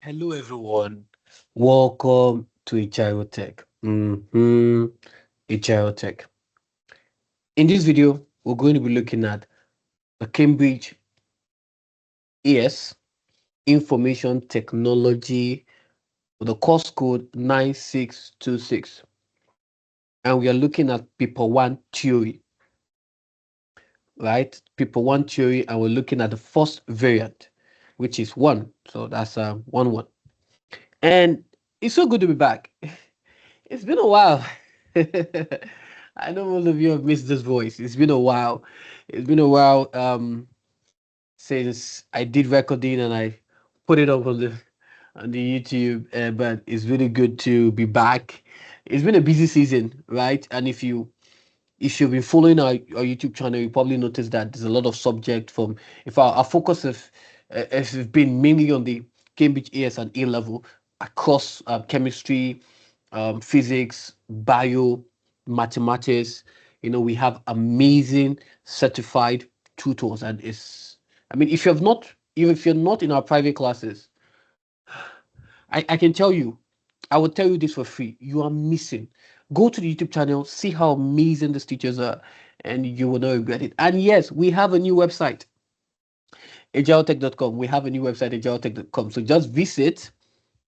Hello everyone. Welcome to Ajiro Tech. Ajiro Tech. In this video, we're going to be looking at the Cambridge ES Information Technology with the course code 9626. And we are looking at paper 1 theory, right? Paper 1 theory, and we're looking at the first variant, which is 1. So that's 1 1. And it's so good to be back. It's been a while. I know most of you have missed this voice. It's been a while. It's been a while since I did recording and I put it up on the YouTube. But it's really good to be back. It's been a busy season, right? And if you've been following our YouTube channel, you probably noticed that there's a lot of subject from. If our focus has been mainly on the Cambridge AS and A level across chemistry, physics, bio, mathematics. We have amazing certified tutors, and I mean, if you've not, even if you're not in our private classes, I can tell you, I will tell you this for free. You are missing. Go to the YouTube channel, see how amazing these teachers are, and you will not regret it. And yes, we have a new website, agiltech.com. We have a new website, agiltech.com. So just visit,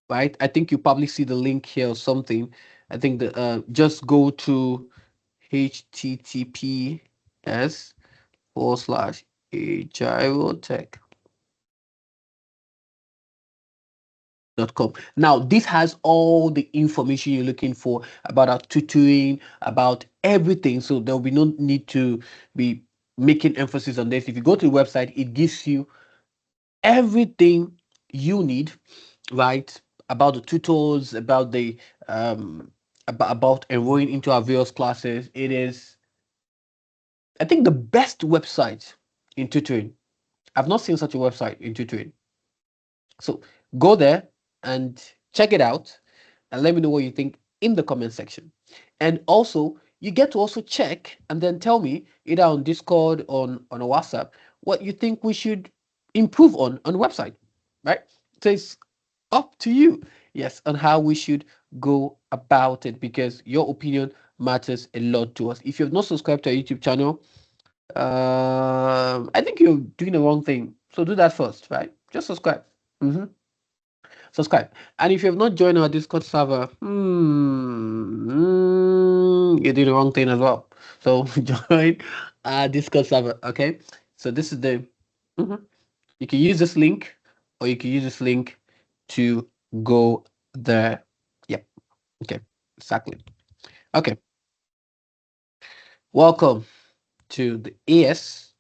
right? I think you probably see the link here or something. I think the just go to https forward slash agilotech.com. Now, this has all the information you're looking for about our tutoring, about everything. So there will be no need to be making emphasis on this. If you go to the website, it gives you everything you need, right? About the tutors, about the about enrolling into our various classes. It is, I think, the best website in tutoring. I've not seen such a website in tutoring. So go there and check it out and let me know what you think in the comment section. And also, you get to also check and then tell me either on Discord on a WhatsApp what you think we should improve on the website, right? So it's up to you, yes, on how we should go about it because your opinion matters a lot to us. If you've not subscribed to our YouTube channel, I think you're doing the wrong thing. So do that first, right? Just subscribe. Mhm. Subscribe. And if you have not joined our Discord server, you did the wrong thing as well. So join our Discord server. Okay. So this is the. Mhm. You can use this link, or you can use this link to go there. Yep. Okay. Exactly. Okay. Welcome to the AS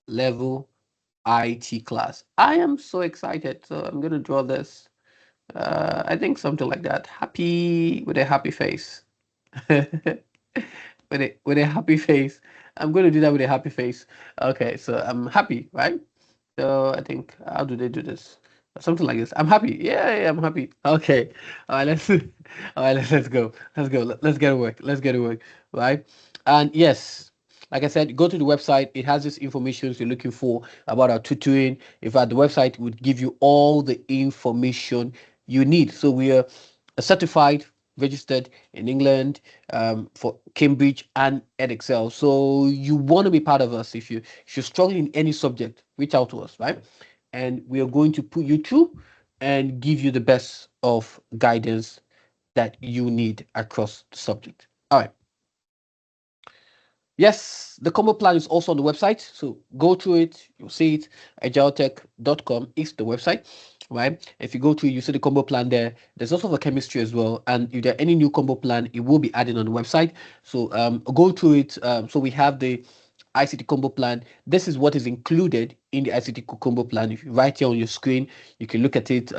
level IT class. I am so excited. So I'm gonna draw this. I think something like that. Happy with a happy face. With a happy face. I'm going to do that with a happy face. Okay, so I'm happy, right? So I think how do they do this? Something like this. I'm happy. Yeah, yeah, I'm happy. Okay. All right, let's all right, let's go. Let's go. Let's get to work. Let's get to work. Right? And yes, like I said, go to the website. It has this information you're looking for about our tutoring. In fact, the website would give you all the information you need. So we are certified, registered in England for Cambridge and EdExcel. So you want to be part of us. If you're struggling in any subject, reach out to us, right? And we are going to put you through and give you the best of guidance that you need across the subject. All right. Yes, the combo plan is also on the website. So go through it, you'll see it. Agiltech.com is the website, right? If you go through it, you see the combo plan there. There's also the chemistry as well. And if there are any new combo plan, it will be added on the website. So go through it. So we have the ICT combo plan. This is what is included in the ICT combo plan. If you right here on your screen, you can look at it.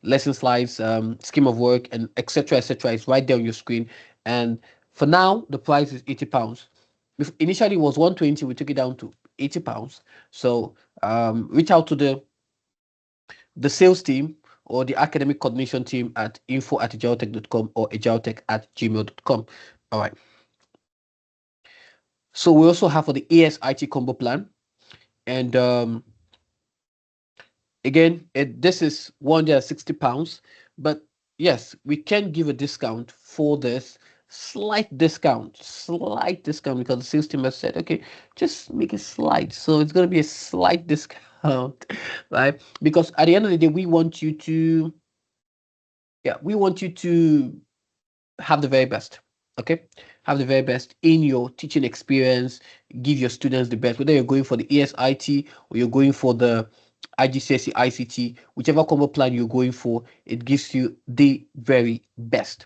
Lesson slides, scheme of work, and etc. etc. It's right there on your screen. And for now, the price is £80. Initially, it was 120. We took it down to £80. So reach out to the sales team or the academic coordination team at info@agiltech.com or agiltech@gmail.com. All right. So we also have for the ASIT combo plan, and Again, this is £160, but yes, we can give a discount for this, slight discount, because the sales team has said, okay, just make it slight. So it's going to be a slight discount, right? Because at the end of the day, we want you to have the very best. Okay, have the very best in your teaching experience. Give your students the best, whether you're going for the ESIT or you're going for the IGCSE ICT, whichever combo plan you're going for, it gives you the very best.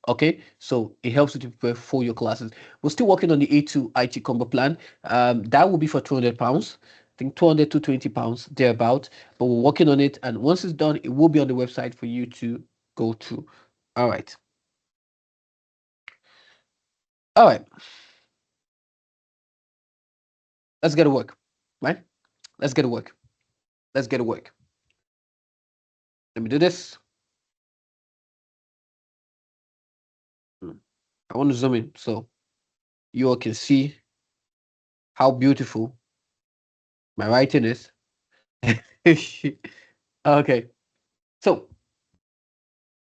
Okay, so it helps you to prepare for your classes. We're still working on the A2 IT combo plan. That will be for £200. I think 200 to £20 thereabout. But we're working on it, and once it's done, it will be on the website for you to go to. All right. All right. Let's get to work. Right? Let's get to work. Let's get to work. Let me do this. I want to zoom in so you all can see how beautiful my writing is. Okay. So,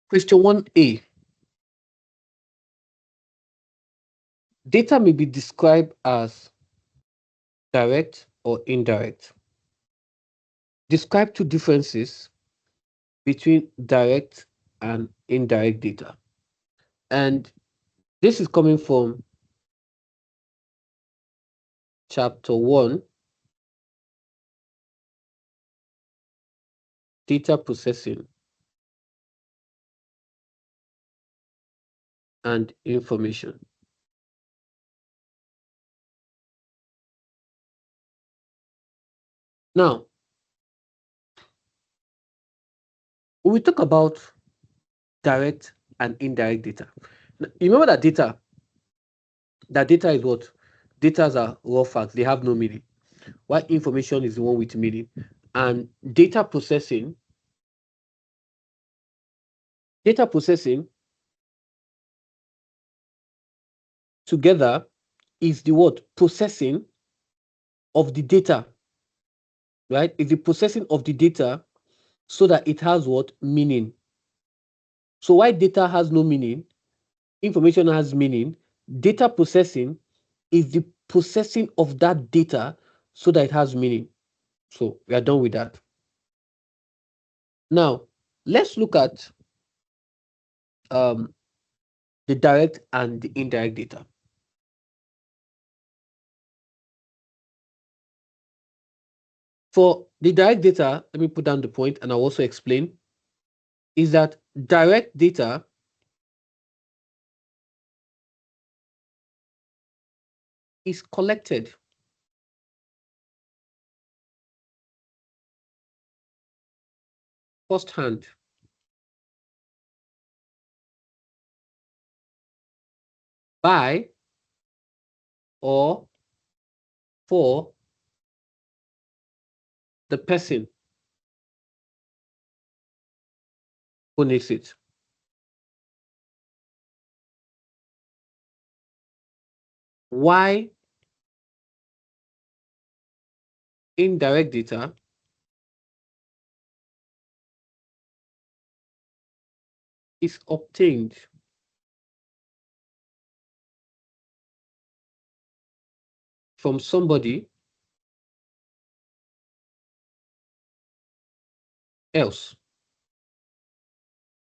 question 1A. Data may be described as direct or indirect. Describe two differences between direct and indirect data. And this is coming from chapter 1, data processing and information. Now, when we talk about direct and indirect data, you remember that data is what? Data are raw facts, they have no meaning. While information is the one with meaning. And data processing together is the what? Processing of the data, right? It's the processing of the data so that it has what? Meaning. So why data has no meaning, information has meaning, data processing is the processing of that data so that it has meaning. So we are done with that. Now, let's look at um, the direct and the indirect data. For the direct data, let me put down the point and I'll also explain, is that direct data is collected firsthand by or for the person who needs it. Why indirect data is obtained from somebody else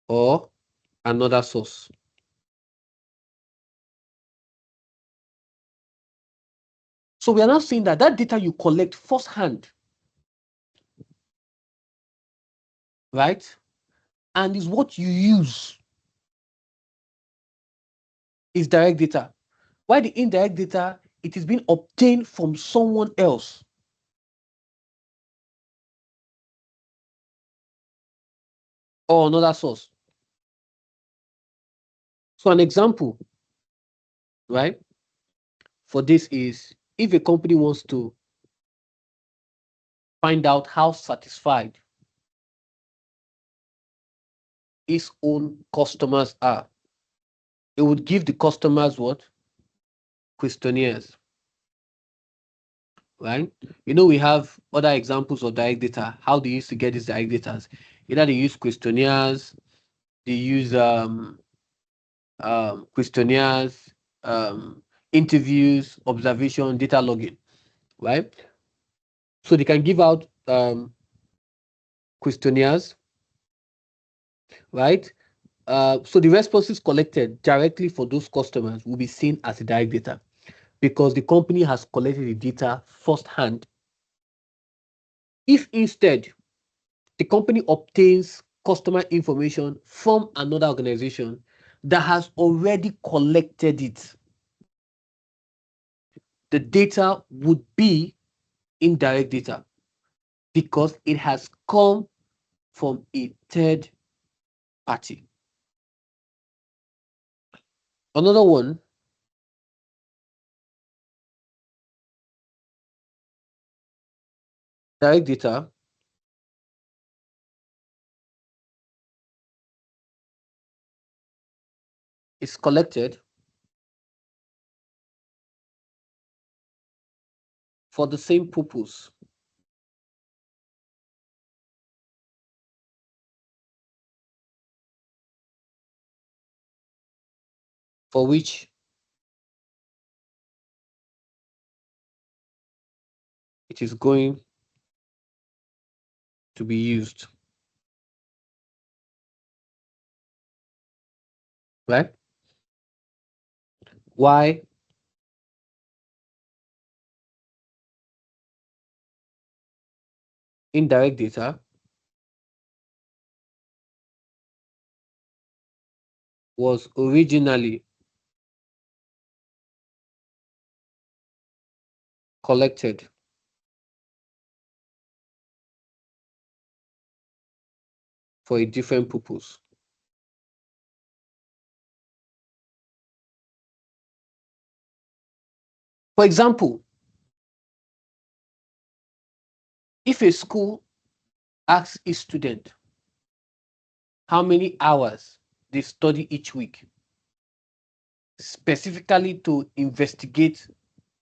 or another source. So we are now saying that that data you collect firsthand, right, and is what you use is direct data. Why the indirect data, it is being obtained from someone else or another source. So an example, right, for this is if a company wants to find out how satisfied its own customers are, it would give the customers what? Questionnaires. right? You know, we have other examples of direct data. How they used to get these direct data? Either they use questionnaires, they use questionnaires, um, interviews, observation, data logging, right? So they can give out questionnaires, right? So the responses collected directly for those customers will be seen as a direct data because the company has collected the data firsthand. If instead the company obtains customer information from another organization that has already collected it, the data would be indirect data because it has come from a third party. Another one, direct data is collected for the same purpose for which it is going to be used, right? Why indirect data was originally collected for a different purpose. For example, if a school asks a student how many hours they study each week, specifically to investigate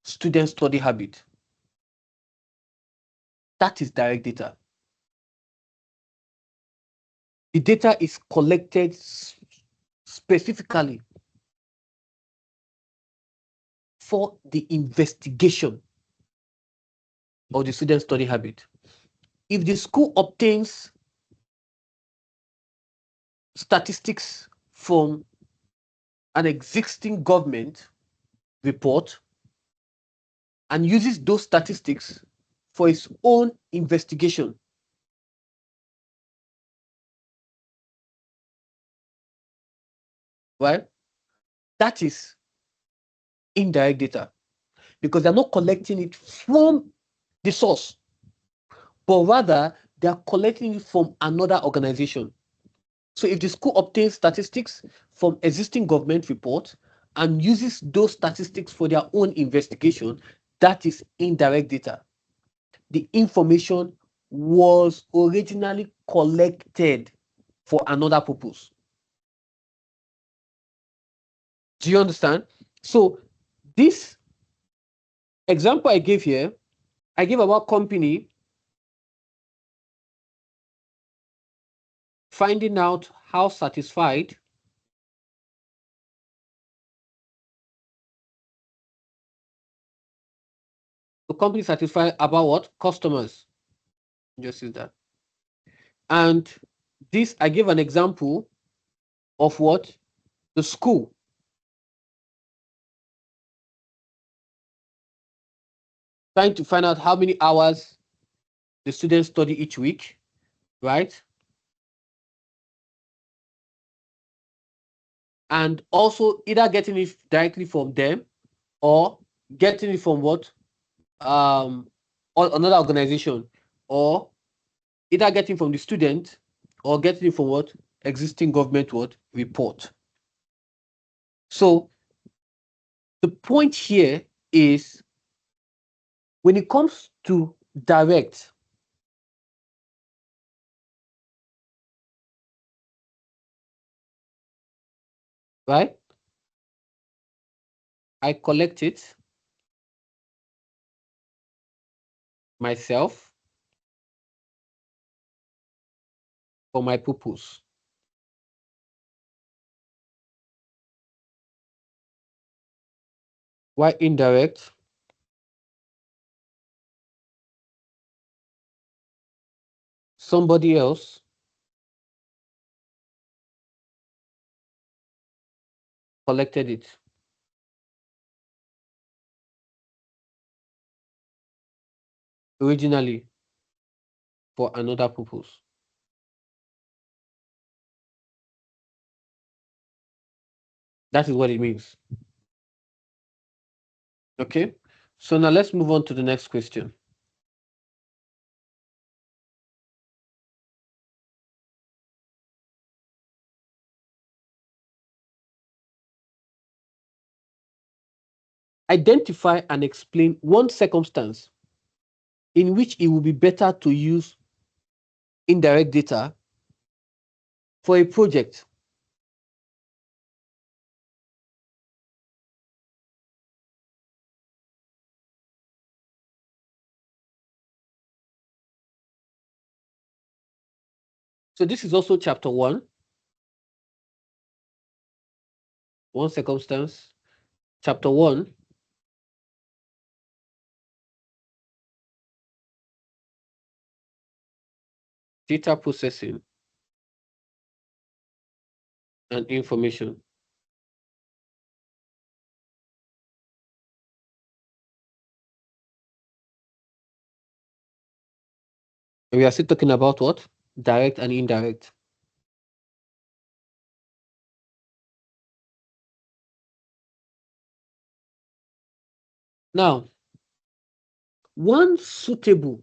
student study habit, that is direct data. The data is collected specifically for the investigation of the student study habit. If the school obtains statistics from an existing government report and uses those statistics for its own investigation, right? That is indirect data because they're not collecting it from the source, but rather they are collecting it from another organization. So if the school obtains statistics from existing government reports and uses those statistics for their own investigation, that is indirect data. The information was originally collected for another purpose. Do you understand? So this example I gave here, I gave about company finding out how satisfied the company satisfied about what customers. Just use that. And this I gave an example of what the school trying to find out how many hours the students study each week, right? And also either getting it directly from them or getting it from what or another organization, or either getting from the student or getting it from what existing government what report. So the point here is when it comes to direct, right? I collect it myself for my purpose. Why indirect? Somebody else collected it originally for another purpose. That is what it means. Okay. So now let's move on to the next question. Identify and explain one circumstance in which it will be better to use indirect data for a project. So this is also chapter one circumstance. Chapter 1, data processing and information. And we are still talking about what? Direct and indirect. Now, one suitable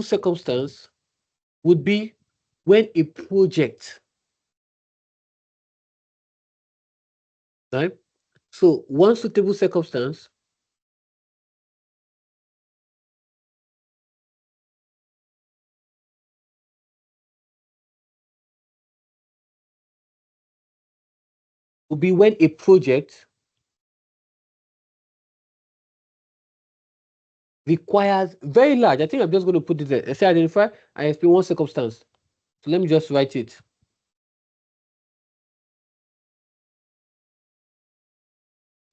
circumstance would be when a project, right? So one suitable circumstance would be when a project requires very large. I think I'm just going to put it there. I say identify, I explain one circumstance. So let me just write it.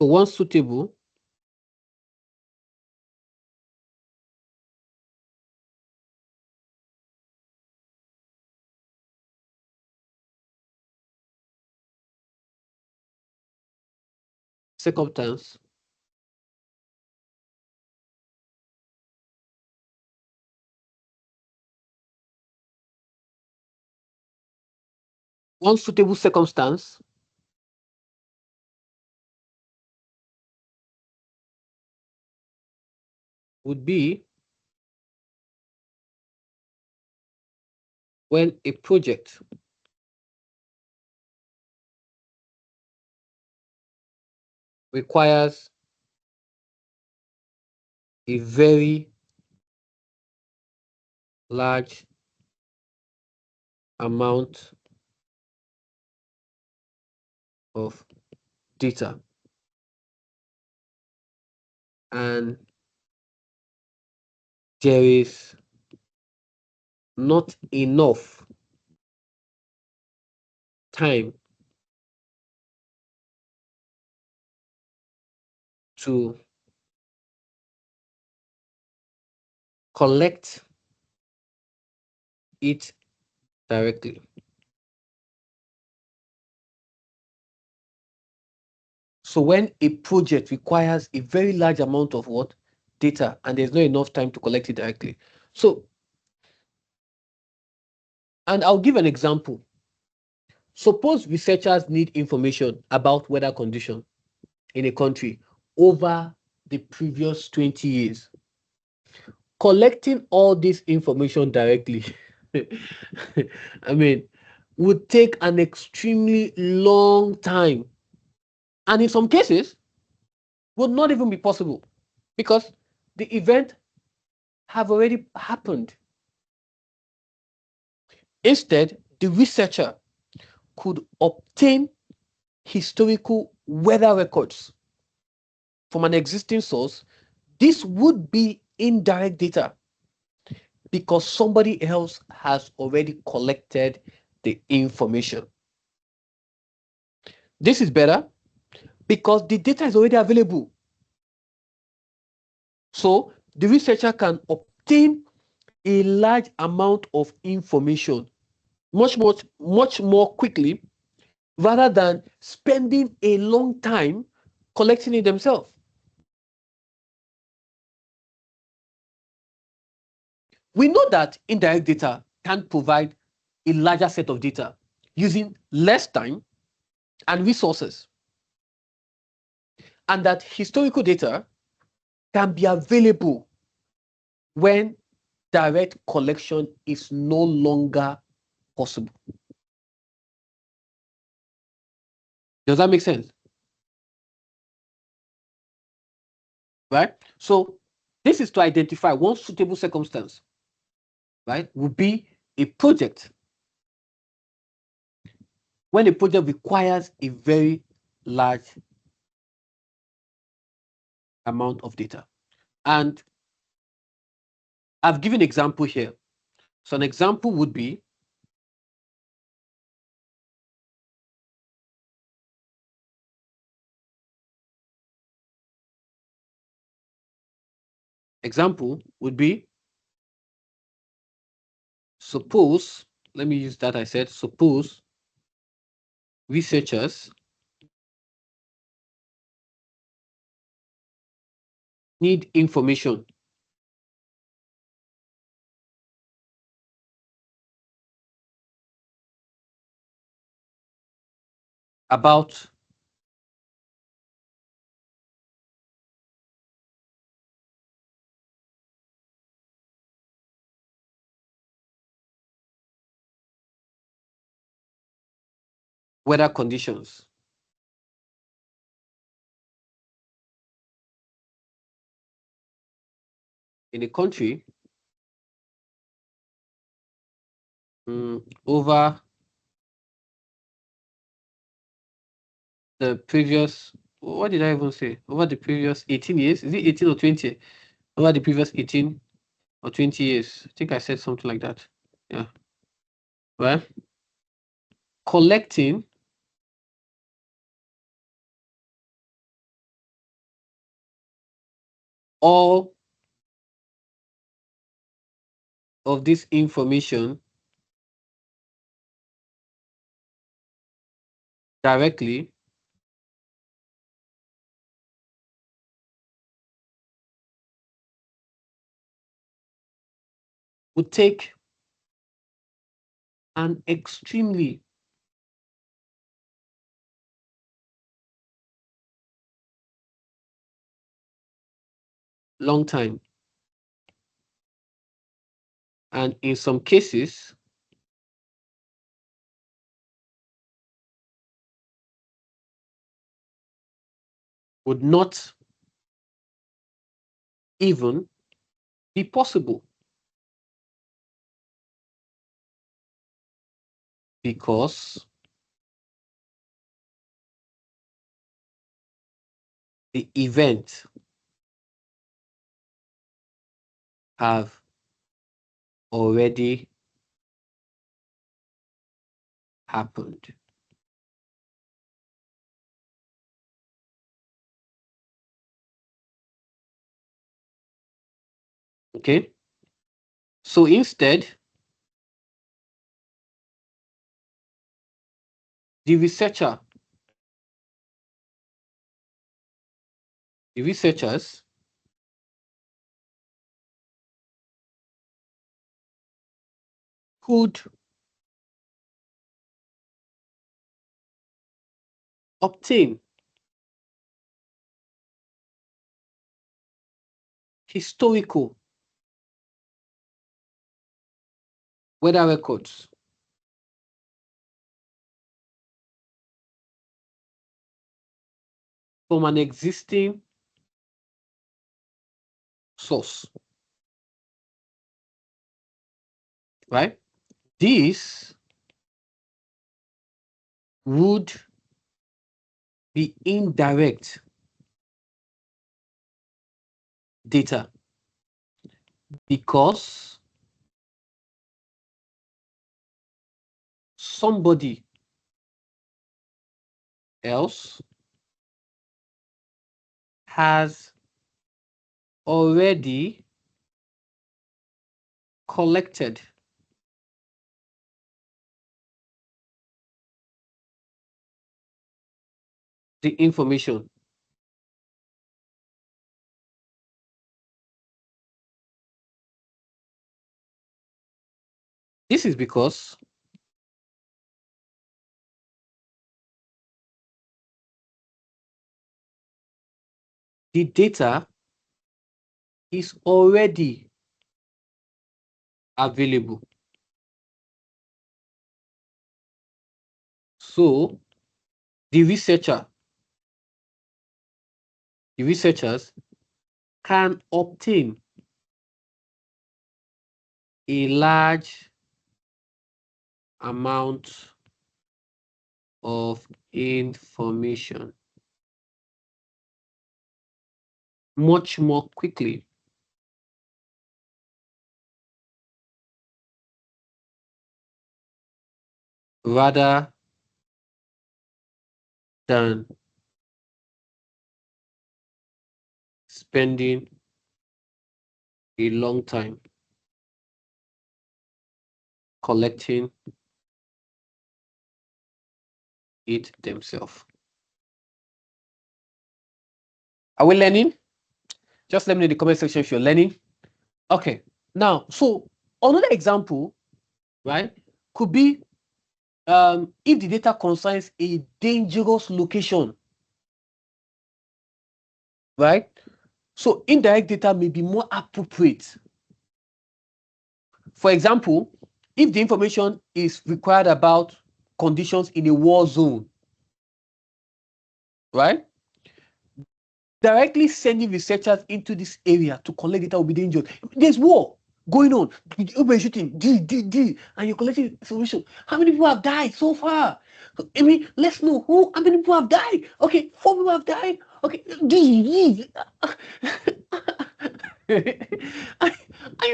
So one suitable circumstance one suitable circumstance would be when a project requires a very large amount of data and there is not enough time to collect it directly. So when a project requires a very large amount of what? Data, and there's not enough time to collect it directly. So, and I'll give an example. Suppose researchers need information about weather condition in a country over the previous 20 years. Collecting all this information directly, I mean, would take an extremely long time. And in some cases, would not even be possible because the event have already happened. Instead, the researcher could obtain historical weather records from an existing source. This would be indirect data because somebody else has already collected the information. This is better because the data is already available. So the researcher can obtain a large amount of information much more quickly rather than spending a long time collecting it themselves. We know that indirect data can provide a larger set of data using less time and resources, and that historical data can be available when direct collection is no longer possible. Does that make sense? Right? So this is to identify one suitable circumstance, right? Would be a project when a project requires a very large amount of data. And I've given an example here. So an example would be suppose, let me use that I said, suppose researchers need information about weather conditions in a country over the previous, what did I even say? Over the previous 18 years? Is it 18 or 20? Over the previous 18 or 20 years. I think I said something like that. Yeah. Well, collecting all of this information directly would take an extremely long time. And in some cases, would not even be possible because the event have already happened. Okay. So instead, the researcher, the researchers could obtain historical weather records from an existing source. right? This would be indirect data because somebody else has already collected the information. This is because the data is already available. So the researchers can obtain a large amount of information much more quickly rather than spending a long time collecting it themselves. Are we learning? Just let me know in the comment section if you're learning. Okay. Now, so another example, right, could be if the data concerns a dangerous location, right? So indirect data may be more appropriate. For example, if the information is required about conditions in a war zone, right? Directly sending researchers into this area to collect data will be dangerous. There's war going on. Everybody's shooting, and you're collecting information. How many people have died so far? I mean, let's know how many people have died. Okay, 4 people have died. Okay, and you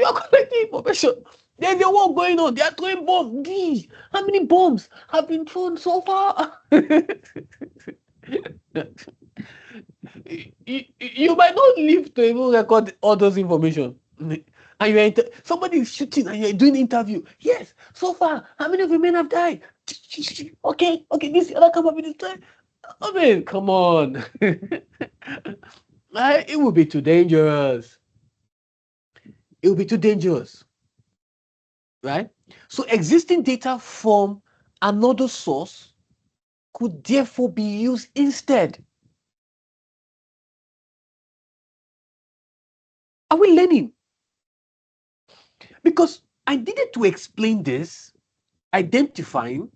are collecting information. There's a war going on. They are throwing bombs. How many bombs have been thrown so far? You might not live to even record all those information. And you're somebody is shooting and you're doing interview. Yes, so far, how many of your men have died? Okay, this other come up with this time. I mean, come on. It would be too dangerous. It would be too dangerous, right? So existing data from another source could therefore be used instead. Are we learning? Because I needed to explain this, identifying,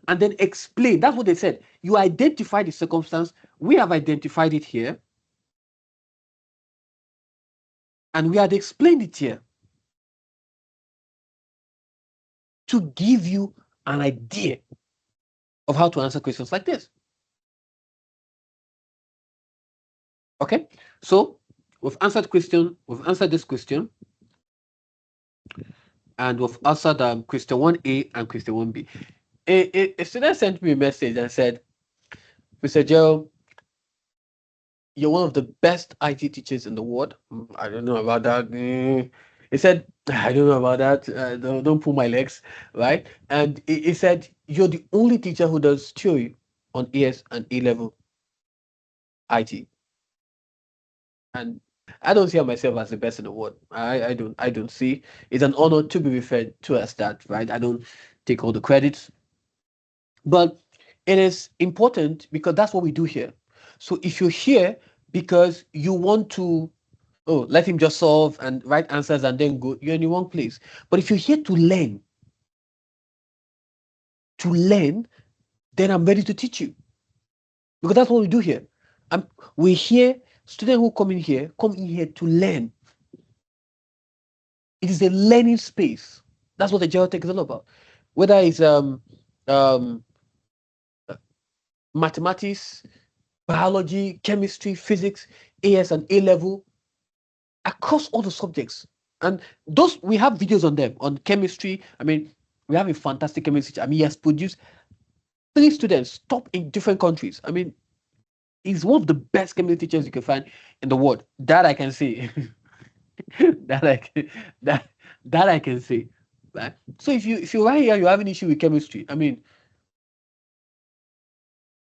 and then explain. That's what they said. You identify the circumstance. We have identified it here. And we had explained it here to give you an idea of how to answer questions like this. Okay? So we've answered this question, and we've answered question 1A and question 1B. A student sent me a message and said, Mr. Joe, you're one of the best IT teachers in the world. I don't know about that. He said, I don't know about that. Don't pull my legs, right? And he said, you're the only teacher who does theory on ES and A level IT. And I don't see myself as the best in the world. I don't see. It's an honor to be referred to as that, right? I don't take all the credits, but it is important because that's what we do here. So if you're here because you want to, oh, let him just solve and write answers and then go, you're in the wrong place. But if you're here to learn, then I'm ready to teach you because that's what we do here. We're here, students who come in here to learn. It is a learning space. That's what Ajiro Tech is all about. Whether it's um, mathematics, biology, chemistry, physics, AS and A level, across all the subjects. And those we have videos on them on chemistry. I mean, we have a fantastic chemistry teacher. I mean, he has produced 3 students top in different countries. I mean, he's one of the best chemistry teachers you can find in the world. That I can say. that I can, that that I can say. Right? So if you're right here, you have an issue with chemistry. I mean,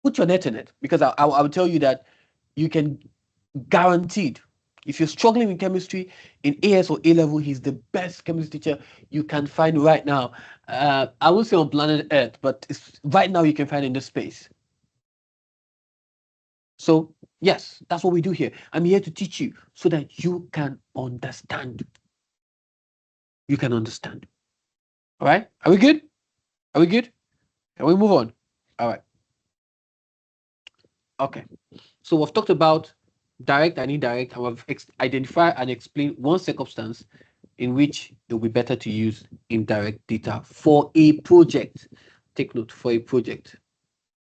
put your net in it, because I will tell you that you can guaranteed. If you're struggling with chemistry in AS or A level, he's the best chemistry teacher you can find right now. I won't say on planet Earth, but right now you can find in this space. So yes, that's what we do here. I'm here to teach you so that you can understand. You can understand. All right? Are we good? Are we good? Can we move on? All right. Okay. So we've talked about direct and indirect, and we've identified and explained one circumstance in which it will be better to use indirect data for a project. Take note, for a project.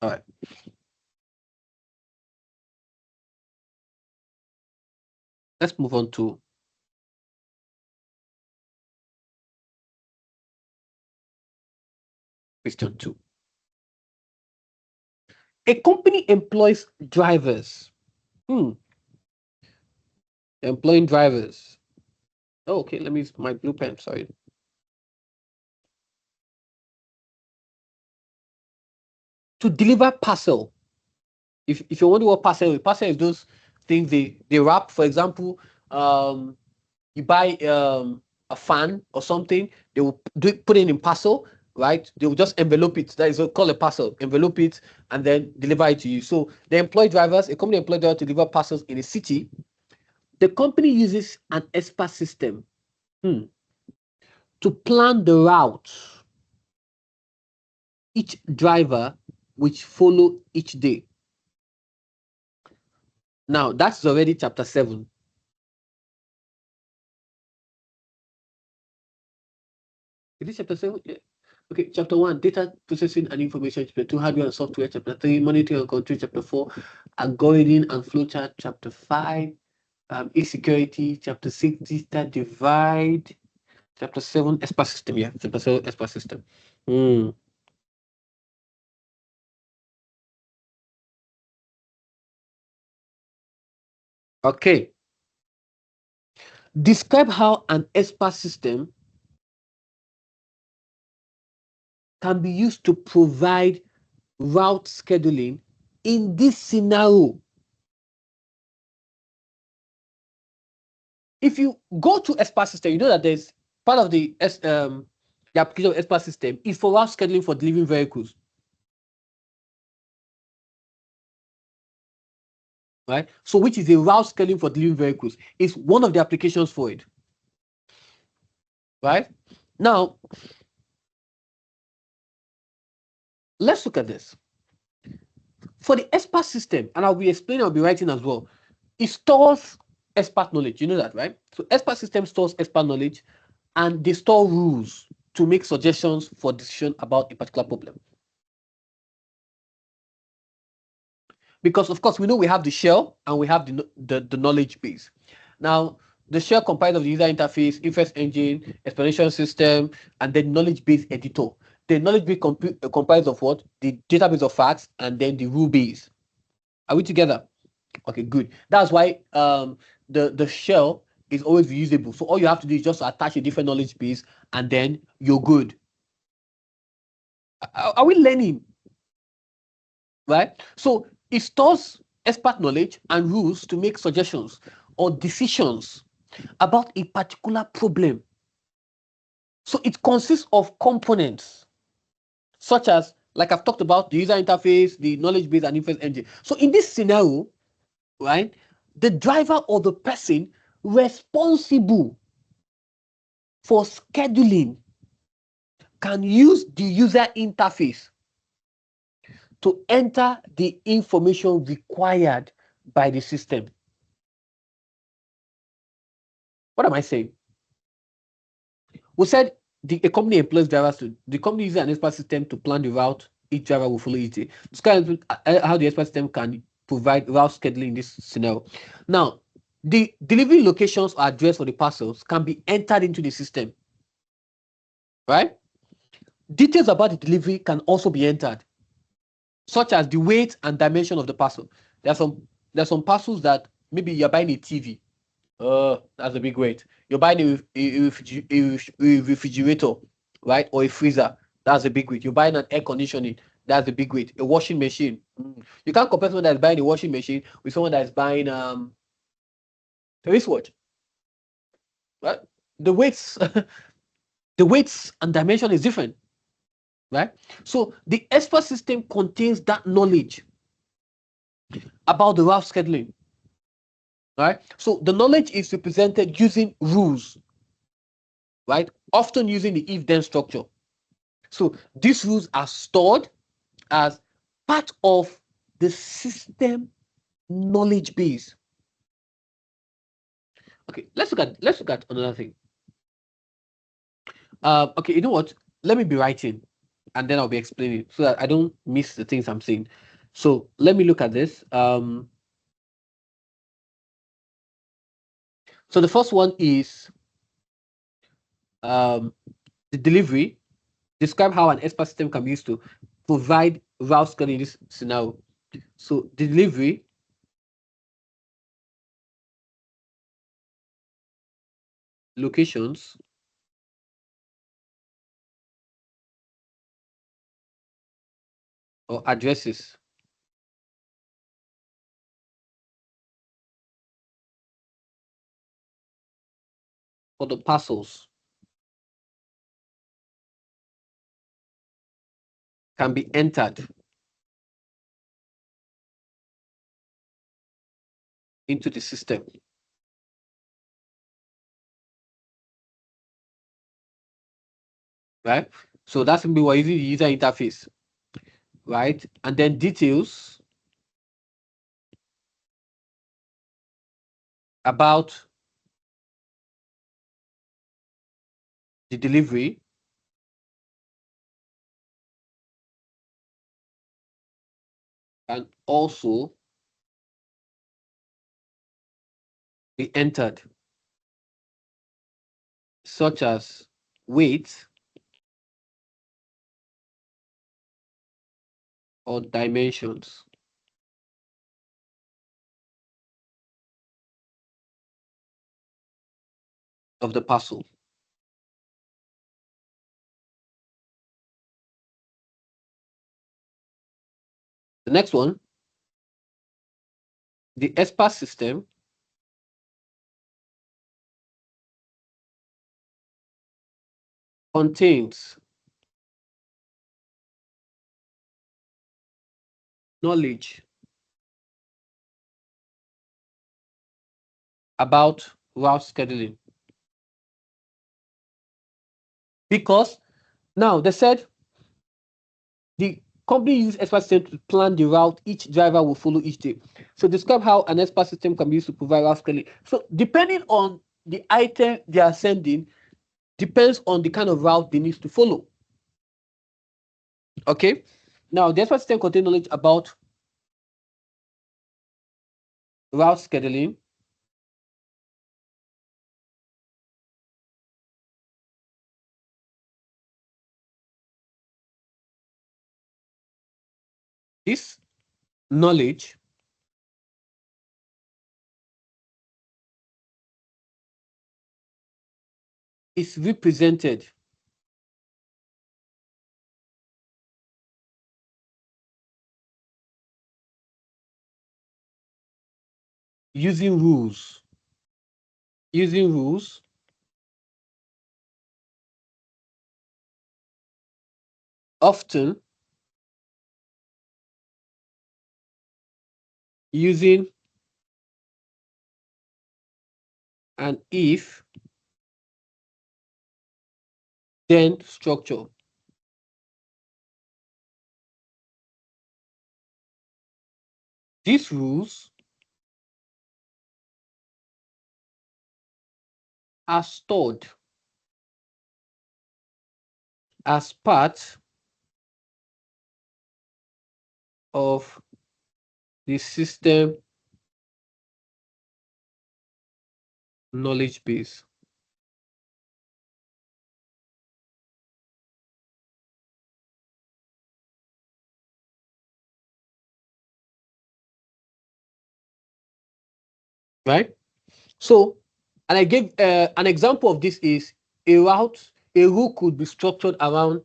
All right. Let's move on to question 2. A company employs drivers. Employing drivers. Oh, okay, let me use my blue pen. Sorry. To deliver parcel. If you wonder what parcel is those things they wrap. For example, you buy a fan or something, they will put it in parcel, right? They will just envelope it. That is called a parcel. Envelope it and then deliver it to you. So they employ drivers. A company employs drivers to deliver parcels in a city. The company uses an expert system to plan the route each driver which follow each day. Now that's already chapter 7. Is it chapter 7? Yeah. Okay, chapter 1, data processing and information. Chapter 2, hardware and software. Chapter 3, monitoring and control. Chapter 4, algorithm and flowchart. Chapter 5, e-security. Chapter 6, digital divide. Chapter 7, expert system. Yeah, chapter 7, expert system. Okay. Describe how an expert system can be used to provide route scheduling in this scenario. If you go to expert system, you know that there's part of the application of expert system is for route scheduling for delivering vehicles. Right? So which is a route scheduling for delivering vehicles is one of the applications for it. Right? Now, let's look at this. For the expert system, and I'll be explaining, I'll be writing as well, it stores expert knowledge. You know that, right? So expert system stores expert knowledge and they store rules to make suggestions for decision about a particular problem. Because of course we know we have the shell and we have the knowledge base. Now the shell comprises of the user interface, inference engine, explanation system, and then knowledge base editor. The knowledge base comprises of what? The database of facts and then the rule base. Are we together? Okay, good. That's why the shell is always reusable. So all you have to do is just attach a different knowledge base and then you're good. Are we learning? Right? So it stores expert knowledge and rules to make suggestions or decisions about a particular problem. So it consists of components such as, like I've talked about, the user interface, the knowledge base, and inference engine. So in this scenario, right, the driver or the person responsible for scheduling can use the user interface to enter the information required by the system. What am I saying? We said a company employs drivers to the company uses an expert system to plan the route each driver will follow each day. Describe how the expert system can provide route scheduling in this scenario. Now, the delivery locations or address for the parcels can be entered into the system, right? Details about the delivery can also be entered, such as the weight and dimension of the parcel. There's some parcels that maybe you're buying a TV. That's a big weight. You're buying a refrigerator, right? Or a freezer. That's a big weight. You're buying an air conditioning. That's a big weight. A washing machine. You can't compare someone that's buying a washing machine with someone that's buying a wristwatch. Right? The weights, the weights and dimension is different, right? So the expert system contains that knowledge about the route scheduling, right? So the knowledge is represented using rules, right? Often using the if-then structure. So these rules are stored as part of the system knowledge base. Okay, let's look at another thing. Okay, you know what? Let me be writing, and then I'll be explaining so that I don't miss the things I'm saying. So let me look at this. So the first one is the delivery. Describe how an expert system can be used to provide route scheduling in this scenario. So delivery, locations, or addresses for the parcels can be entered into the system, right? So that's going to be we're using the user interface, right? And then details about the delivery and also be entered, such as weight or dimensions of the parcel. The next one, the expert system contains knowledge about route scheduling. Because now they said the company uses expert system to plan the route each driver will follow each day. So describe how an expert system can be used to provide route scheduling. So depending on the item they are sending, depends on the kind of route they need to follow. Okay. Now the expert system contains knowledge about route scheduling. This knowledge is represented using rules. Using rules, often using an if then structure. These rules are stored as part of the system knowledge base. Right? So, and I gave an example of this is a route, a rule could be structured around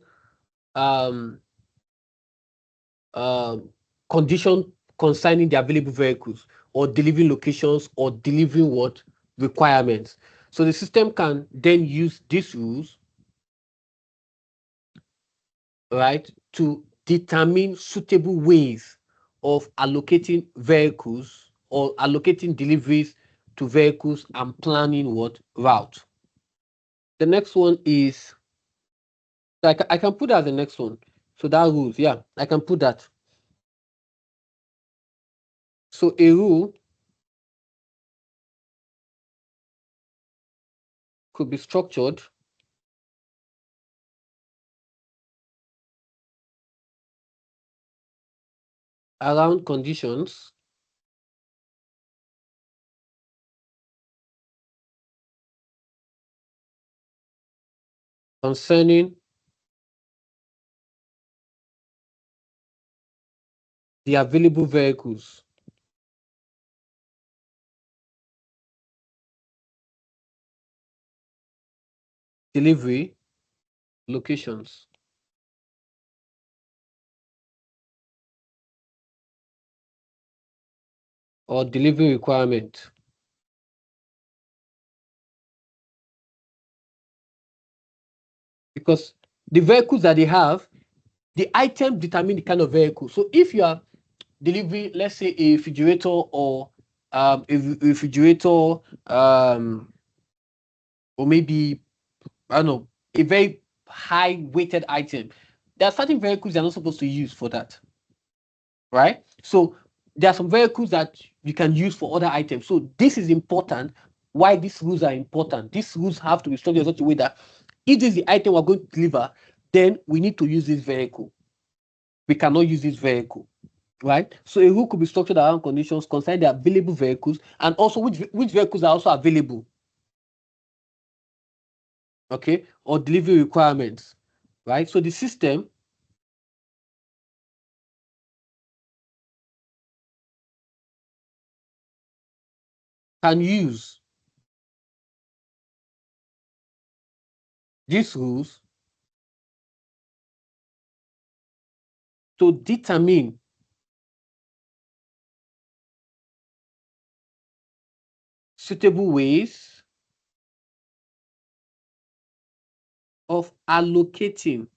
um, um, condition concerning the available vehicles or delivering locations or delivering what requirements. So the system can then use these rules, right, to determine suitable ways of allocating vehicles or allocating deliveries to vehicles and planning what route. The next one is, I can put that as the next one. So that rules, yeah, I can put that. So a rule could be structured around conditions concerning the available vehicles, delivery, locations, or delivery requirement. Because the vehicles that they have, the item determine the kind of vehicle. So if you are delivering, let's say, a refrigerator or refrigerator, or maybe, I don't know, a very high weighted item, there are certain vehicles you're not supposed to use for that, right? So there are some vehicles that you can use for other items. So this is important. Why these rules are important? These rules have to be structured in such a way that if this is the item we're going to deliver, then we need to use this vehicle. We cannot use this vehicle, right? So a rule could be structured around conditions concerning the available vehicles and also which vehicles are also available, okay, or delivery requirements, right? So the system can use these rules to determine suitable ways of allocating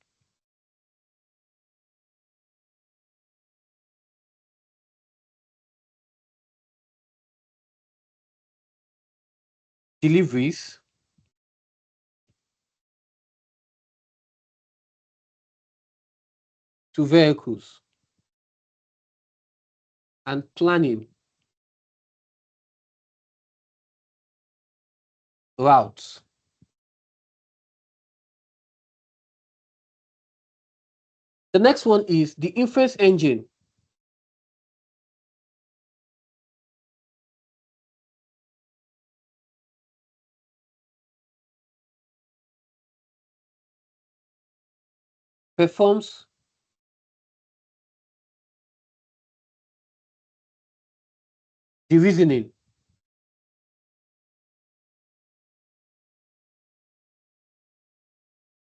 deliveries to vehicles and planning routes. The next one is the inference engine performs the reasoning.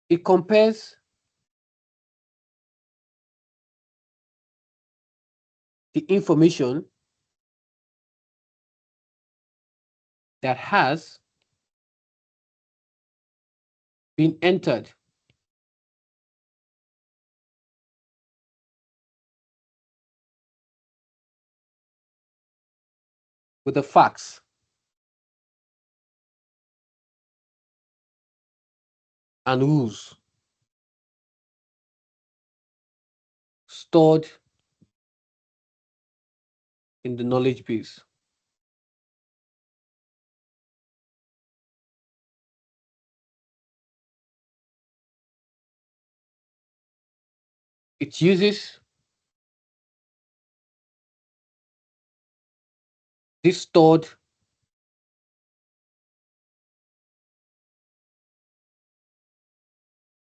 It compares the information that has been entered with the facts and rules stored in the knowledge base. It uses this stored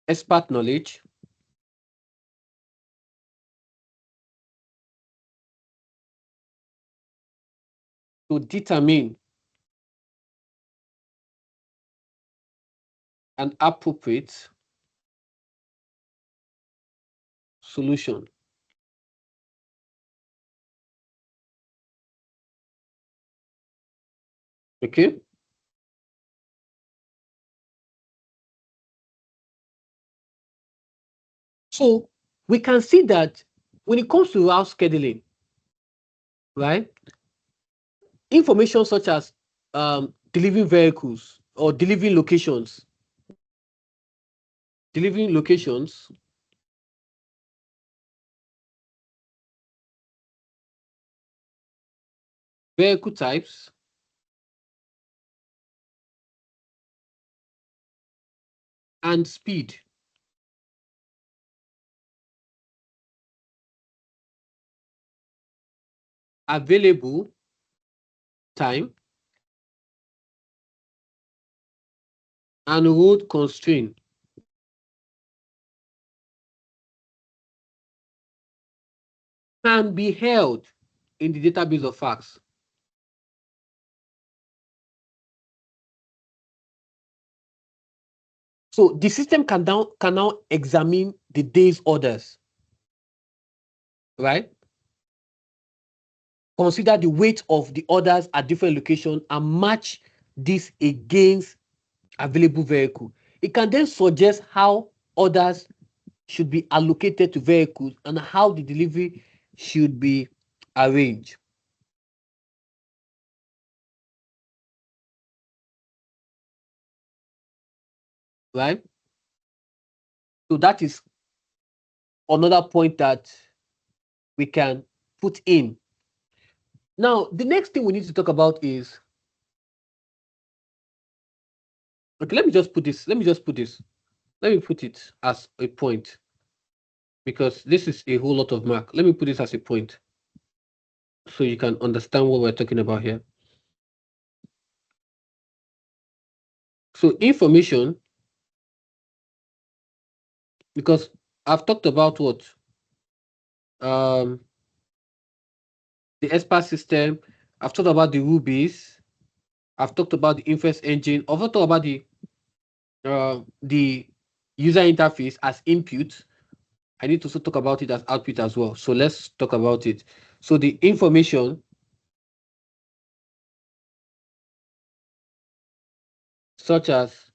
expert knowledge to determine an appropriate solution. Okay. So we can see that when it comes to route scheduling, right? Information such as delivering vehicles or delivering locations, vehicle types, and speed, available time, and road constraint can be held in the database of facts. So the system can now examine the day's orders, right? Consider the weight of the orders at different locations and match this against available vehicle. It can then suggest how orders should be allocated to vehicles and how the delivery should be arranged, right? So that is another point that we can put in. Now, the next thing we need to talk about is, okay, let me just put this. Let me put it as a point because this is a whole lot of mark. Let me put this as a point so you can understand what we're talking about here. So information, because I've talked about what um the expert system, I've talked about the rubies, I've talked about the inference engine, I've also talked about the user interface as input. I need to also talk about it as output as well. So let's talk about it. So the information such as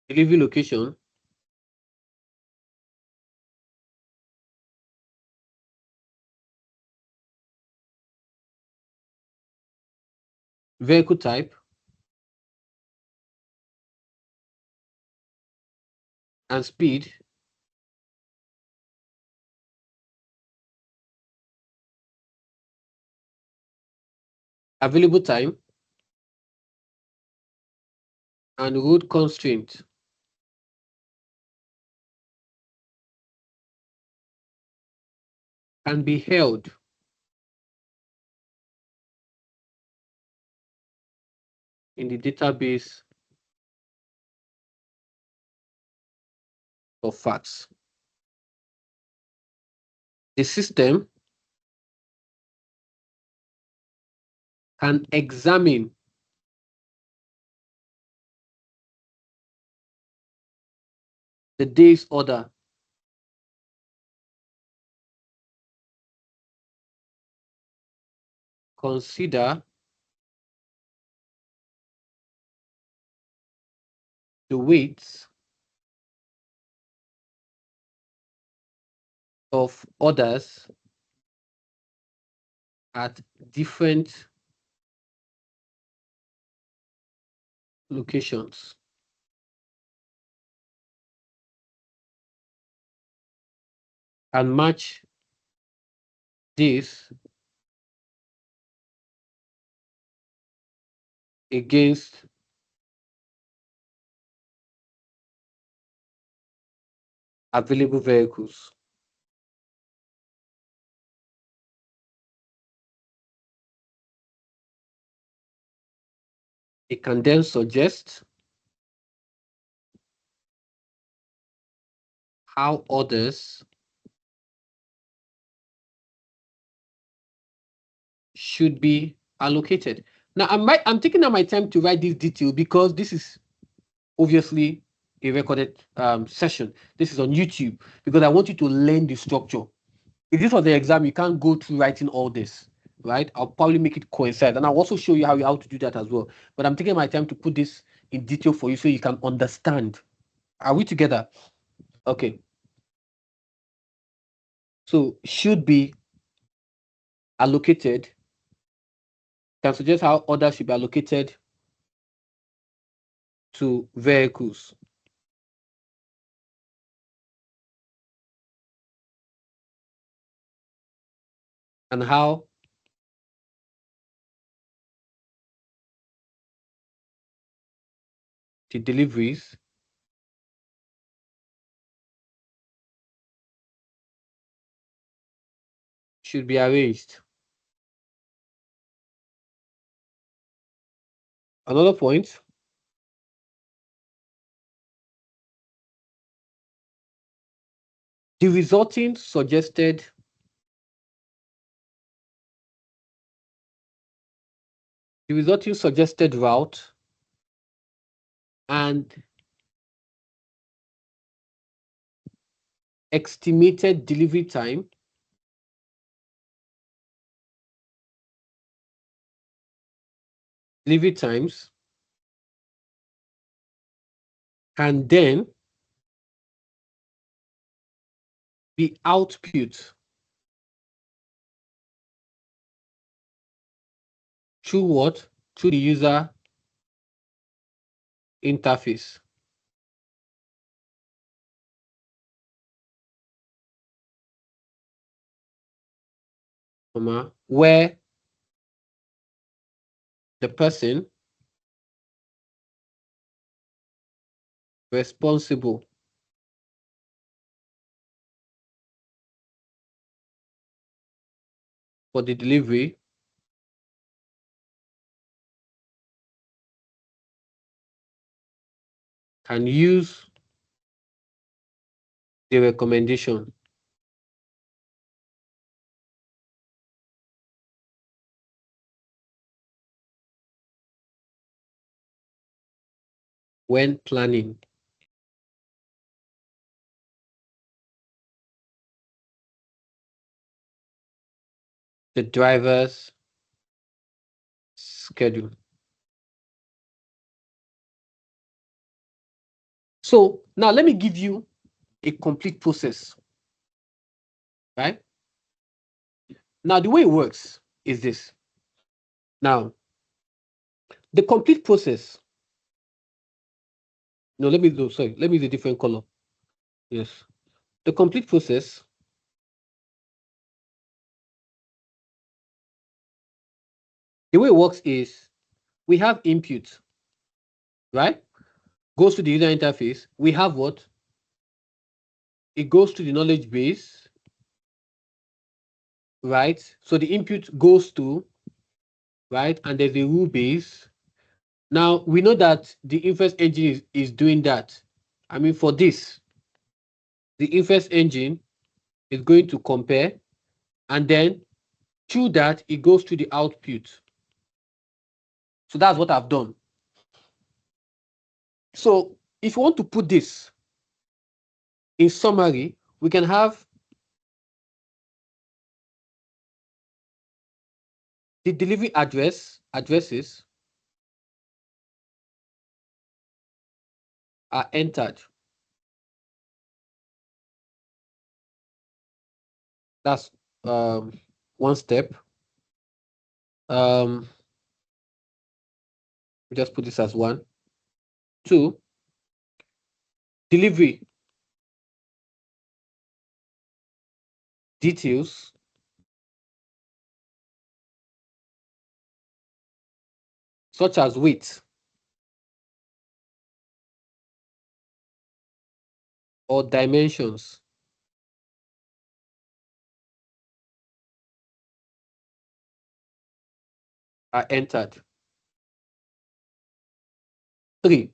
delivery location, vehicle type, and speed, available time, and road constraint can be held in the database of facts. The system can examine the day's order, consider the weights of orders at different locations and match this against available vehicles. It can then suggest how others should be allocated. Now, I'm taking out my time to write this detail because this is obviously a recorded session. This is on YouTube because I want you to learn the structure. If this was the exam, you can't go through writing all this, right? I'll probably make it coincide, and I'll also show you how to do that as well. But I'm taking my time to put this in detail for you so you can understand. Are we together? Okay. So should be allocated can suggest how others should be allocated to vehicles. And how the deliveries should be arranged. Another point, the resulting suggested route and estimated delivery times can then be output through what? Through the user interface. Where the person responsible for the delivery can use the recommendation. When planning the driver's schedule. So now let me give you a complete process, right? Now the way it works is this. Now, the complete process. No, let me do, sorry, let me use a different color. Yes. The complete process the way it works is we have input, right? Goes to the user interface. We have what? It goes to the knowledge base, right? So the input goes to, right? And there's a rule base. Now we know that the inference engine is doing that. I mean, for this, the inference engine is going to compare, and then through that, it goes to the output. So that's what I've done. So if you want to put this in summary, we can have the delivery addresses are entered. That's one step. We just put this as 1. 2, delivery details such as weight or dimensions are entered. 3.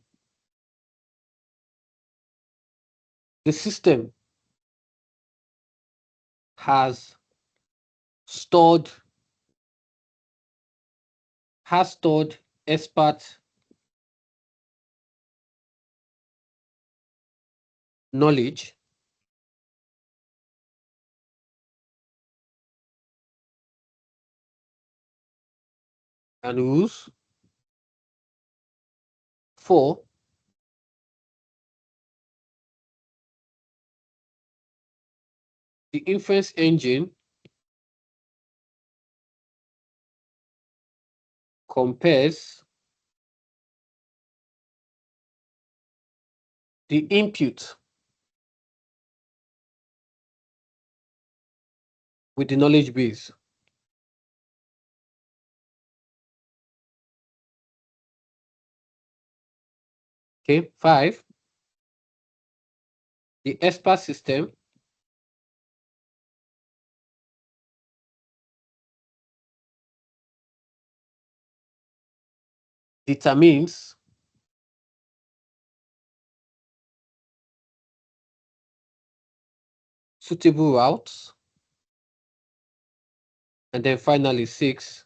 The system has stored expert knowledge and rules. 4. The inference engine compares the input with the knowledge base. Okay. 5. The expert system determines suitable routes. And then finally, 6.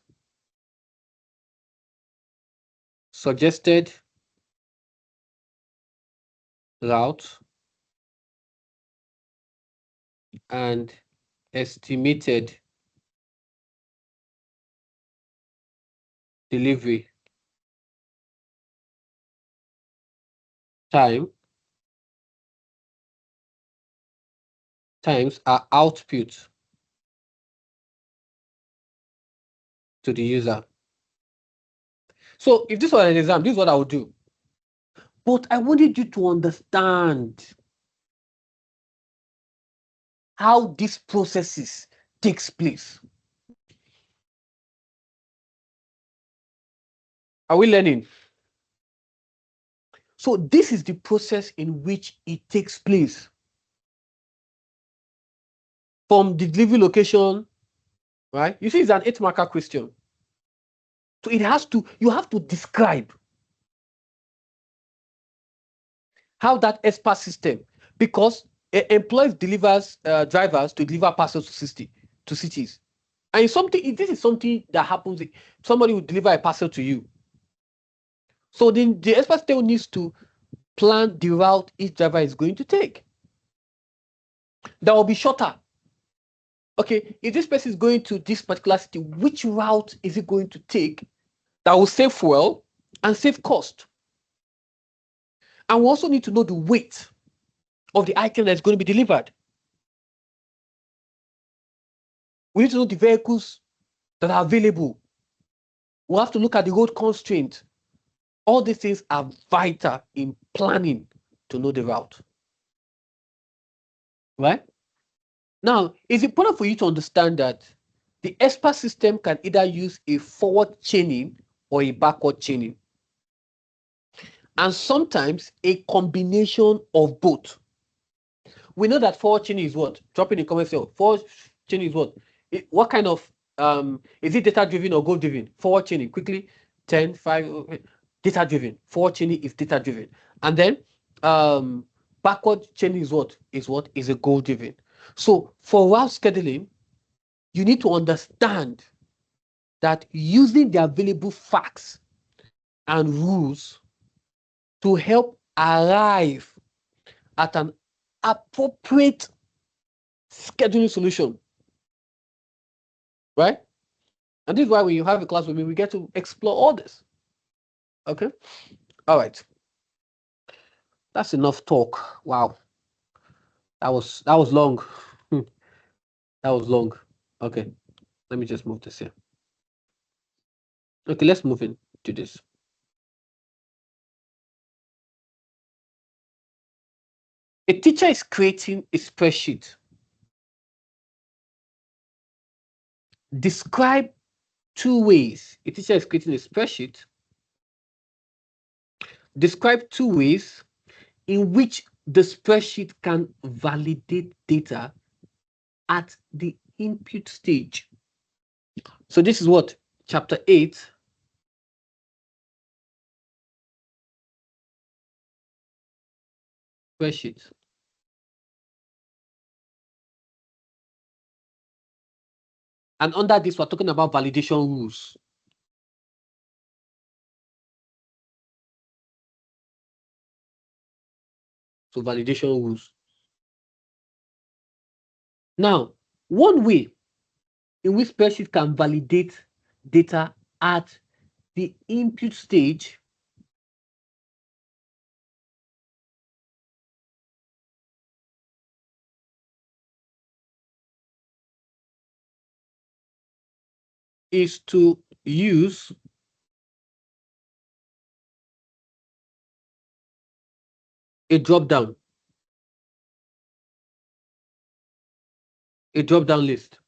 Suggested route and estimated delivery times are output to the user. So if this was an exam, this is what I would do. But I wanted you to understand how these processes takes place. Are we learning? So this is the process in which it takes place. From the delivery location, right? You see, it's an 8-marker question. So you have to describe how that expert system, because it employs drivers to deliver parcels to cities. And this is something that happens. Somebody will deliver a parcel to you. So then the expert still needs to plan the route each driver is going to take. That will be shorter. Okay, if this person is going to this particular city, which route is it going to take that will save fuel and save cost? And we also need to know the weight of the item that's going to be delivered. We need to know the vehicles that are available. We have to look at the road constraints. All these things are vital in planning to know the route. Right? Now, it's important for you to understand that the expert system can either use a forward chaining or a backward chaining. And sometimes a combination of both. We know that forward chaining is what? Drop in the comment section. Forward chaining is what? What kind of is it data driven or goal driven? Forward chaining quickly 10, 5, okay. Data driven. Forward chaining is data driven. And then backward chaining is what? Is a goal driven. So for route scheduling, you need to understand that using the available facts and rules to help arrive at an appropriate scheduling solution, right? And this is why when you have a class with me, we get to explore all this. Okay. All right. That's enough talk. Wow. That was long. That was long. Okay. Let me just move this here. Okay, let's move into this. A teacher is creating a spreadsheet. Describe 2 ways a teacher is creating a spreadsheet Describe two ways in which the spreadsheet can validate data at the input stage. So this is what chapter 8 spreadsheet. And under this, we're talking about validation rules. So validation rules. Now, one way in which spreadsheet can validate data at the input stage is to use a drop down list.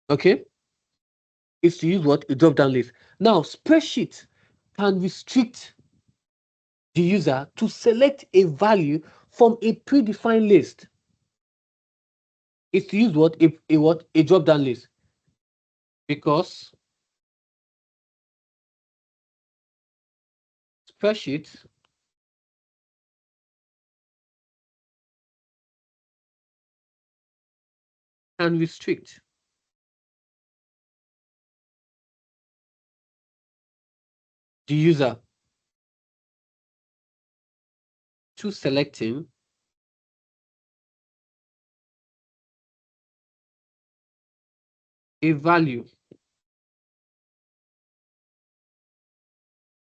Okay, is to use what? A drop down list. Now, spreadsheet can restrict the user to select a value from a predefined list. Is to use what? A drop down list, because spreadsheet can restrict the user to selecting a value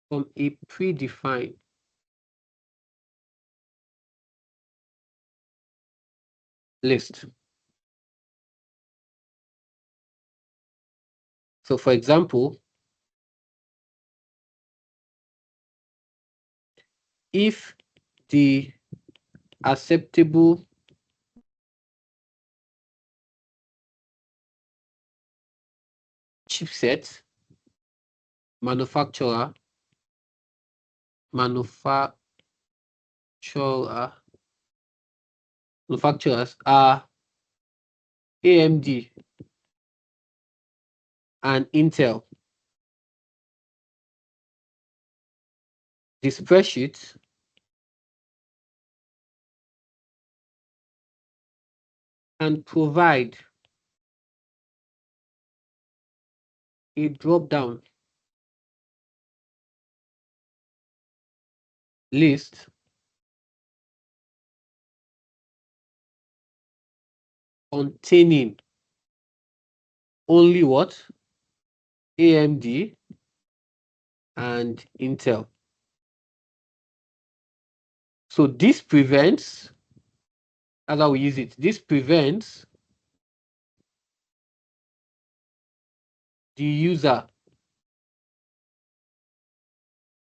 from a predefined list. So, for example, if the acceptable chipset manufacturer manufacturer manufacturers are AMD and Intel, the spreadsheet can provide a drop-down list containing only what? AMD and Intel. So this prevents, as I will use it, this prevents the user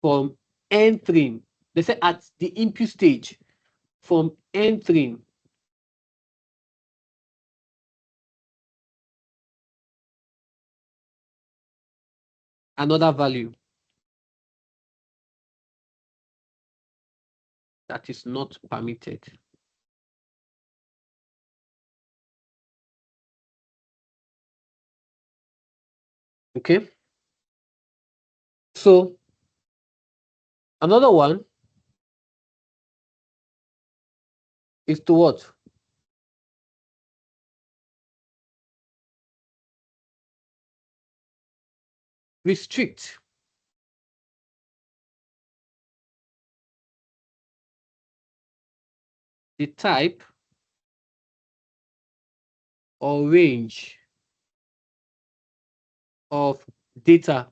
from entering, they say at the input stage, from entering another value that is not permitted. Okay. So another one is to what? Restrict the type or range of data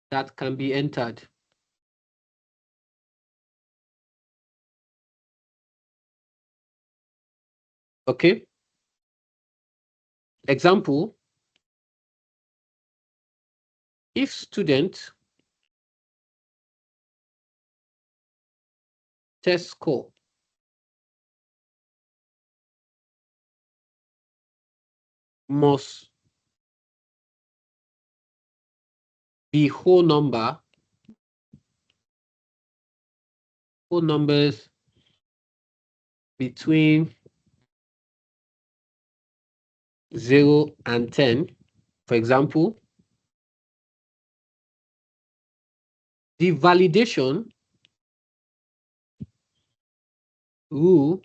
that can be entered. Okay. Example, if student test score must be whole numbers between 0 and 10. For example, the validation rule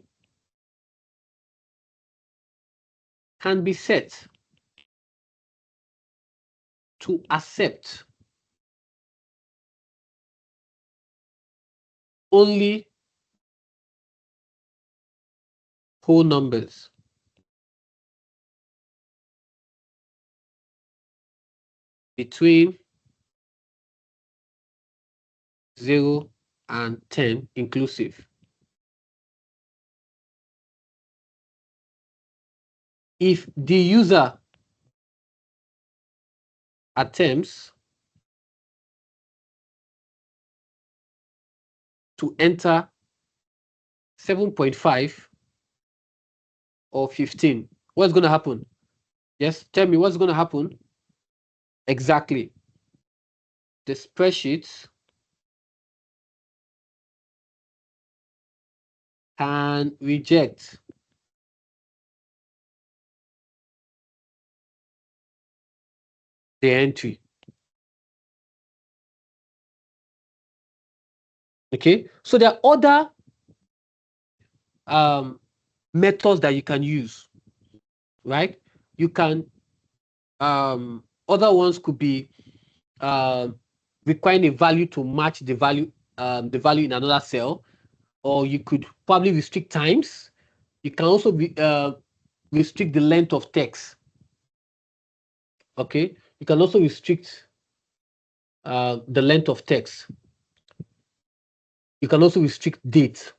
can be set to accept only whole numbers between 0 and 10 inclusive. If the user attempts to enter 7.5 or 15, what's going to happen? Yes, tell me what's going to happen? Exactly. The spreadsheet can reject the entry. Okay, so there are other methods that you can use, right? You can other ones could be requiring a value to match the value in another cell, or you could probably restrict times. You can also be restrict the length of text. Okay, you can also restrict the length of text. You can also restrict date.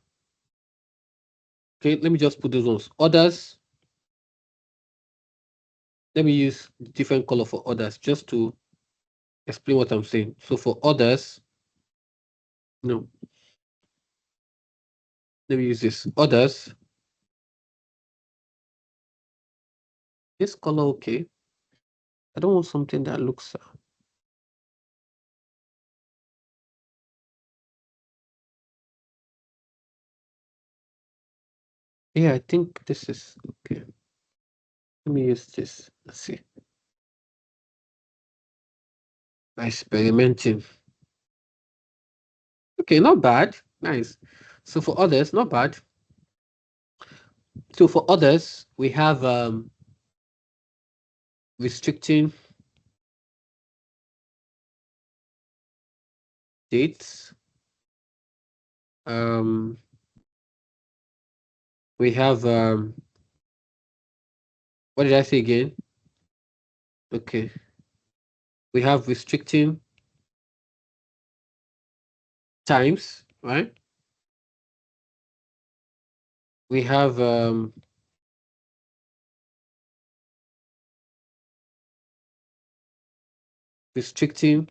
Okay, let me just put those ones. Others. Let me use different color for others just to explain what I'm saying. So for others, no. Let me use this. Others. This color, okay. I don't want something that looks. Yeah, I think this is okay. Let me use this. Let's see. Experimenting. Okay, not bad. Nice. So for others, not bad. So for others, we have restricting dates. We have what did I say again? Okay. We have restricting times, right? We have restricting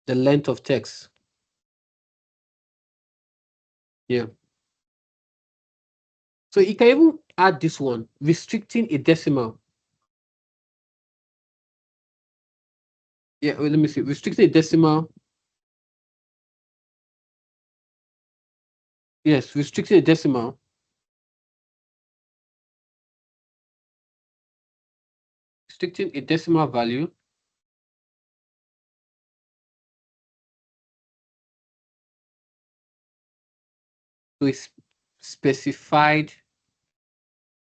the length of text. Yeah. So you can even add this one, restricting a decimal. Yeah, well, let me see. Restricting a decimal. Yes, restricting a decimal. Restricting a decimal value to a specified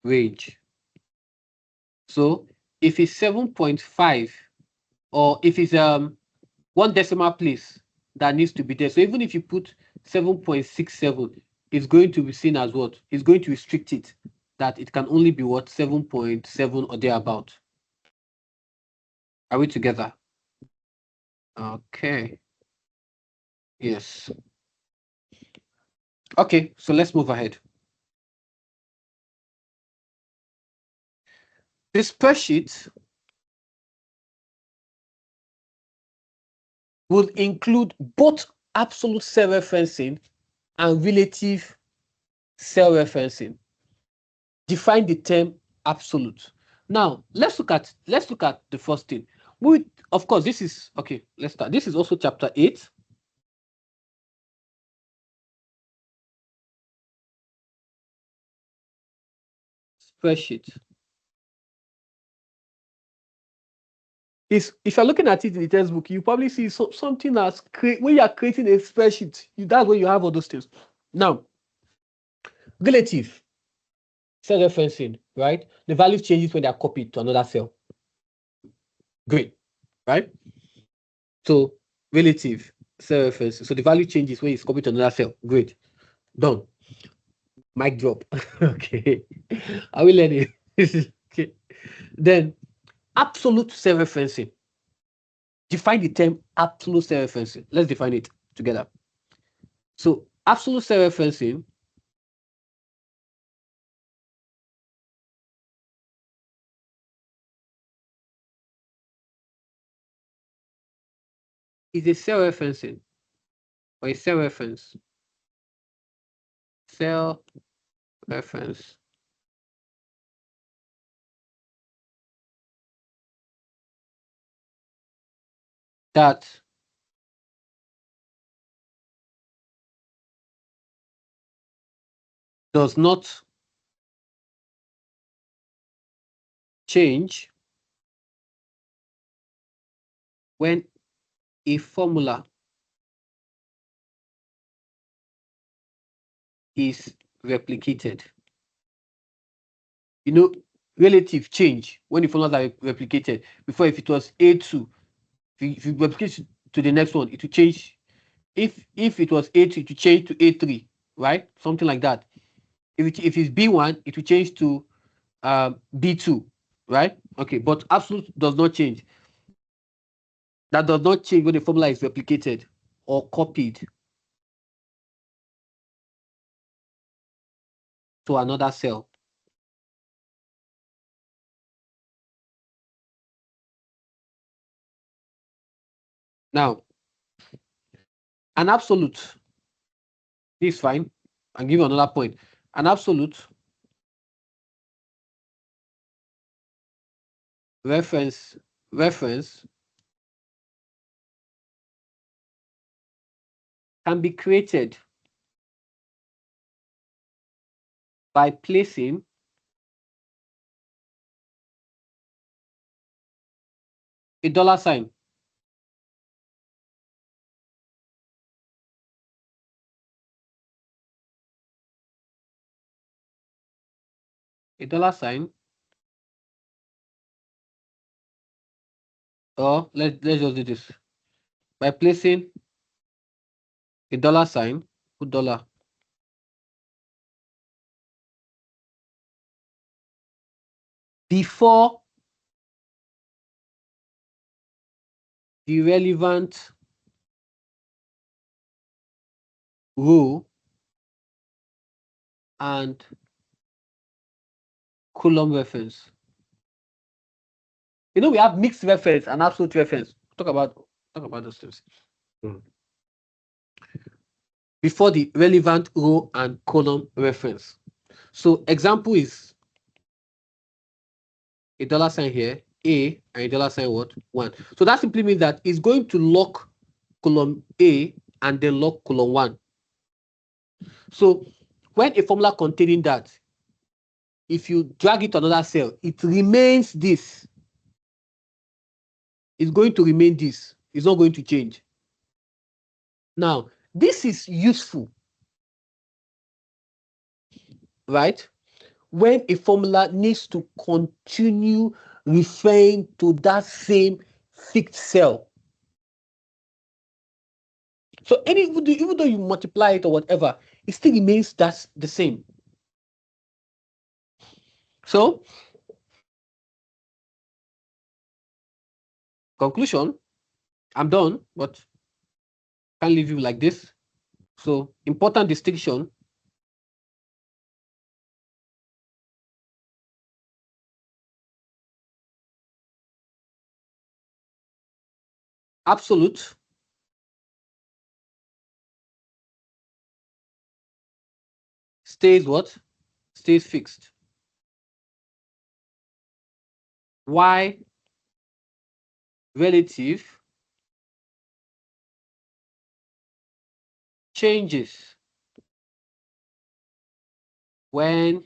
range. So if it's 7.5, or if it's one decimal place that needs to be there. So even if you put 7.67, it's going to be seen as what? It's going to restrict it, that it can only be what? 7.7 or thereabout. Are we together? Okay. Yes. Okay, so let's move ahead. This spreadsheet will include both absolute cell referencing and relative cell referencing. define the term absolute. Now let's look at the first thing. Of course, this is okay. Let's start. This is also chapter 8. Spreadsheet. Is if you're looking at it in the textbook, you probably see something as when you are creating a spreadsheet. That's where you have all those things. Now, relative cell referencing, right? The value changes when they are copied to another cell. Great, right? So relative cell referencing. So the value changes when it's copied to another cell. Great, done. Mic drop. Okay, are we learning? Okay. Then absolute cell referencing. Define the term absolute cell referencing. Let's define it together. So absolute cell referencing is a cell referencing or a cell reference. Cell reference that does not change when a formula is replicated. You know, relative change when the formulas are replicated. Before, if it was A2, if you replicate to the next one, it will change. If it was A2, it will change to A3, right? Something like that. If it's B1, it will change to B2, right? Okay, but absolute does not change. That does not change when the formula is replicated or copied to another cell. Now, an absolute, this is fine. I'll give you another point. An absolute reference can be created by placing a dollar sign or let's just do this by placing a dollar sign, put dollar, before the relevant row and column reference. You know, we have mixed reference and absolute reference. Talk about those things. Before the relevant row and column reference. So example is a dollar sign here, A, and a dollar sign what? 1. So that simply means that it's going to lock column A and then lock column 1. So when a formula containing that, if you drag it to another cell, it remains this. It's going to remain this. It's not going to change. Now, this is useful, right? When a formula needs to continue referring to that same fixed cell. So even though you multiply it or whatever, it still remains that's the same. So, conclusion, I'm done, but can't leave you like this. So, important distinction. Absolute stays what? Stays fixed. y relative changes when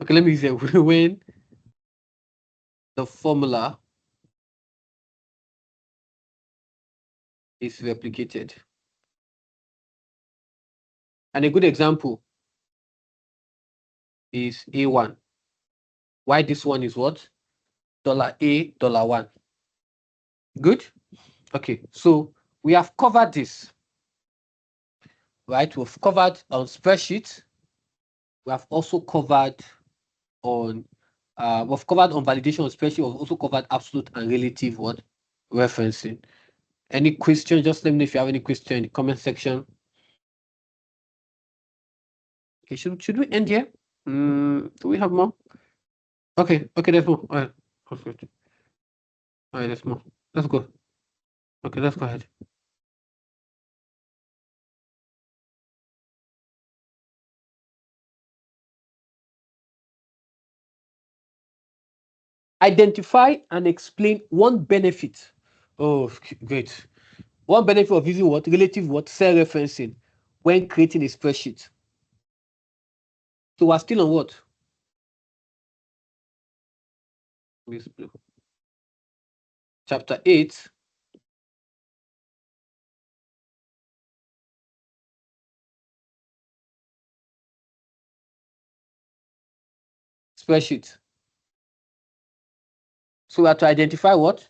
okay, let me say when the formula is replicated. And a good example is A1. Why this one is what? $A, $1. Good? Okay, so we have covered this, right? We've covered on spreadsheet. We have also covered on validation of spreadsheet. We've also covered absolute and relative what referencing. Any question? Just let me know if you have any question in the comment section. Okay, should we end here? Do we have more? Okay, there's more. All right, perfect. All right, there's more. Let's go. Okay, let's go ahead. Identify and explain one benefit. Oh, great. One benefit of using what? Relative what? Cell referencing when creating a spreadsheet. So we're still on what? Chapter 8. Spreadsheet. So we have to identify what?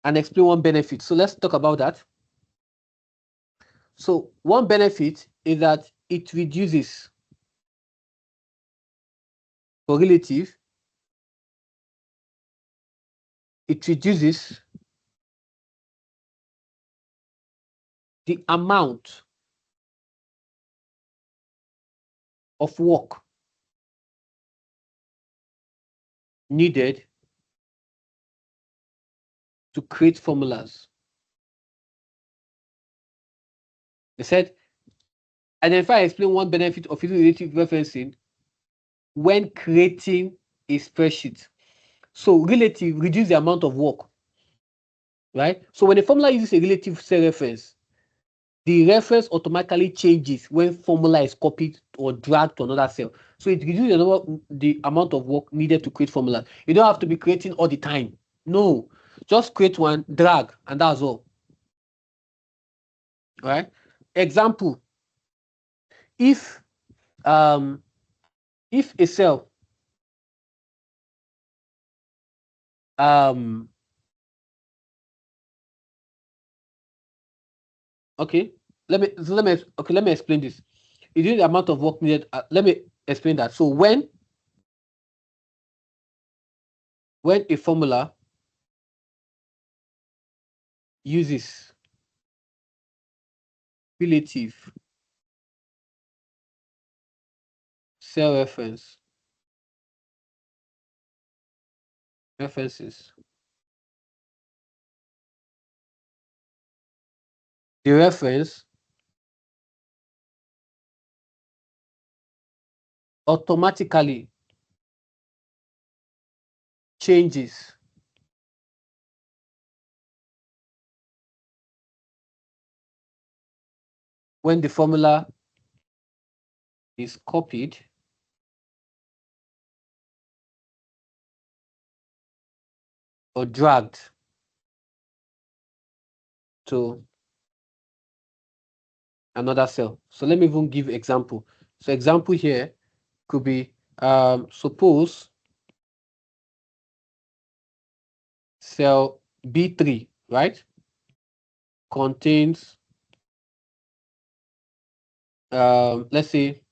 And explain one benefit. So let's talk about that. So one benefit is that it reduces for relative, it reduces the amount of work needed to create formulas. They said, identify and explain one benefit of using relative referencing when creating a spreadsheet. So relative reduce the amount of work, right? So when a formula uses a relative cell reference, the reference automatically changes when formula is copied or dragged to another cell. So it reduces the amount of work needed to create formula. You don't have to be creating all the time. No, just create one, drag, and that's all. All right. Example: if a cell okay, let me explain this. It is the amount of work needed. Let me explain that. So when a formula uses relative cell references, the reference automatically changes when the formula is copied or dragged to another cell. So let me even give example. So example here could be suppose cell B3, right, contains let's say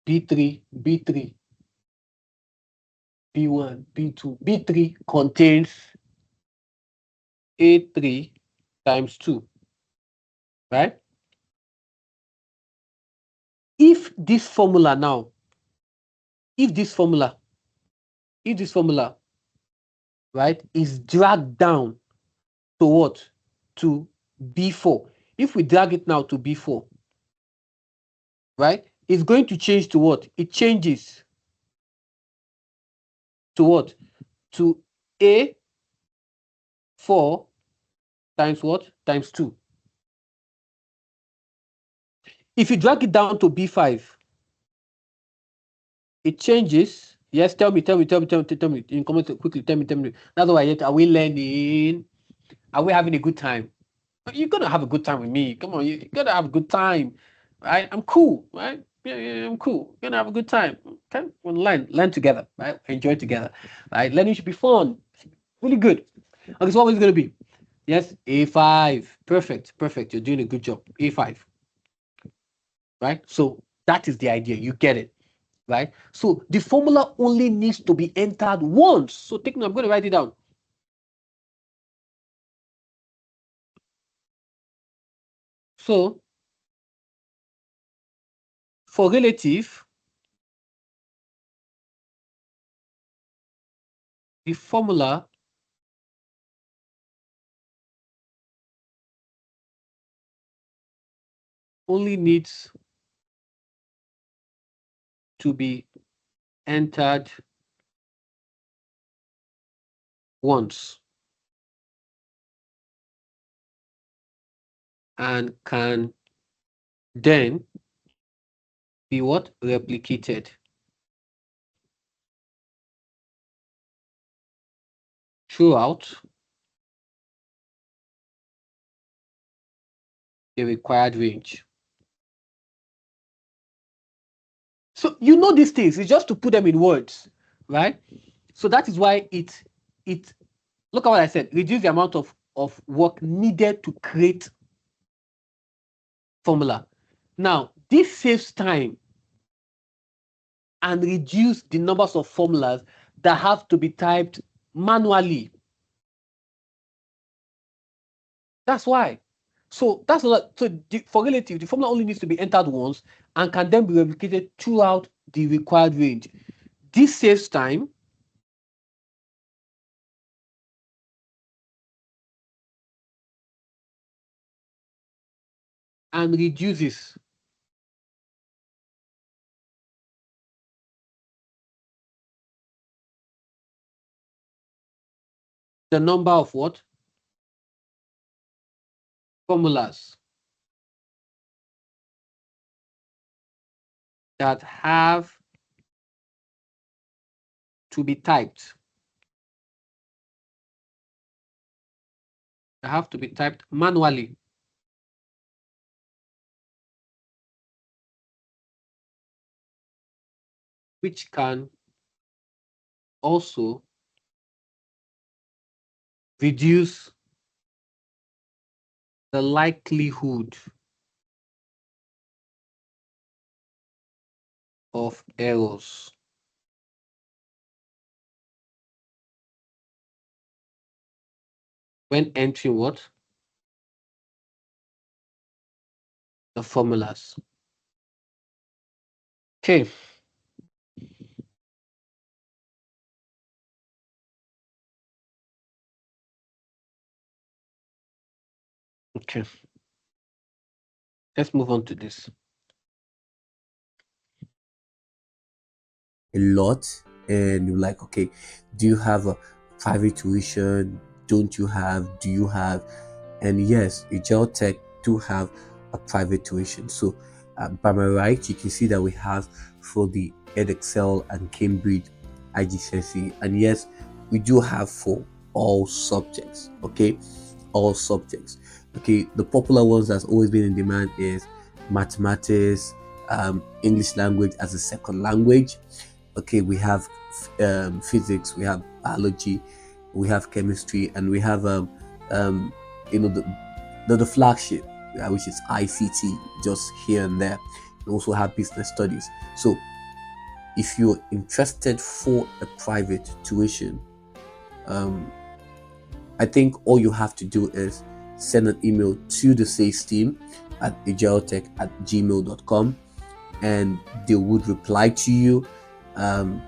B3, B3, B1, B2, B3 contains A3 times 2, right? If this formula now, if this formula, right, is dragged down to what? To B4. If we drag it now to B4, right? It's going to change to what? It changes to what? To A4 times what? Times 2. If you drag it down to B5, it changes. Yes, tell me. In comment quickly, tell me. That's why yet are we learning? Are we having a good time? You're gonna have a good time with me. Come on, you're gonna have a good time. Right? I'm cool, right? Yeah, I'm cool. You're gonna have a good time. Okay, we'll learn together, right? Enjoy together. Right? Learning should be fun. Really good. Okay, so what is it gonna be? Yes, A5. Perfect. You're doing a good job. A5. Right? So that is the idea. You get it. Right? So the formula only needs to be entered once. So take note, I'm going to write it down. So for relative, the formula only needs to be entered once and can then be what? Replicated throughout the required range. So you know these things, it's just to put them in words, right? So that is why it look at what I said, reduce the amount of work needed to create formula. Now, this saves time and reduce the numbers of formulas that have to be typed manually. That's why. So that's what. So for relative, the formula only needs to be entered once and can then be replicated throughout the required range. This saves time and reduces the number of what? Formulas that have to be typed. That have to be typed manually. Which can also reduce the likelihood of errors. When entering what? The formulas. Okay. Okay. Let's move on to this. A lot, and you're like, okay, do you have a private tuition? Don't you have? Do you have? And yes, Ajiro Tech do have a private tuition. So by my right, you can see that we have for the EdExcel and Cambridge IGCSE, and yes, we do have for all subjects. Okay, all subjects. Okay, the popular ones that's always been in demand is mathematics, English language as a second language. Okay, we have physics, we have biology, we have chemistry, and we have um, you know the flagship, which is ICT, just here and there. We also have business studies. So if you're interested for a private tuition, um, I think all you have to do is send an email to the sales team at ajirotech@gmail.com, and they would reply to you,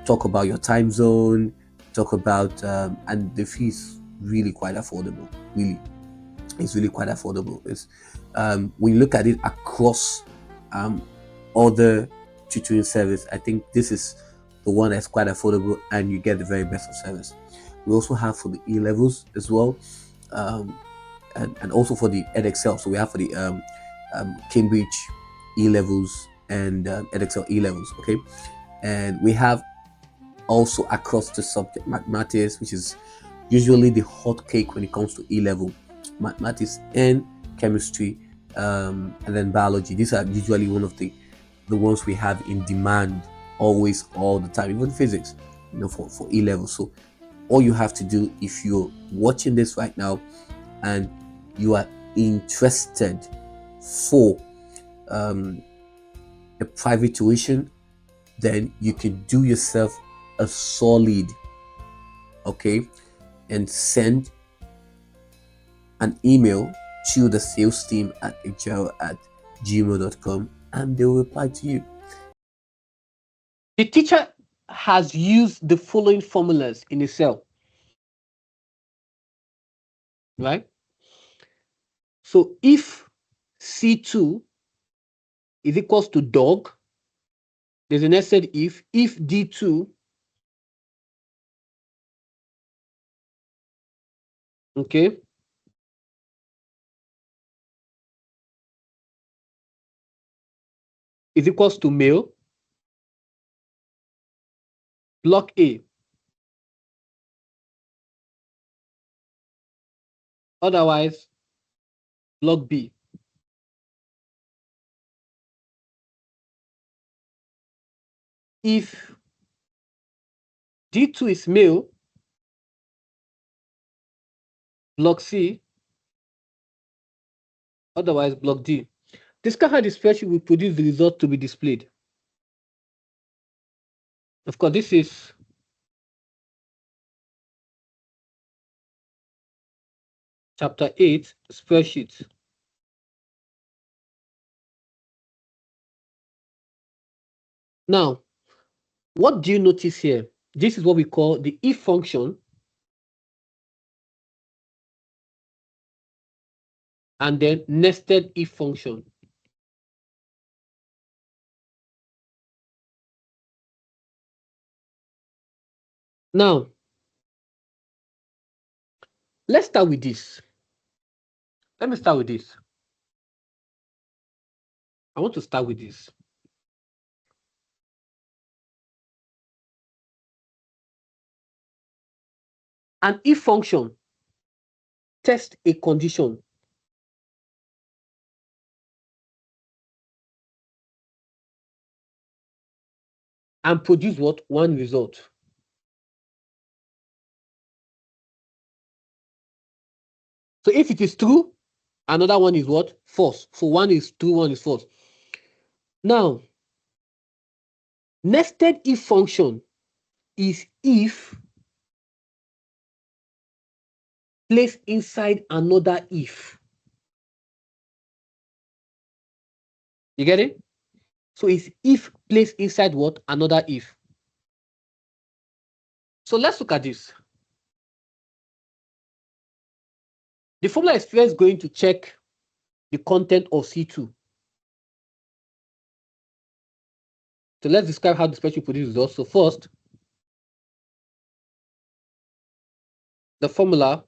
talk about your time zone, talk about, and the fee is really quite affordable. Really, it's really quite affordable. It's when you look at it across other tutoring service. I think this is the one that's quite affordable and you get the very best of service. We also have for the E levels as well, um, and also for the edXL. So we have for the Cambridge E levels and edXL E levels. Okay, and we have also across the subject mathematics, which is usually the hot cake when it comes to E level mathematics and chemistry, and then biology. These are usually one of the ones we have in demand always, all the time, even physics, for E level. So all you have to do, if you're watching this right now and you are interested for a private tuition, then you can do yourself a solid, okay, and send an email to the sales team at ajiro@gmail.com and they'll reply to you. The teacher has used the following formulas in a cell, right? So if C2 is equals to dog, there's a nested if D2, okay, is equals to male, block A. Otherwise, block B. If D2 is male, block C. Otherwise, block D. Discuss how the spreadsheet will produce the result to be displayed. Of course, this is chapter 8, spreadsheet. Now, what do you notice here? This is what we call the if function and then nested if function. Now, let's start with this. Let me start with this. I want to start with this. An if function tests a condition and produce what? One result. So if it is true, another one is what? False. So one is true, one is false. Now, nested if function is if placed inside another if. You get it? So it's if placed inside what? Another if. So let's look at this. The formula is first going to check the content of C2. So let's describe how the spreadsheet produces results. So first, the formula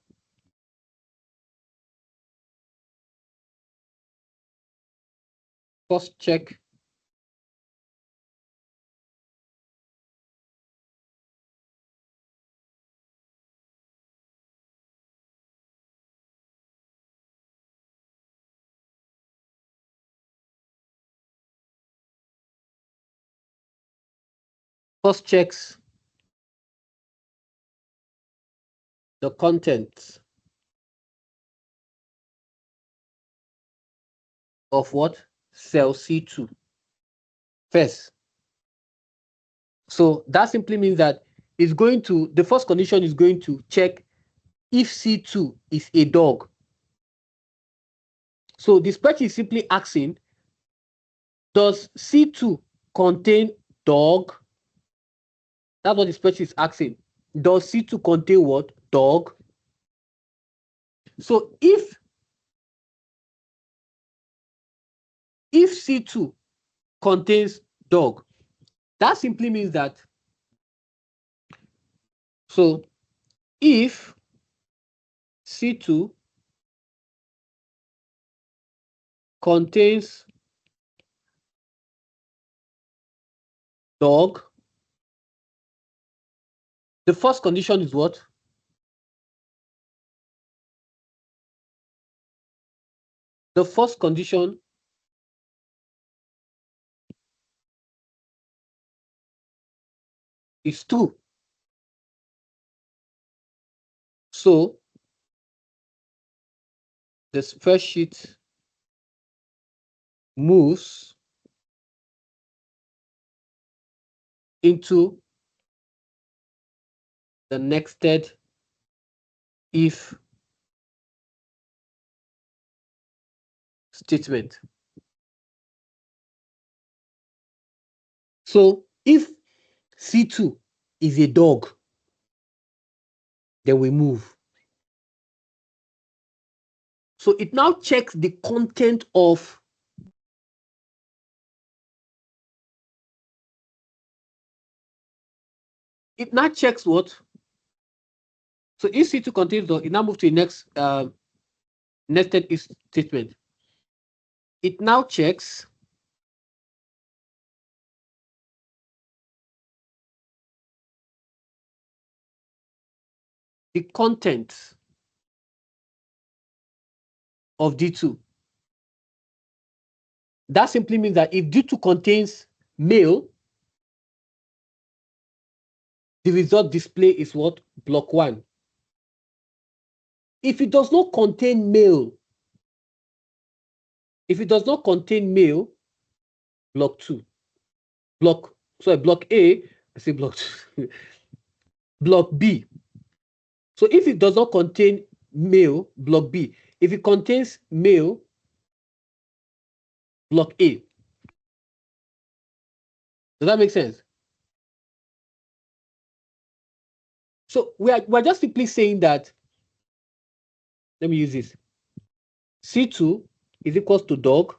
first check first checks the contents of what? Cell C2 first. So that simply means that it's going to, the first condition is going to check if C2 is a dog. So the spreadsheet is simply asking, does C2 contain dog? That's what the spreadsheet is asking. Does C2 contain what? Dog. So if C2 contains dog. That simply means that, so if C2 contains dog, the first condition is what? The first condition is 2. So the spreadsheet moves into the nested if statement. So if C2 is a dog, then we move. So it now checks the content of it now checks what? So if C2 contains dog, it now moves to the next nested if statement. It now checks the content of D2. That simply means that if D2 contains male, the result display is what? Block 1. If it does not contain male, block 2. Block A, I say block 2. Block B. So if it does not contain male, block B. If it contains male, block A. Does that make sense? So we're just simply saying that, let me use this. C2 is equals to dog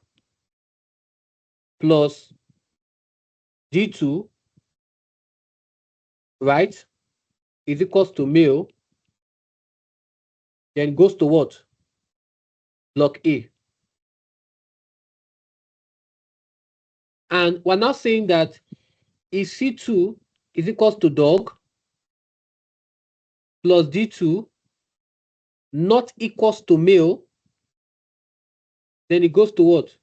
plus D2, right, is equals to male, then goes to what? Block A. And we're now saying that if C2 is equals to dog plus D2 not equals to male, then it goes to what?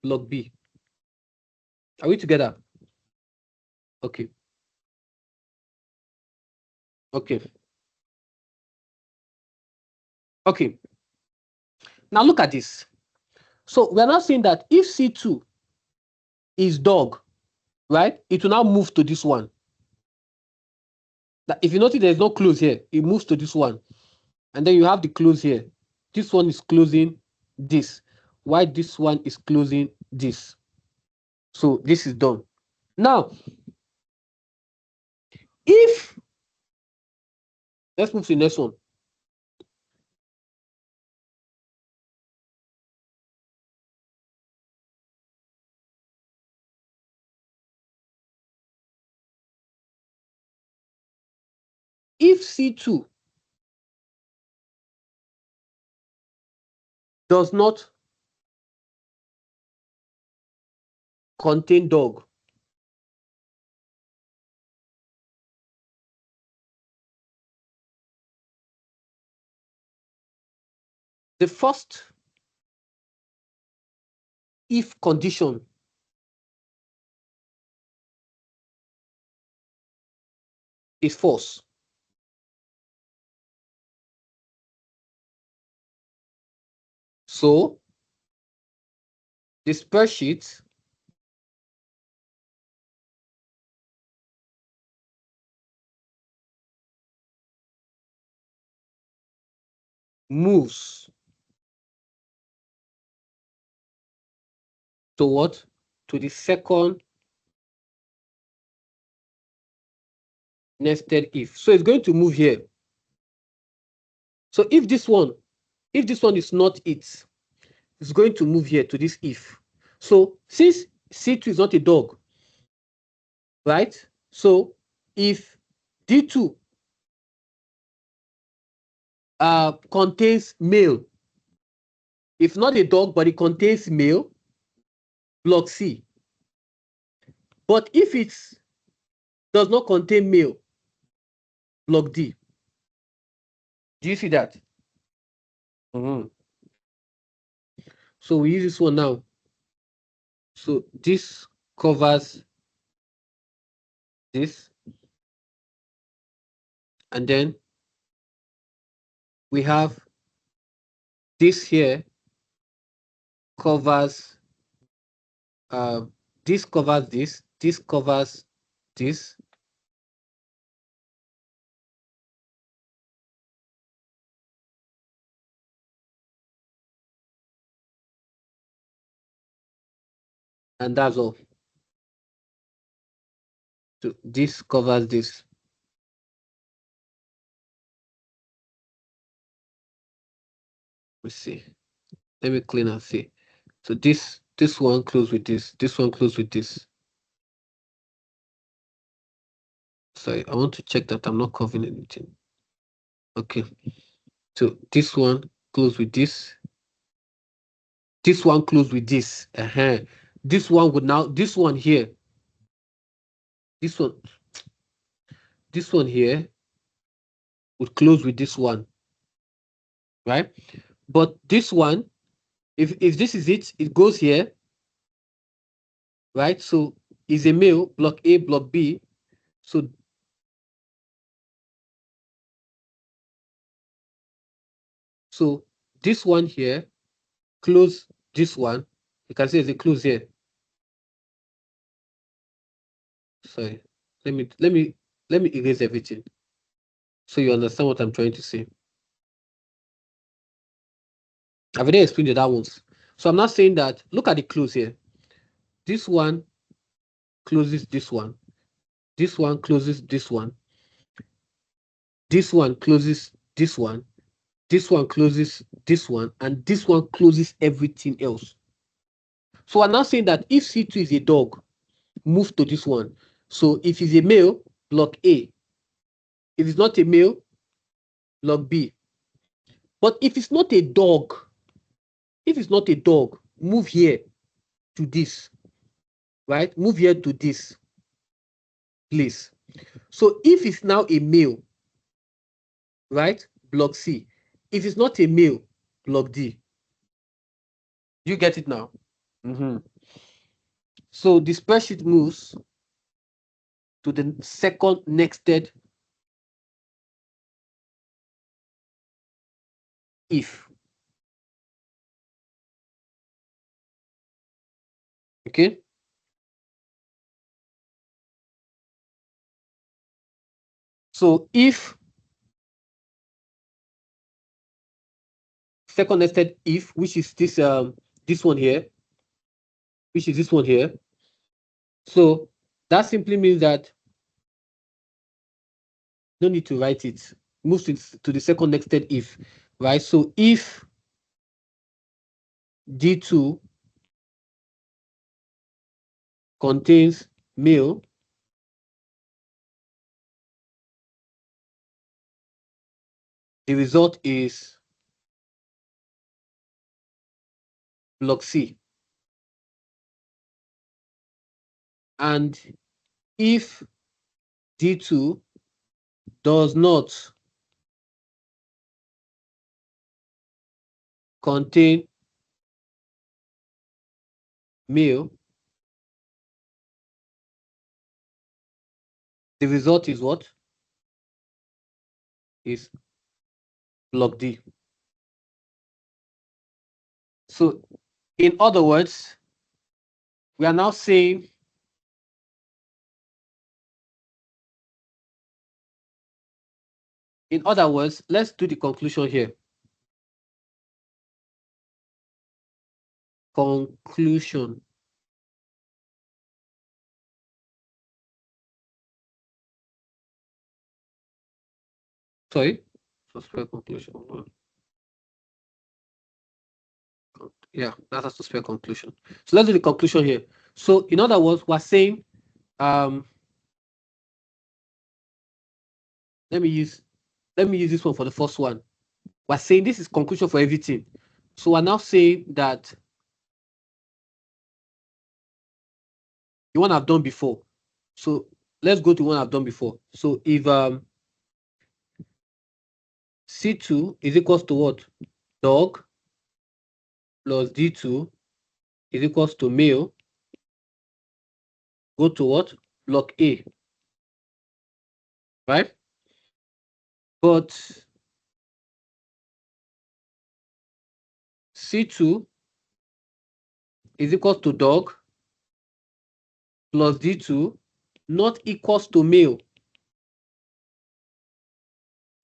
Block B. Are we together? Okay. Okay. Okay. Now look at this. So we're now saying that if C2 is dog, right, it will now move to this one. That if you notice there's no close here, it moves to this one. And then you have the close here. This one is closing this, while this one is closing this. So this is done. Now, if, let's move to the next one. If C2 does not contain dog, the first if condition is false. So the spreadsheet moves to what? To the second nested if. So it's going to move here. So if this one is not it, it's going to move here to this if. So since C2 is not a dog, right? So if D2 contains male, if not a dog, but it contains male, block C. But if it does not contain male, block D. Do you see that? Mm-hmm. So we use this one now. So this covers this. And then we have this here covers this covers this covers this, and that's all. So this covers this. Let's see. Let me clean and see. So this one close with this one close with this. Sorry, I want to check that I'm not covering anything. Okay. So this one close with this. This one close with this. This one would now, this one here, this one here would close with this one, right? But this one, if this is it, it goes here, right? So is a male, block A, block B. So this one here, close this one. You can see there's a close here. Sorry, let me erase everything so you understand what I'm trying to say. I've already explained the that ones. So I'm not saying that. Look at the close here. This one closes this one. This one closes this one. This one closes this one. This one closes this one, and this one closes everything else. So I'm not saying that if C2 is a dog, move to this one. So if it's a male, block A. If it's not a male, block B. But if it's not a dog, move here to this, right? Move here to this place. So if it's now a male, right? Block C. If it's not a male, block D. You get it now? Mm-hmm. So the spreadsheet moves to the second nested if. Okay. So if second nested if, which is this one here, which is this one here. So that simply means that no need to write it. Moves to the second nested if, right? So if D2 contains male, the result is block C. And if D2 does not contain male, the result is what? Is block D. So in other words, we are now saying in other words, let's do the conclusion here. Conclusion. Sorry, suspect conclusion. Yeah, that's a suspect conclusion. So let's do the conclusion here. So in other words, we're saying, um, let me use this one for the first one. We're saying this is conclusion for everything. So we're now saying that the one I've done before. So let's go to one I've done before. So if C2 is equals to what? Dog plus D2 is equals to male, go to what? Block A, right? But C2 is equals to dog plus D2 not equals to male.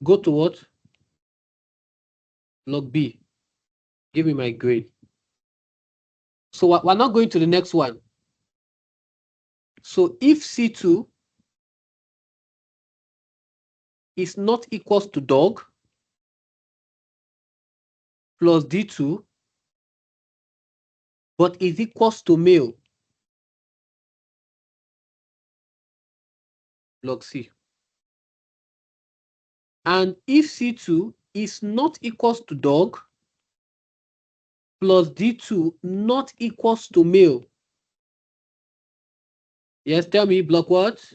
Go to what? Block B. Give me my grade. So we're not going to the next one. So if C2 is not equals to dog plus D2 but is equals to male, log C. And if C2 is not equals to dog plus D2 not equals to male. Yes, tell me, block what?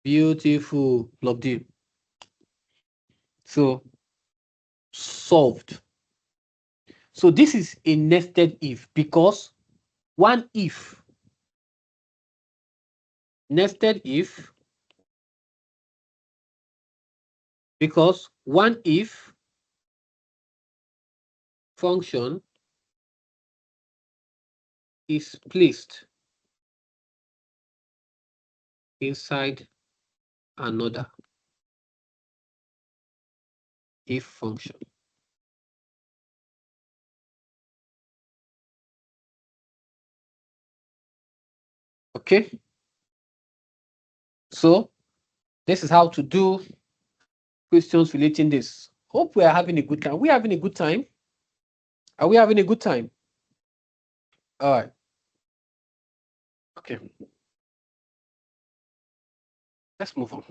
Beautiful, block D. So, solved. So this is a nested if because one if, nested if, because one if function is placed inside another if function. Okay, so this is how to do questions relating this. Hope we are having a good time. We having a good time? Are we having a good time? All right. Okay. Let's move on.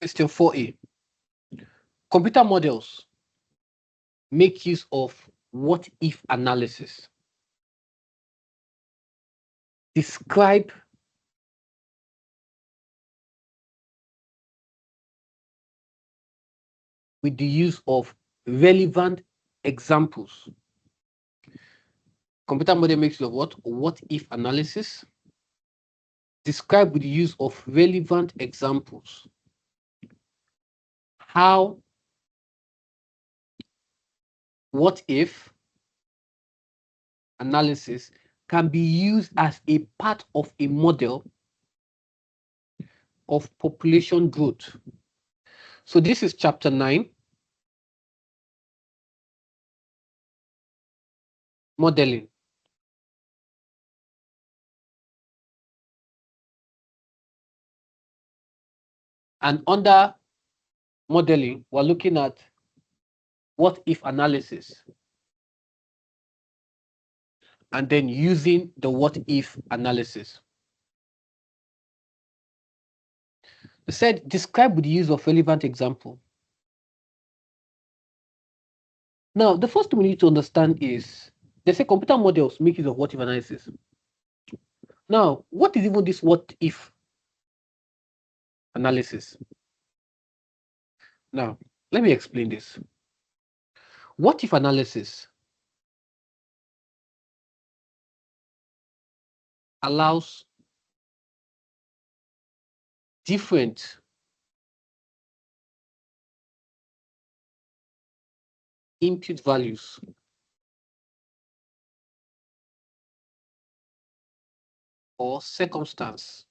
Question 4A. Computer models make use of what if analysis. Describe with the use of relevant examples. Computer model makes use of what? What if analysis. Describe with the use of relevant examples. How what if analysis can be used as a part of a model of population growth. So this is chapter 9, modeling. And under modeling, we're looking at what if analysis and then using the what if analysis. It said describe with the use of relevant example. Now, the first thing we need to understand is they say computer models make use of what if analysis. Now, what is even this what if analysis? Now, let me explain this. What if analysis allows different input values or circumstances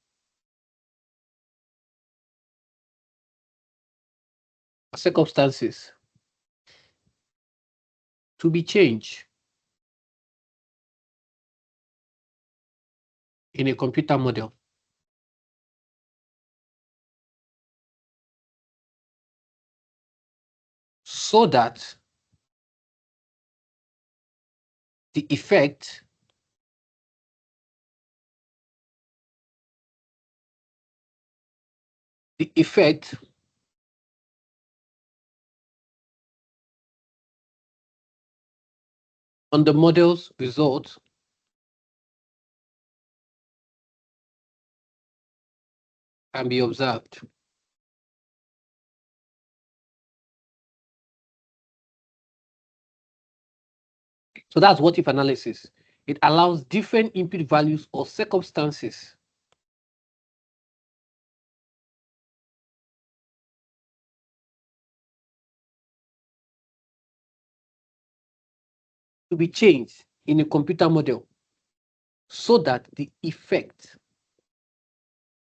to be changed in a computer model so that the effect on the model's result can be observed. So that's what if analysis. It allows different input values or circumstances to be changed in a computer model so that the effect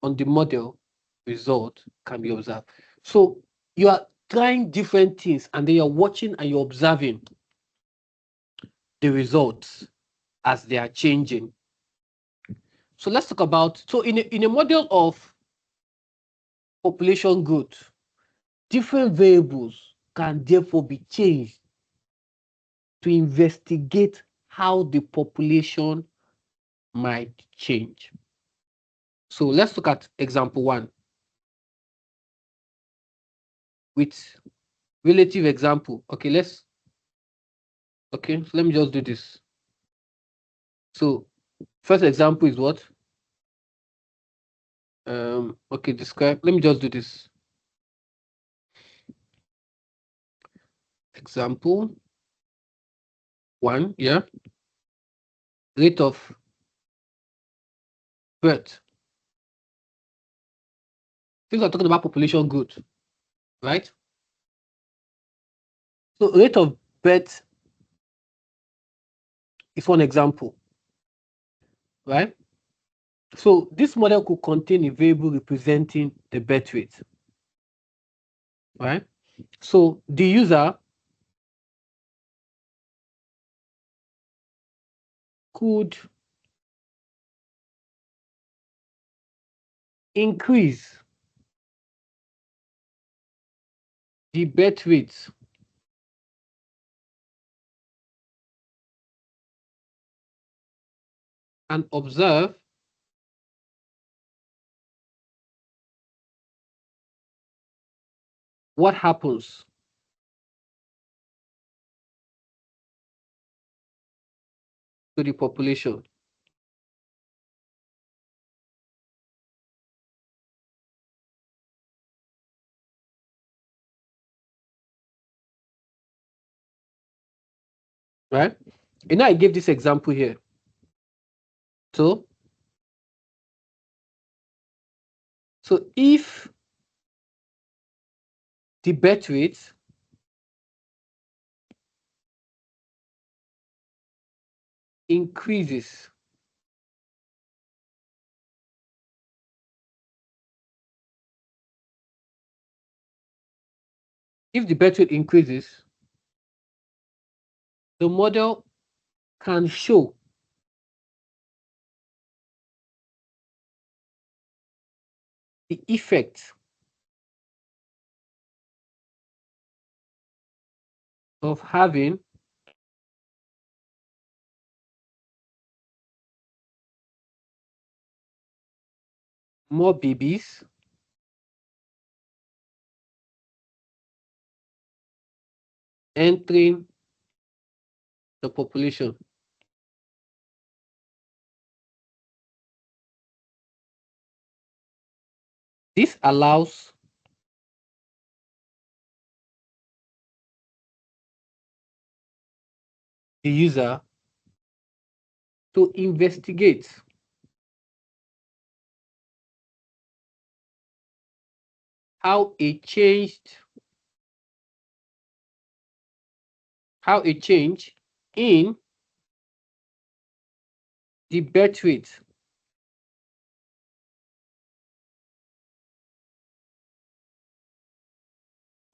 on the model result can be observed. So you are trying different things and then you're watching and you're observing the results as they are changing. So let's talk about, so in a model of population growth, different variables can therefore be changed to investigate how the population might change. So let's look at example 1 with relative example. Okay, so let me just do this. So first example is what? Okay, describe. Let me just do this. Example 1, yeah. Rate of birth. Things are talking about population growth, right? So rate of birth is one example, right? So this model could contain a variable representing the birth rate, right? So the user could increase the birth rate and observe what happens to the population. Right? And now I gave this example here. So if the birth rate increases if the birth rate increases, the model can show the effect of having more babies entering the population. This allows the user to investigate how a change in the birth rate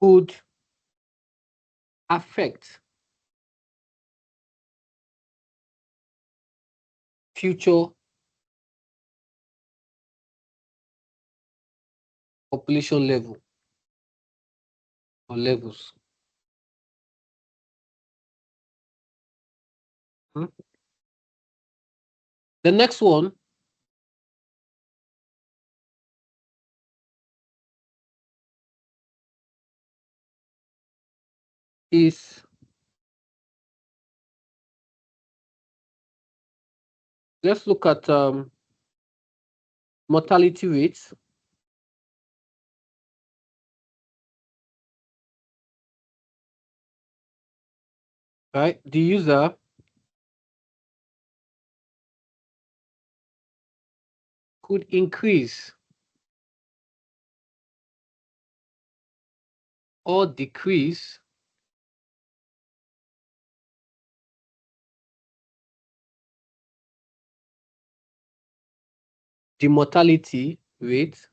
could affect future population level or levels. Hmm? The next one is, let's look at mortality rates, right? The user could increase or decrease the mortality rate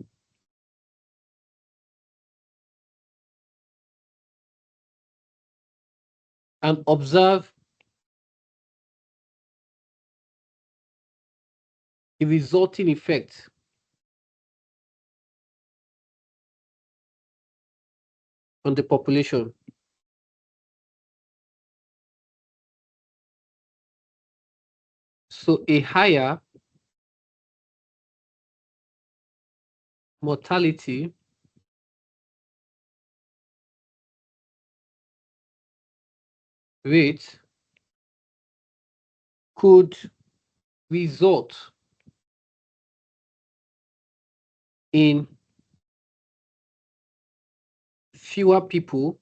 and observe the resulting effect on the population. So a higher mortality rate could result in fewer people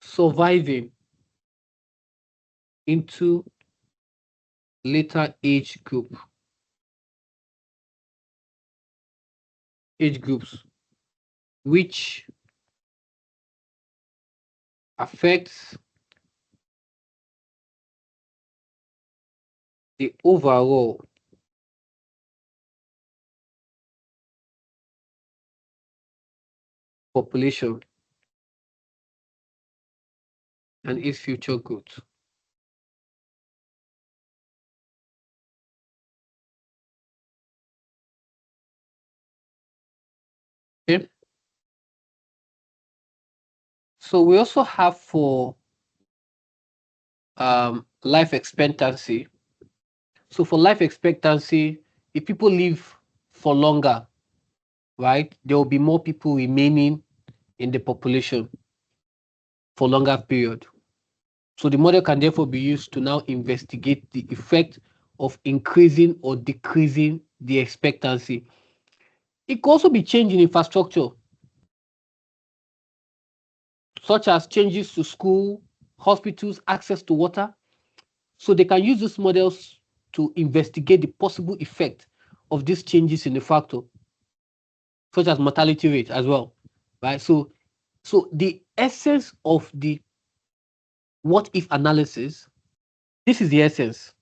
surviving into later age groups, which affects the overall population and its future growth. Okay. So we also have for life expectancy. So for life expectancy, if people live for longer, right, there will be more people remaining in the population for longer period. So the model can therefore be used to now investigate the effect of increasing or decreasing the expectancy. It could also be change in infrastructure, such as changes to school, hospitals, access to water. So they can use these models to investigate the possible effect of these changes in the factor, such as mortality rate as well, right? So the essence of the what if analysis, this is the essence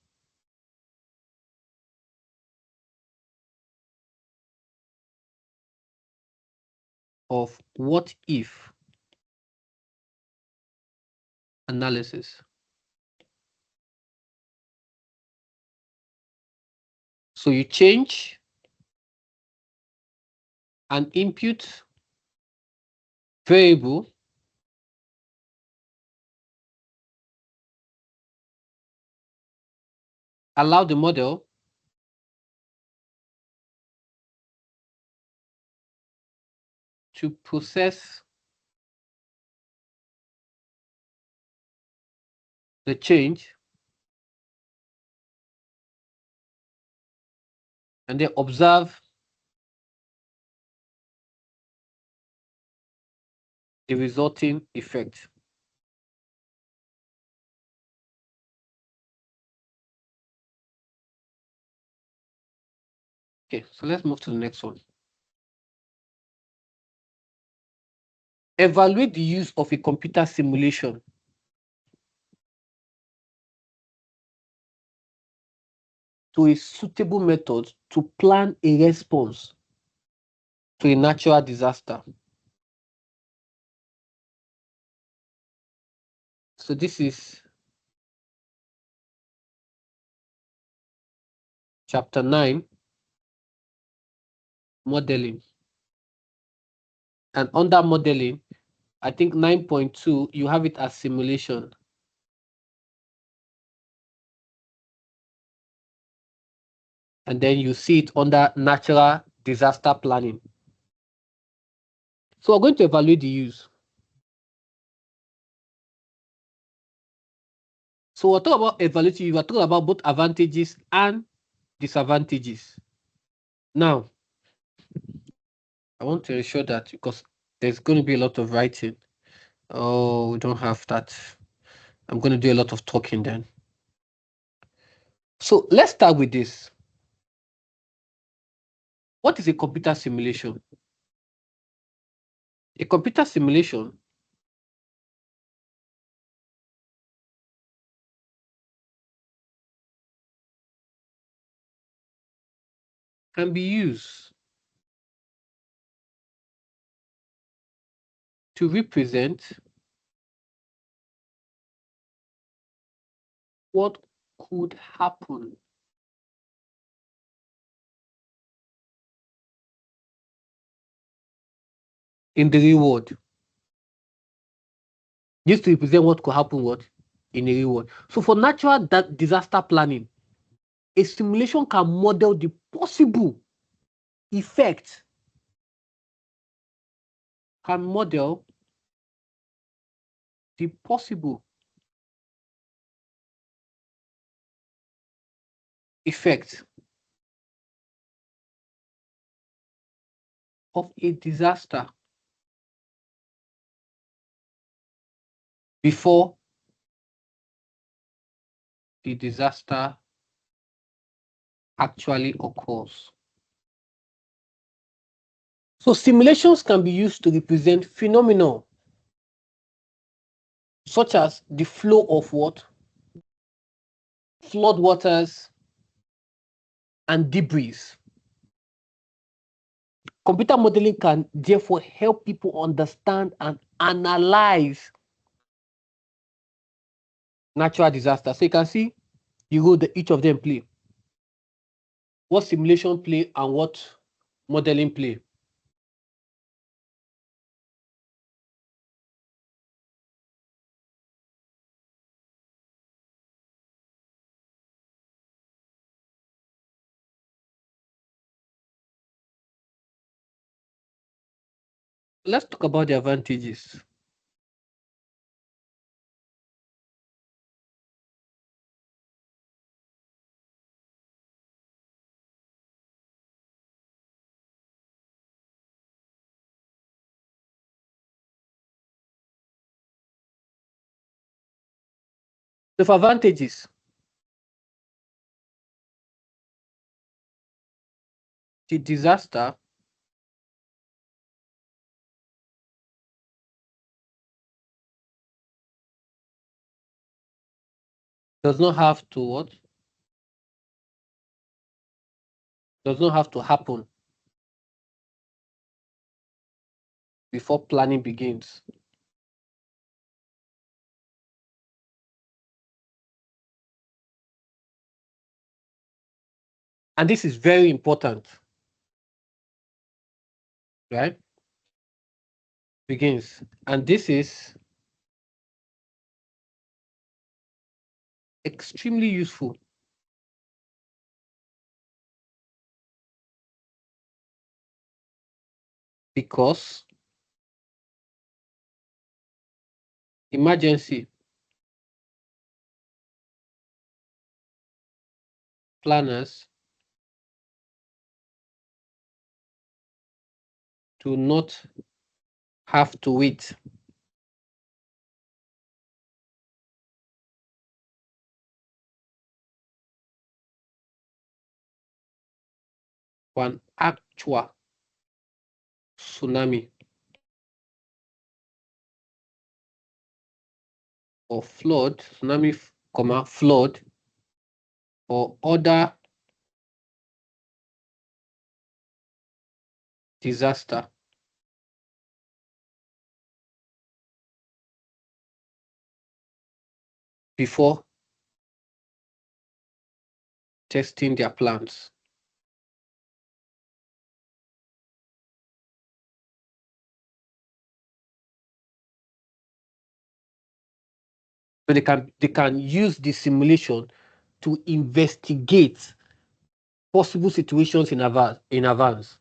of what if analysis. So you change an input variable allow the model to process the change and then observe the resulting effect. Okay, so let's move to the next one. Evaluate the use of a computer simulation to a suitable method to plan a response to a natural disaster. So this is chapter 9, modeling. And under modeling, I think 9.2, you have it as simulation. And then you see it under natural disaster planning. So we're going to evaluate the use. So we're talking about evaluating, we're talking about both advantages and disadvantages. Now, I want to ensure that because there's going to be a lot of writing. Oh, we don't have that. I'm going to do a lot of talking then. So let's start with this. What is a computer simulation? A computer simulation can be used to represent what could happen in the real world. Used to represent what could happen what in the real world. So for natural disaster planning, a simulation can model the possible effect, can model the possible effect of a disaster before the disaster actually occurs. So simulations can be used to represent phenomena such as the flow of what? Flood waters and debris. Computer modeling can therefore help people understand and analyze natural disasters. So you can see the role that each of them play. What simulation play and what modeling play. Let's talk about the advantages. The advantages. The disaster does not have to what? Does not have to happen before planning begins. And this is very important, right? Begins. And this is extremely useful because emergency planners do not have to wait for an actual tsunami or flood, tsunami, flood, or other disaster before testing their plans. So they can use the simulation to investigate possible situations in advance.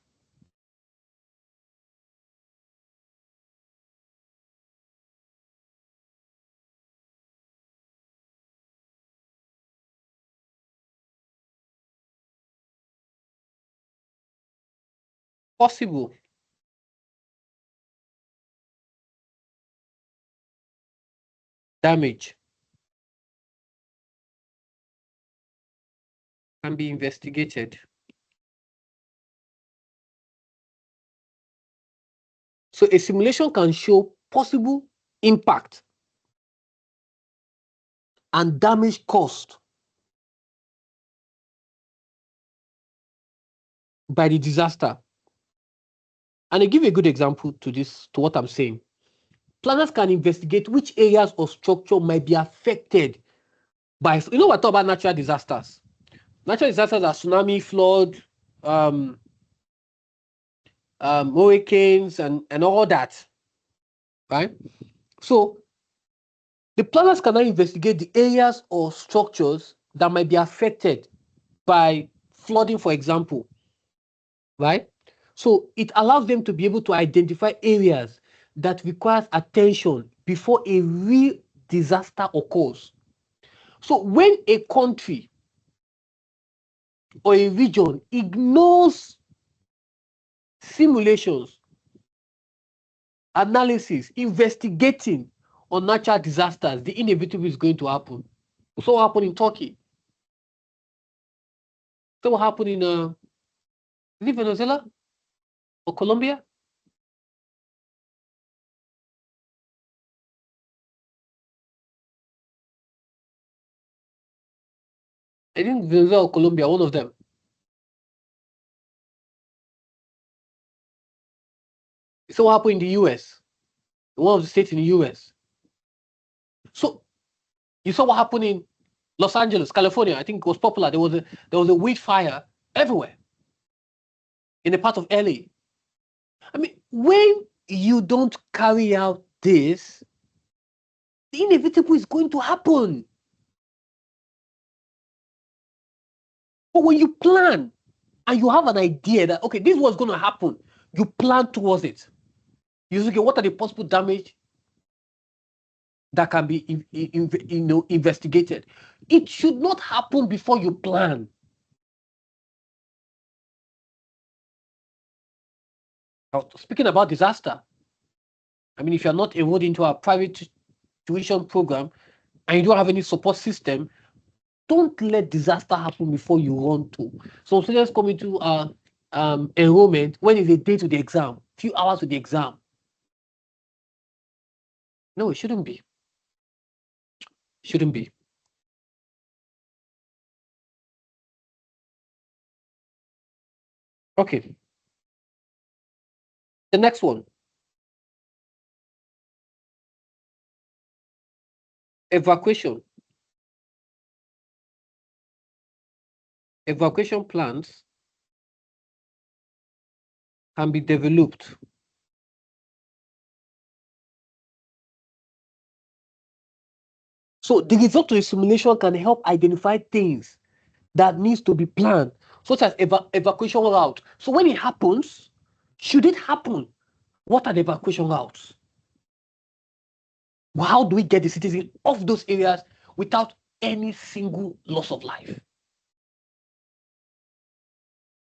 Possible damage can be investigated. So a simulation can show possible impact and damage caused by the disaster. And I give a good example to what I'm saying. Planners can investigate which areas of structure might be affected by, we're talking about natural disasters. Natural disasters are tsunami, flood, um, hurricanes, and all that, right? So the planners can now investigate the areas or structures that might be affected by flooding, for example, right? So it allows them to be able to identify areas that requires attention before a real disaster occurs. So when a country or a region ignores simulations, analysis, investigating on natural disasters, the inevitable is going to happen. So what happened in Turkey? So what happened in is it Venezuela or Colombia? I think Venezuela or Colombia, one of them. So what happened in the US? One of the states in the US. So you saw what happened in Los Angeles, California. I think it was popular. There was a weed fire everywhere in a part of LA. I mean, when you don't carry out this, the inevitable is going to happen. But when you plan and you have an idea that okay, this was going to happen, you plan towards it. You say, okay, what are the possible damage that can be investigated? It should not happen before you plan. Now, speaking about disaster, I mean, if you're not enrolled into a private tuition program and you don't have any support system, don't let disaster happen before you run to. So students come into enrollment when it's a day to the exam, few hours to the exam. No, it shouldn't be. Shouldn't be. Okay. The next one, evacuation. Evacuation plans can be developed. So the result of a simulation can help identify things that needs to be planned, such as evacuation route. So when it happens, should it happen? What are the evacuation routes? How do we get the citizen off those areas without any single loss of life?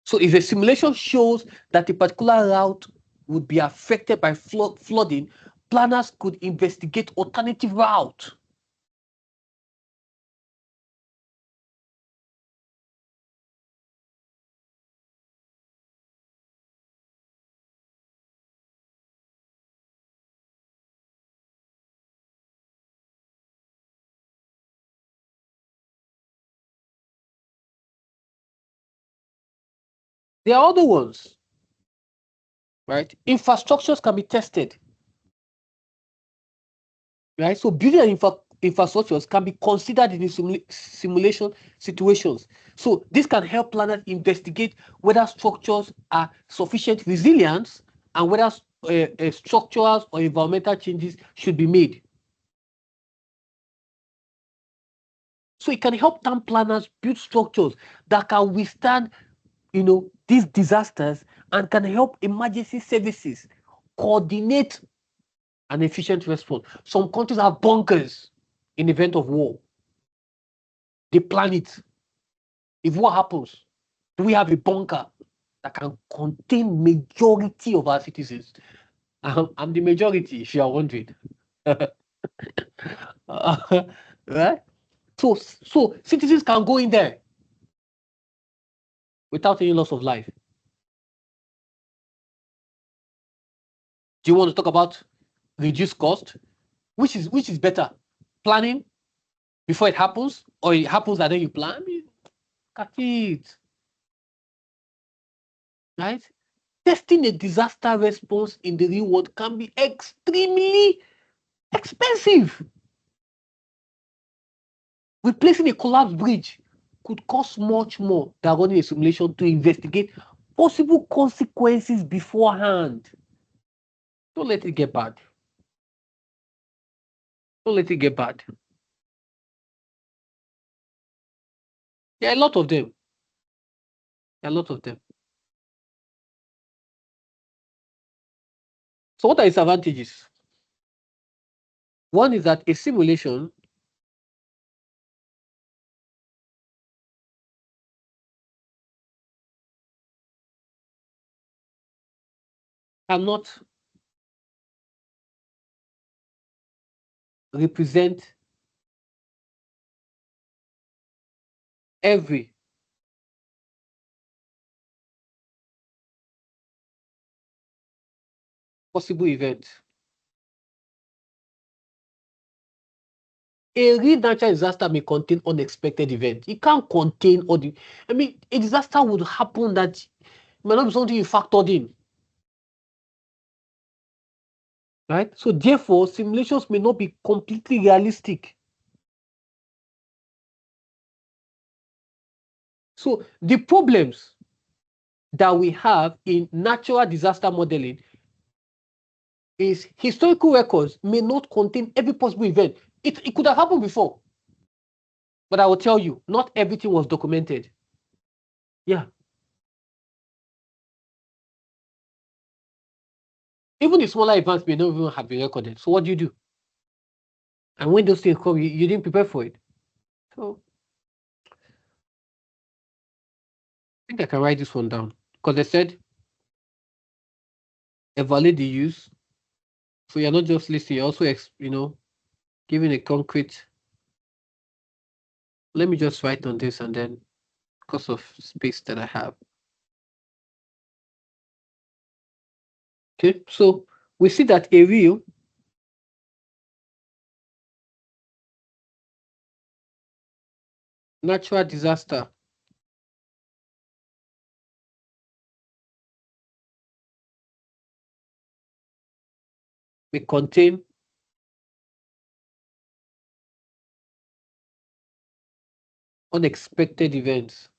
So if a simulation shows that a particular route would be affected by flooding, planners could investigate alternative route. There are other ones. right? Infrastructures can be tested, right? So building an infrastructures can be considered in the simulation situations. So this can help planners investigate whether structures are sufficient resilience and whether structural or environmental changes should be made. So it can help town planners build structures that can withstand, these disasters and can help emergency services coordinate an efficient response. Some countries have bunkers in event of war. They plan it. If war happens, do we have a bunker that can contain majority of our citizens? I'm the majority, if you are wondering. Right? So citizens can go in there without any loss of life. Do you want to talk about reduced cost? Which is better? Planning before it happens, or it happens and then you plan? Look at it. Right? Testing a disaster response in the real world can be extremely expensive. Replacing a collapsed bridge could cost much more than running a simulation to investigate possible consequences beforehand. Don't let it get bad. Don't let it get bad. There are a lot of them. There are a lot of them. So what are its advantages? One is that a simulation cannot represent every possible event. A real natural disaster may contain unexpected events. It can't contain all the. I mean, a disaster would happen that might not be something you factored in. Right? So therefore, simulations may not be completely realistic. So the problems that we have in natural disaster modeling is historical records may not contain every possible event. It could have happened before. But I will tell you, not everything was documented. Yeah. Even the smaller events may not even have been recorded. So what do you do? And when those things come, you didn't prepare for it. So I think I can write this one down. Because I said evaluate the use. So you're not just listening, you're also giving a concrete. Let me just write on this and then because of space that I have. Okay, so we see that a real natural disaster may contain unexpected events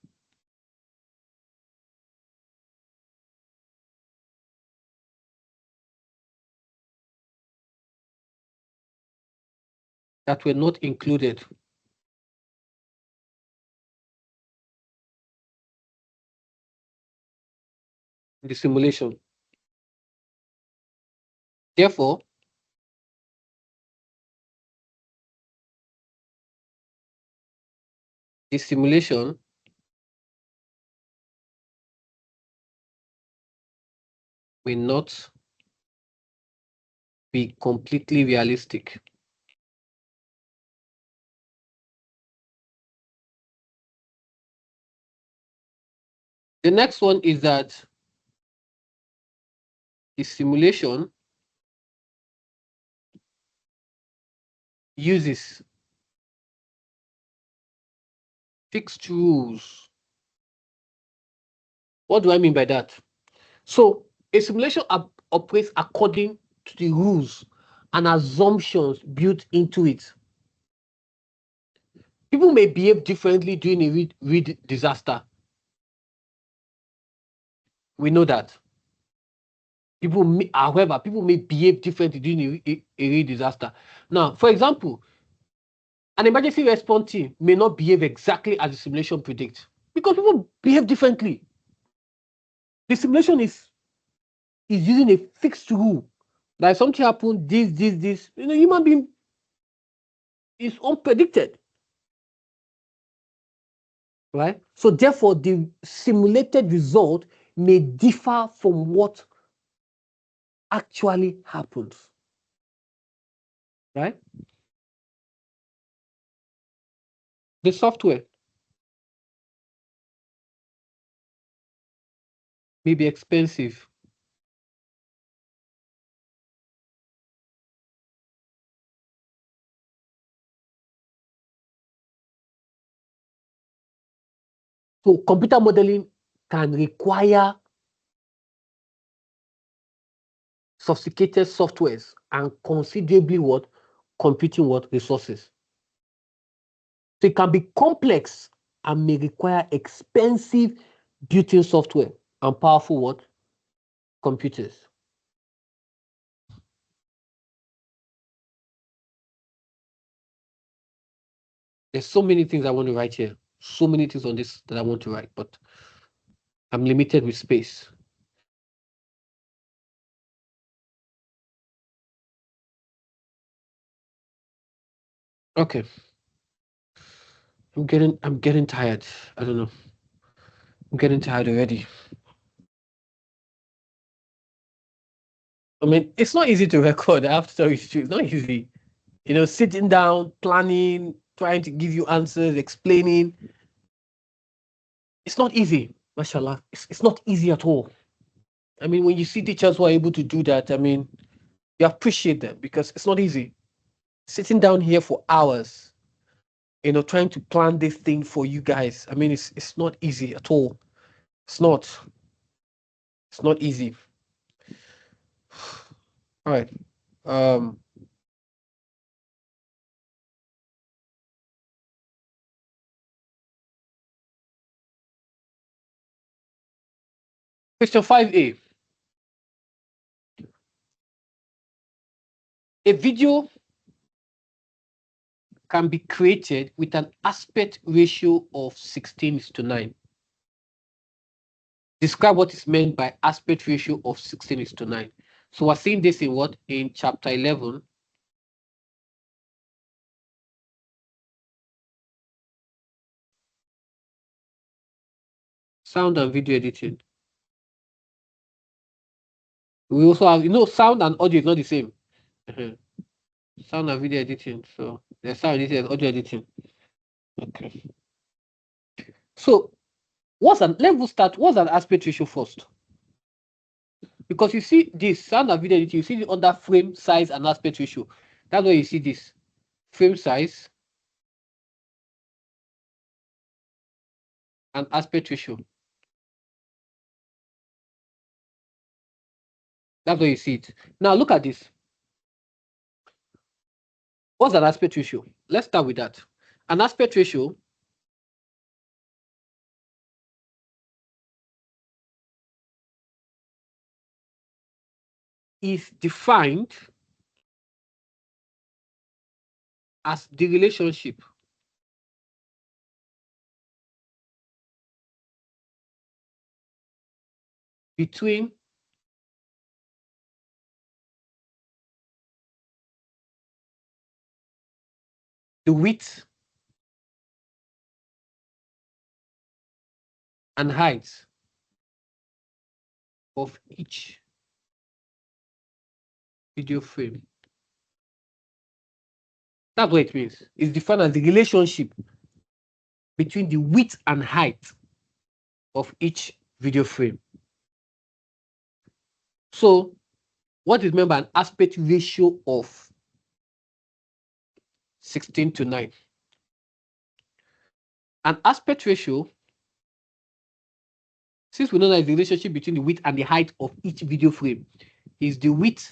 that were not included in the simulation. Therefore, the simulation may not be completely realistic. The next one is that the simulation uses fixed rules. What do I mean by that? So A simulation operates according to the rules and assumptions built into it. People may behave differently during a read disaster. We know that. However, people may behave differently during a real disaster. Now, for example, an emergency response team may not behave exactly as the simulation predicts because people behave differently. The simulation is using a fixed rule. Like something happened, this. Human being is unpredicted, right? So therefore, the simulated result may differ from what actually happens, right? The software may be expensive. So computer modeling can require sophisticated softwares and considerably computing resources. So it can be complex and may require expensive built-in software and powerful computers. There's so many things I want to write here. So many things on this that I want to write, but I'm limited with space. Okay. I'm getting tired. I don't know. I'm getting tired already. I mean, it's not easy to record. I have to tell you the truth. It's not easy. Sitting down, planning, trying to give you answers, explaining. It's not easy, mashallah. It's not easy at all. I mean, when you see teachers who are able to do that, I mean, you appreciate them because it's not easy. Sitting down here for hours, trying to plan this thing for you guys. I mean, it's not easy at all. It's not. It's not easy. All right. Um, Question 5A. A video can be created with an aspect ratio of 16:9. Describe what is meant by aspect ratio of 16:9. So we're seeing this in what? In chapter 11. Sound and video editing. We also have, sound and audio is not the same. Sound and video editing. So there's sound editing and audio editing. Okay. So let's start. What's an aspect ratio first? Because you see this sound and video editing, you see it under frame size and aspect ratio. That's where you see this frame size and aspect ratio. That's where you see it. Now look at this. What's an aspect ratio? Let's start with that. An aspect ratio is defined as the relationship between the width and height of each video frame. That's what it means. It's defined as the relationship between the width and height of each video frame. So, what is meant by an aspect ratio of 16:9? An aspect ratio Since we know that the relationship between the width and the height of each video frame is the width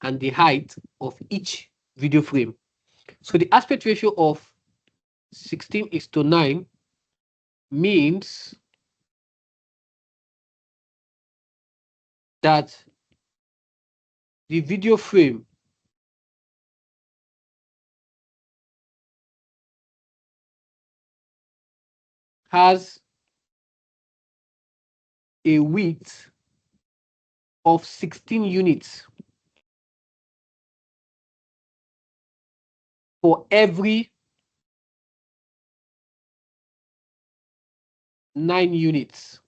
and the height of each video frame. So the aspect ratio of 16:9 means that the video frame has a width of 16 units for every 9 units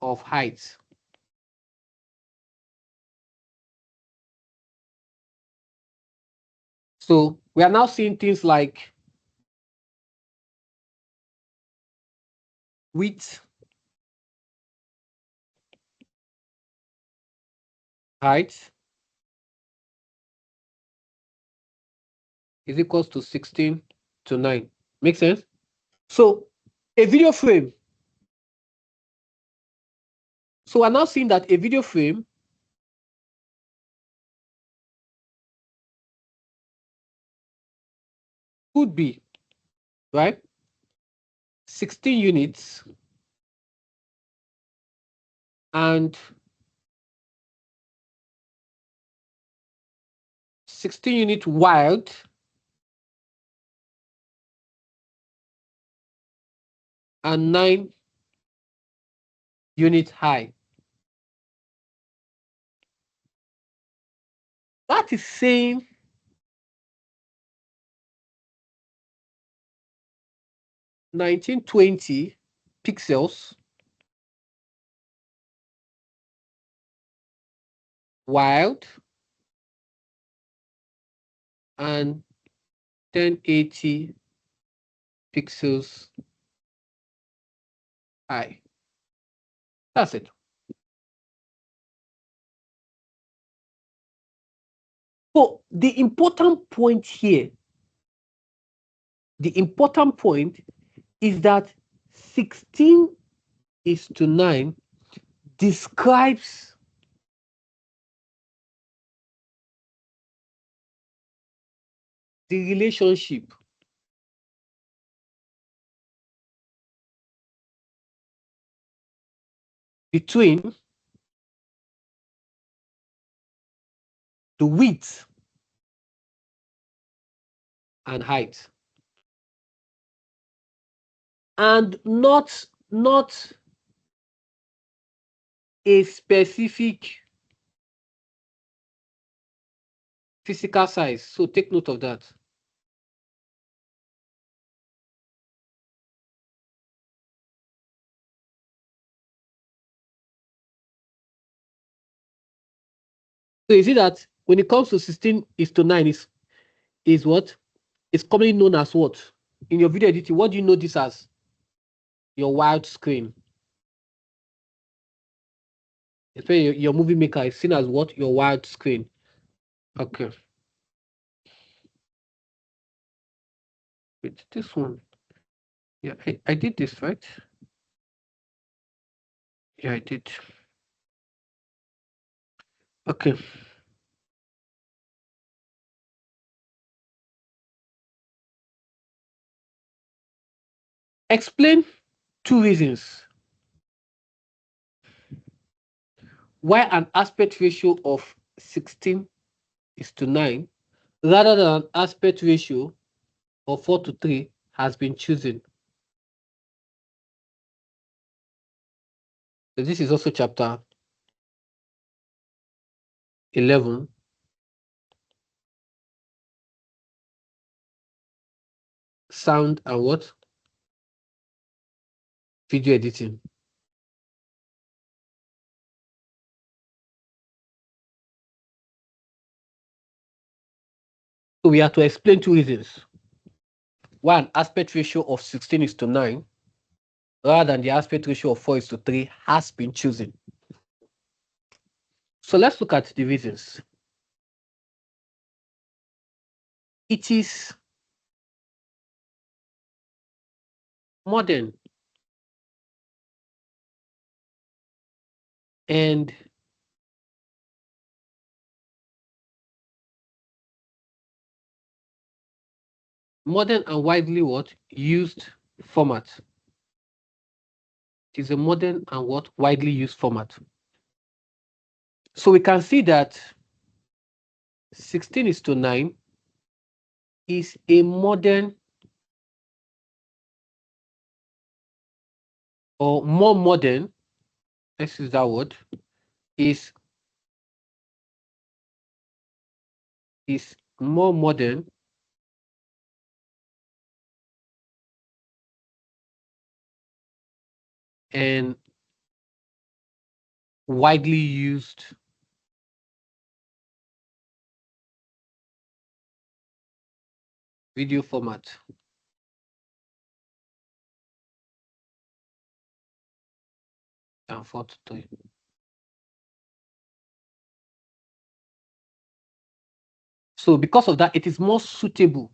of height. So we are now seeing things like width, height is equals to 16:9. Make sense? So a video frame. So we're now seeing that a video frame could be, right, 16 units and 16 unit wide and 9 unit high. That is saying 1920 pixels wide and 1080 pixels high. That's it. So the important point here, the important point is that 16:9 describes the relationship between the width and height, and not a specific physical size. So take note of that. So you see that when it comes to 16:9 is what? It's commonly known as what? In your video editing, what do you know this as? Your wide screen. Especially your movie maker is seen as what? Your wide screen. Okay. Wait, this one. Yeah, I did this, right? Yeah, I did. Okay. Explain 2 reasons why an aspect ratio of 16:9 rather than an aspect ratio of 4:3 has been chosen. So this is also chapter 11, sound and what? Video editing. So we have to explain 2 reasons why an aspect ratio of 16:9 rather than the aspect ratio of 4:3 has been chosen. So let's look at the reasons. It is modern and modern and widely what used format. It is a modern and what widely used format. So we can see that 16:9 is a modern or more modern, let's use that word, is more modern and widely used video format than 4:3. So because of that, it is more suitable.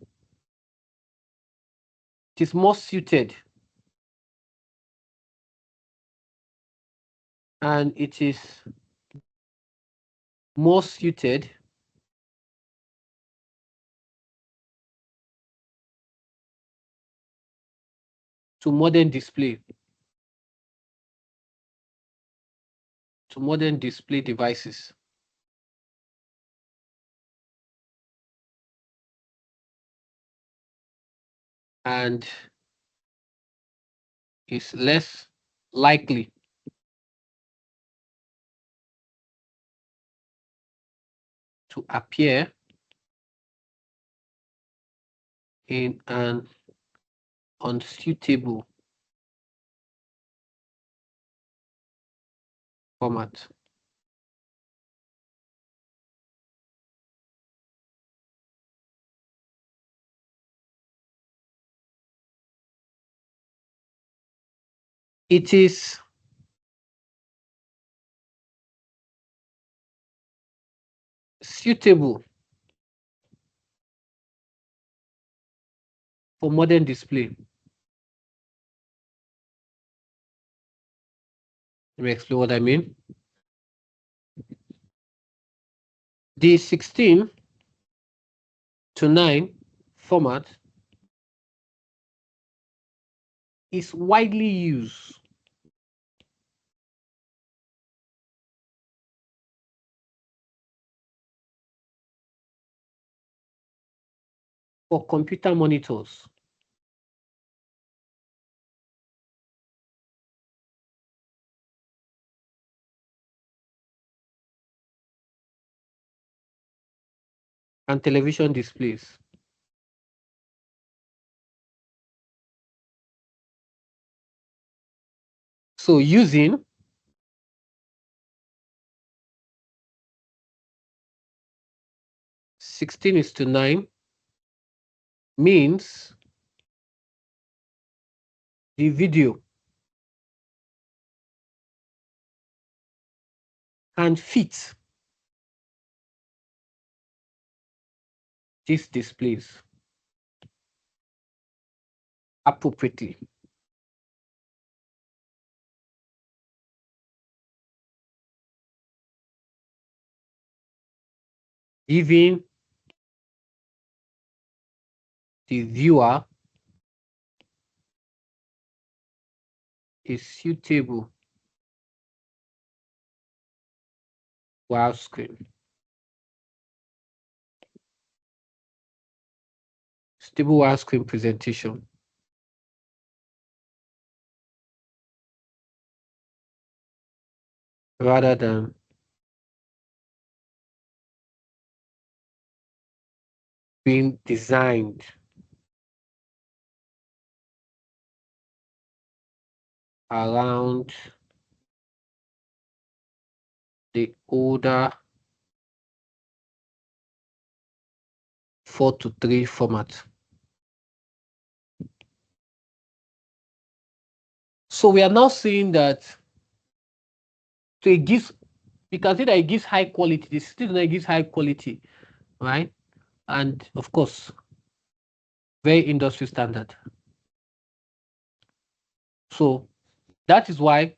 It is more suited. And it is more suited to modern display, devices. And is less likely to appear in an unsuitable format. It is suitable for modern display. Let me explain what I mean. The 16:9 format is widely used for computer monitors, and television displays. So using 16:9 means the video can fit these displays appropriately. Giving the viewer a suitable widescreen, stable widescreen presentation rather than being designed around the older 4:3 format. So we are now seeing that, so it gives, you can see that it gives high quality. The 16:9 gives high quality, right? And of course, very industry standard. So that is why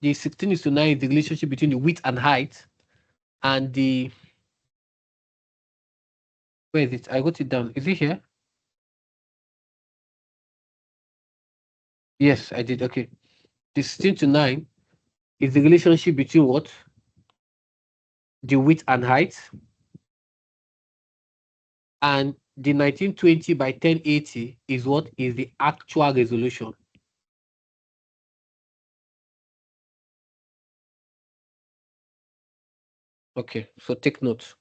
The 16:9 is the relationship between the width and height, and the, where is it? I got it down. Is it here? Yes, I did. Okay. The 16:9 is the relationship between what? The width and height. And the 1920 by 1080 is what is the actual resolution. Okay, so take note.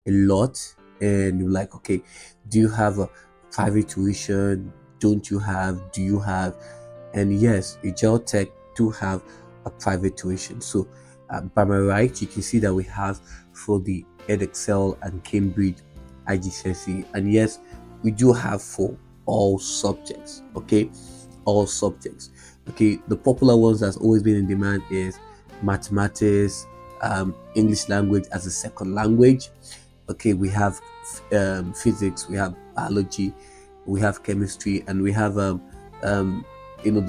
A lot, and you're like, okay, do you have a private tuition? Don't you have? Do you have? And yes, Ajiro Tech do have a private tuition. So by my right, you can see that we have for the EdExcel and Cambridge IGCSE, and yes, we do have for all subjects. Okay, all subjects. Okay, the popular ones that's always been in demand is mathematics, English language as a second language. Okay, we have physics, we have biology, we have chemistry, and we have um, you know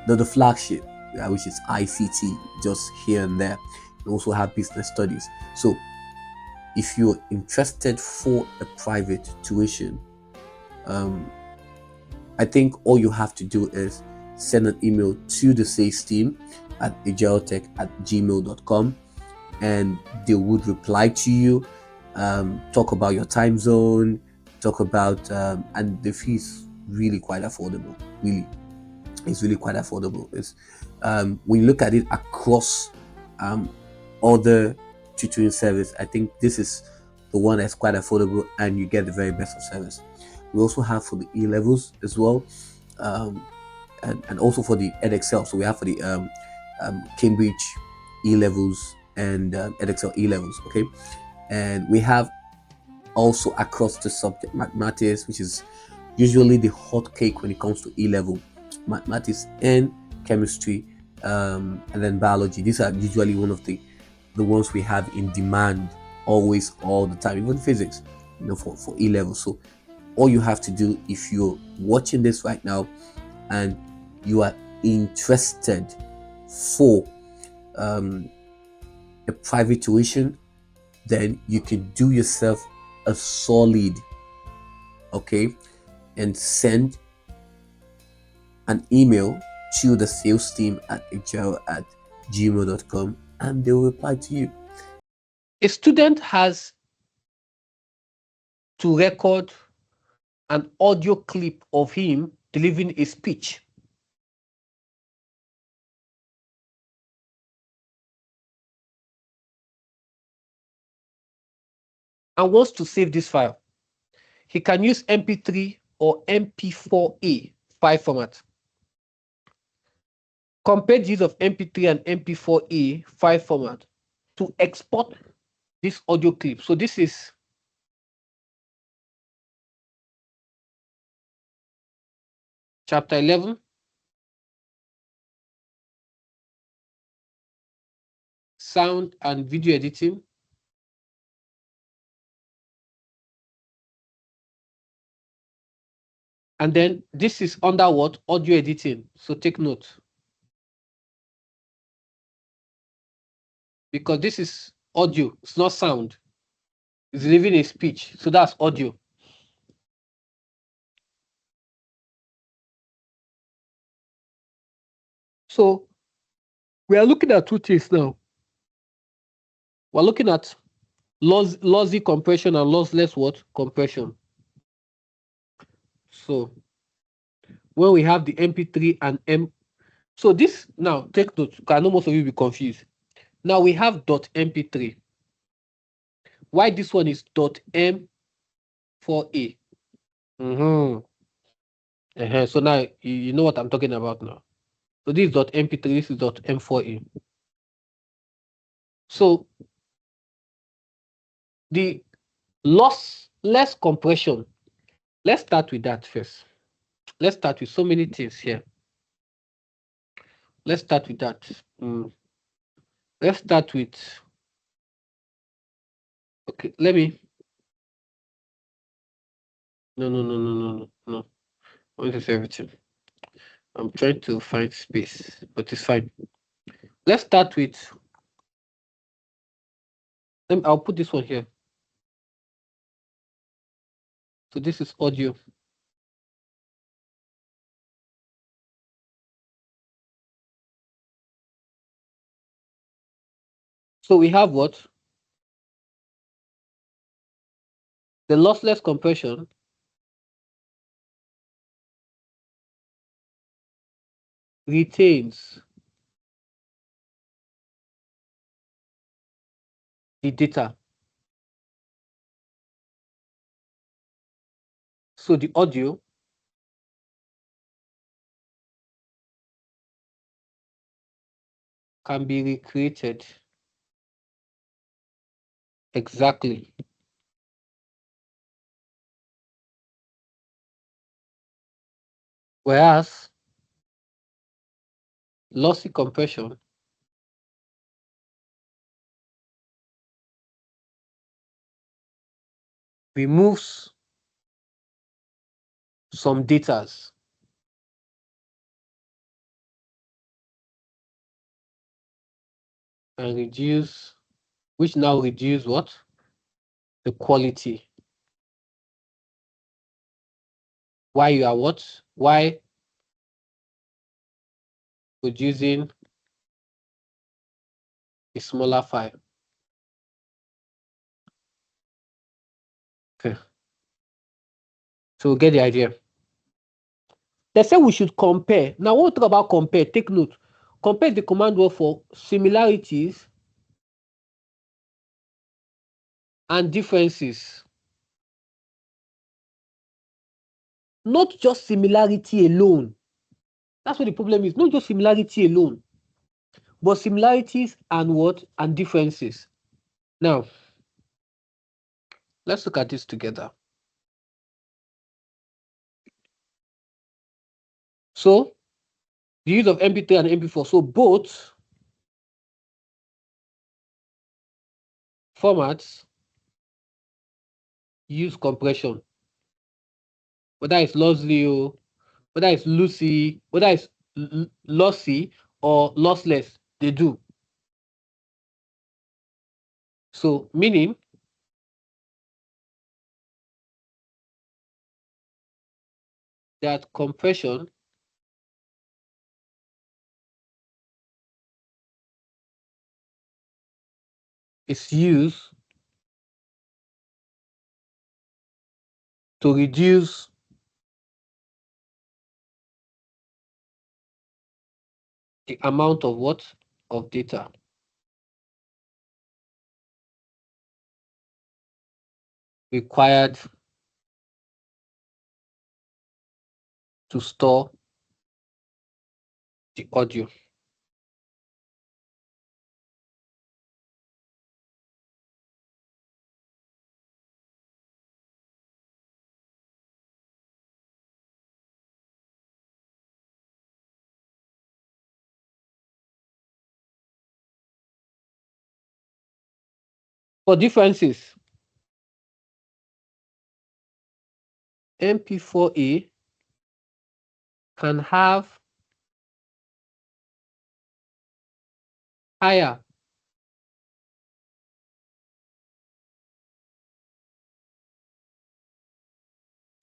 the flagship, which is ICT, just here and there. We also have business studies. So if you're interested for a private tuition, um, I think all you have to do is send an email to the sales team at ajirotech@gmail.com, and they would reply to you, talk about your time zone, talk about, and the fee is really quite affordable. Really, it's really quite affordable. It's when you look at it across other tutoring service, I think this is the one that's quite affordable, and you get the very best of service. We also have for the E levels as well, um, and also for the EdExcel. So we have for the Cambridge E levels and EdExcel E levels. Okay, and we have also across the subject mathematics, which is usually the hot cake when it comes to E level, mathematics and chemistry, and then biology. These are usually one of the ones we have in demand always, all the time. Even physics, for E level. So all you have to do, if you're watching this right now and you are interested for a private tuition, then you can do yourself a solid, okay, and send an email to the sales team at ajiro@gmail.com, and they'll reply to you. A student has to record an audio clip of him delivering a speech. And wants to save this file. He can use MP3 or MP4A file format. Compare the use of MP3 and MP4A file format to export this audio clip. So this is chapter 11. Sound and video editing. And then this is under what? Audio editing. So take note. Because this is audio, it's not sound. It's delivering a speech. So that's audio. So we are looking at two things now. We're looking at lossy compression and lossless what? Compression. So when we have the MP3 and so this now take note, because I know most of you will be confused. Now we have .mp3. Why this one is .m4a? So now you know what I'm talking about now. So this is .mp3, this is .m4a. So the loss Less compression. Let's start with that first. Let's start with so many things here. Let's start with that. Let's start with, okay, let me, no. I want to say everything. I'm trying to find space, but it's fine. Let's start with, I'll put this one here. So this is audio. So we have what? The lossless compression retains the data. So the audio can be recreated exactly. Whereas lossy compression removes some datas and reduce, which now reduce what? The quality. Why you are what? Why producing a smaller file? Okay. So we get the idea. They say we should compare. Now, when we talk about compare, take note. Compare is the command word for similarities and differences. Not just similarity alone. That's what the problem is. Not just similarity alone, but similarities and what? And differences. Now, let's look at this together. So, the use of MP3 and MP4. So, both formats use compression. Whether it's lossy, whether it's lossy, whether it's lossy or lossless, they do. So, meaning that compression is used to reduce the amount of what? Of data required to store the audio. For differences, MP4A can have higher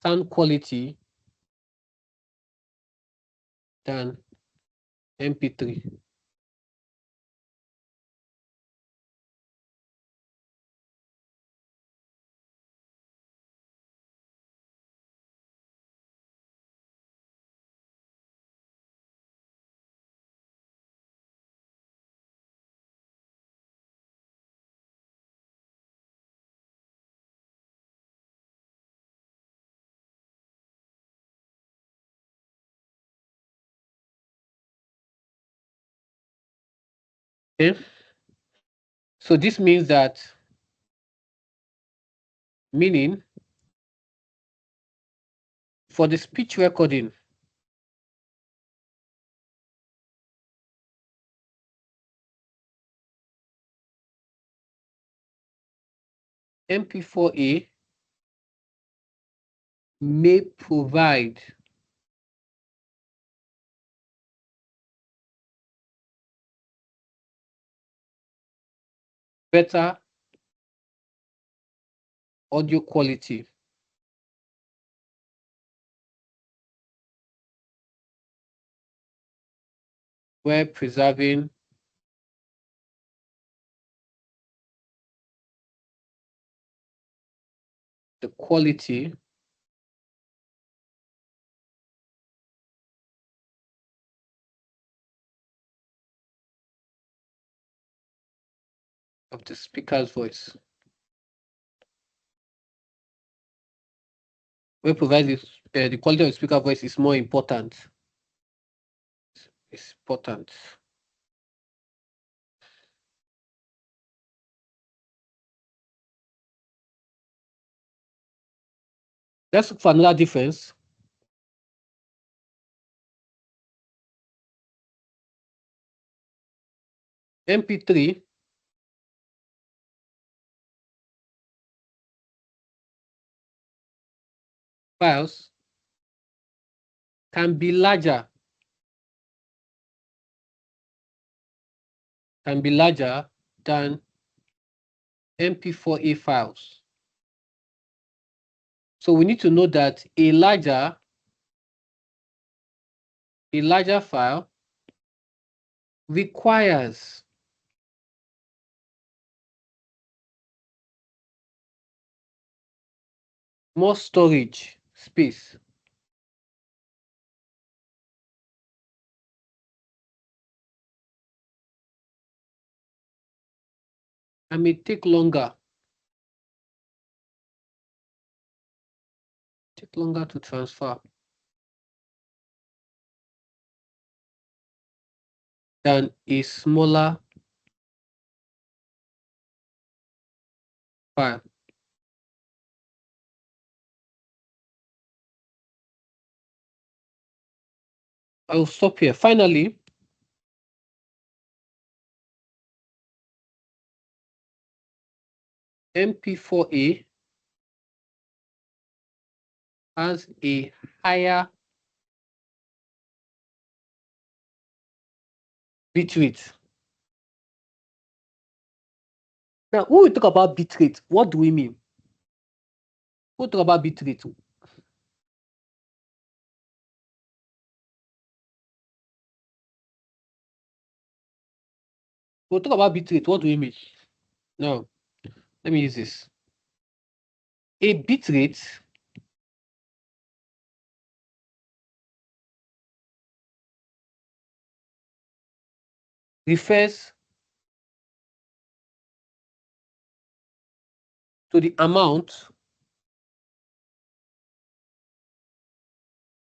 sound quality than MP3. Okay? So this means that, meaning For the speech recording, MP4A may provide better audio quality while preserving the quality of the speaker's voice. Where provides the quality of the speaker voice is more important. It's important. Let's look for another difference. MP3 files can be larger than MP4A files. So we need to know that a larger file requires more storage space. And may take longer to transfer than a smaller file. I will stop here. Finally, MP4A has a higher bitrate. Now, when we talk about bitrate, what do we mean? When we talk about bitrate, what do we mean? Now, let me use this. A bitrate refers to the amount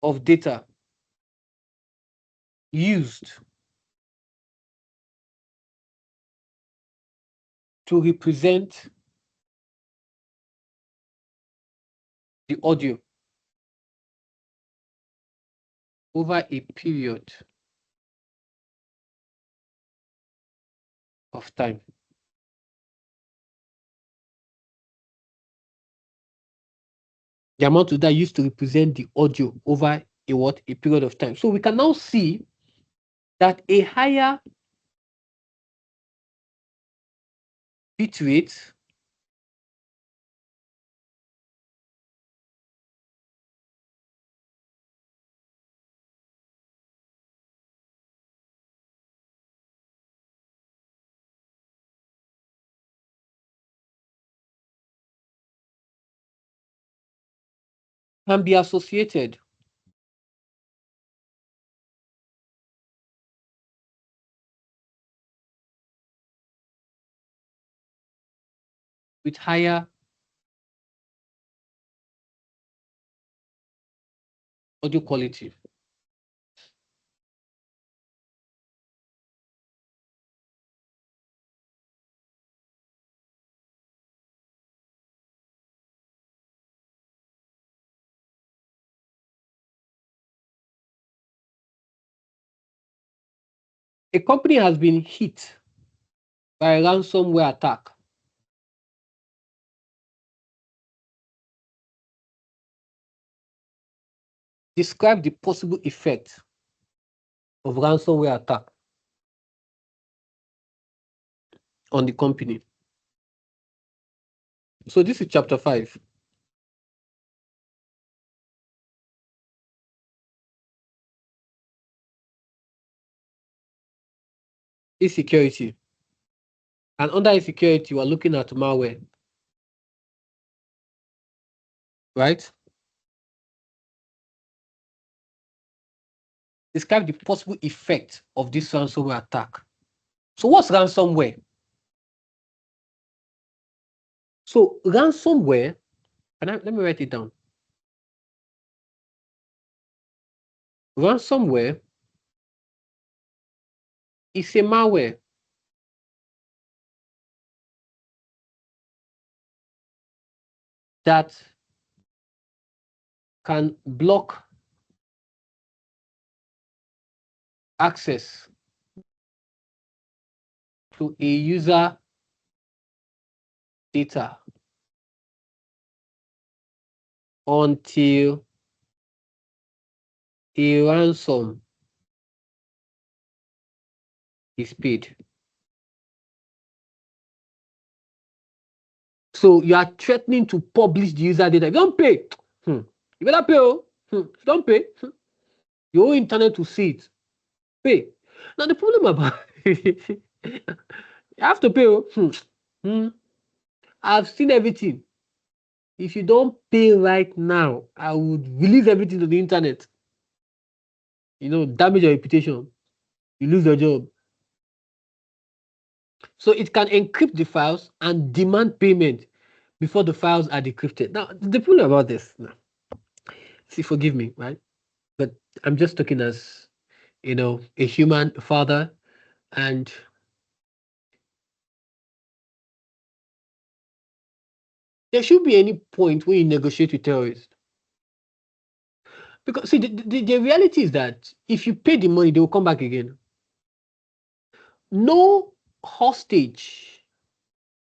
of data used to represent the audio over a period of time. The amount of data used to represent the audio over a period of time. So we can now see that a higher bitrate can be associated with higher audio quality. A company has been hit by a ransomware attack. Describe the possible effect of ransomware attack on the company. So this is chapter 5. Insecurity. And under insecurity, we're looking at malware, right? Describe the possible effect of this ransomware attack. So what's ransomware? So ransomware, let me write it down. Ransomware is a malware that can block access to a user data until a ransom is paid. So you are threatening to publish the user data. If you don't pay, you better pay. If you don't pay, your whole internet will see it. Pay. Now the problem about you have to pay. I've seen everything. If you don't pay right now, I would release everything to the internet. Damage your reputation. You lose your job. So it can encrypt the files and demand payment before the files are decrypted. Now, the problem about this, see, forgive me, right? But I'm just talking as, a human father, and there should be any point where you negotiate with terrorists. Because, see, the reality is that if you pay the money, they will come back again. No hostage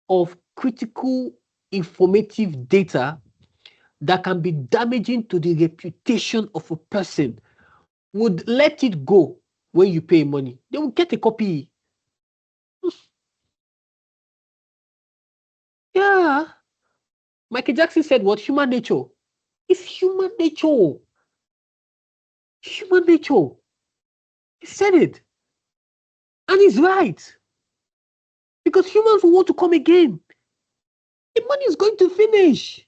of critical informative data that can be damaging to the reputation of a person would let it go when you pay money. They will get a copy. Yeah. Michael Jackson said what? Human nature. It's human nature. Human nature. He said it. And he's right. Because humans will want to come again. The money is going to finish.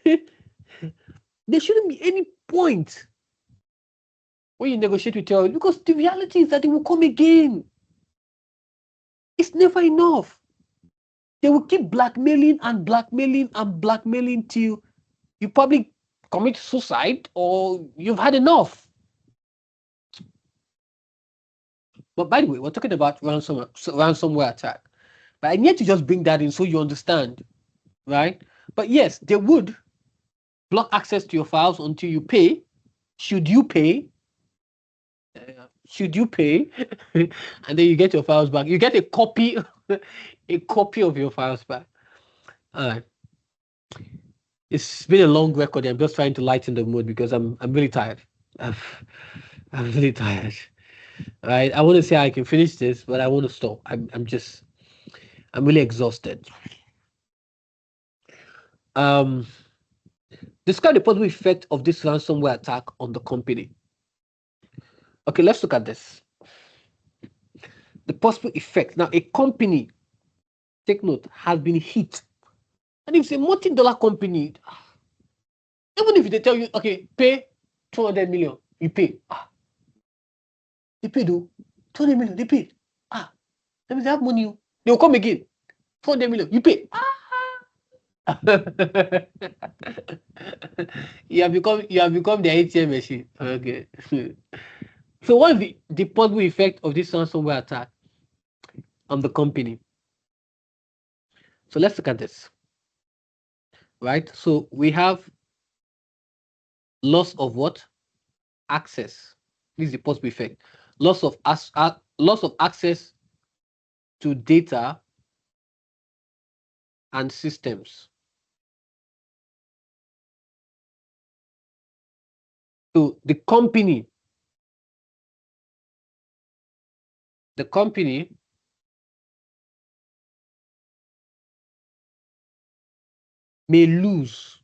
There shouldn't be any point when you negotiate with terrorists, because the reality is that they will come again. It's never enough. They will keep blackmailing and blackmailing and blackmailing till you probably commit suicide or you've had enough. But by the way, we're talking about ransomware attack. But I need to just bring that in so you understand, right? But yes, they would block access to your files until you pay. Should you pay? Should you pay? And then you get your files back. You get a copy, a copy of your files back. All right. It's been a long record. I'm just trying to lighten the mood because I'm really tired. I'm, I'm really tired. Right? I want to say I can finish this, but I want to stop. I'm really exhausted. Um, Describe the possible effect of this ransomware attack on the company. Okay, let's look at this. The possible effect. Now, a company, take note, has been hit. And if it's a multi-dollar company, even if they tell you, okay, pay 200 million, you pay. They paid, though. 200 million, they paid. That means they have money. They will come again. 200 million, you pay. You have become the ATM machine. Okay. So what is the possible effect of this ransomware attack on the company? So let's look at this. Right? So we have loss of what? Access. This is the possible effect. loss of access to data and systems. So the company may lose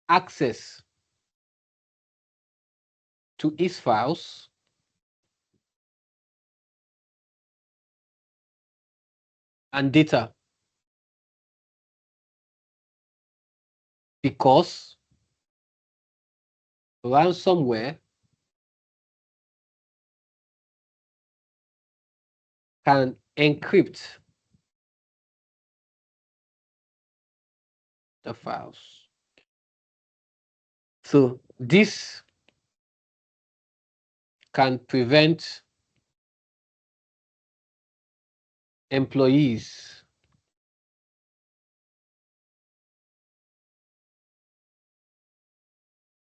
access to its files and data because ransomware can encrypt the files. So this can prevent employees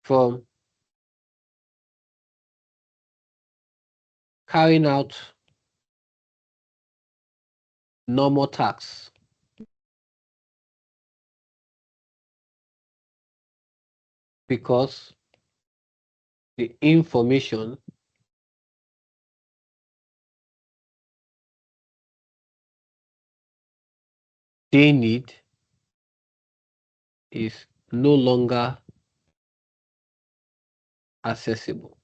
from carrying out normal tasks because the information they need is no longer accessible.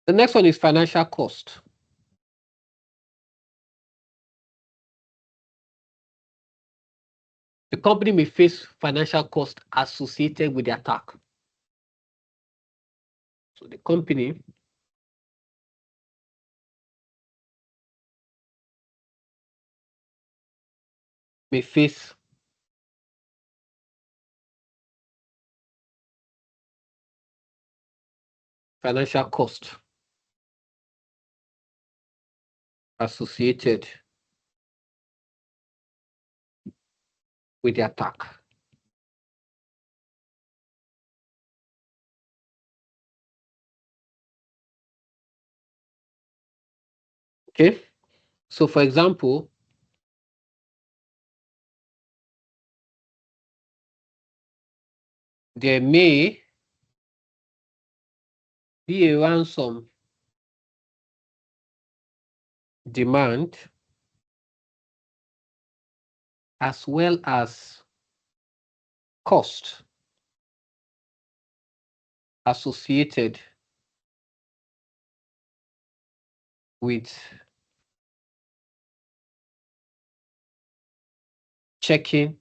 The next one is financial cost. The company may face financial cost associated with the attack. So the company may face financial cost associated with the attack. Okay. So for example, there may be a ransom demand as well as cost associated with checking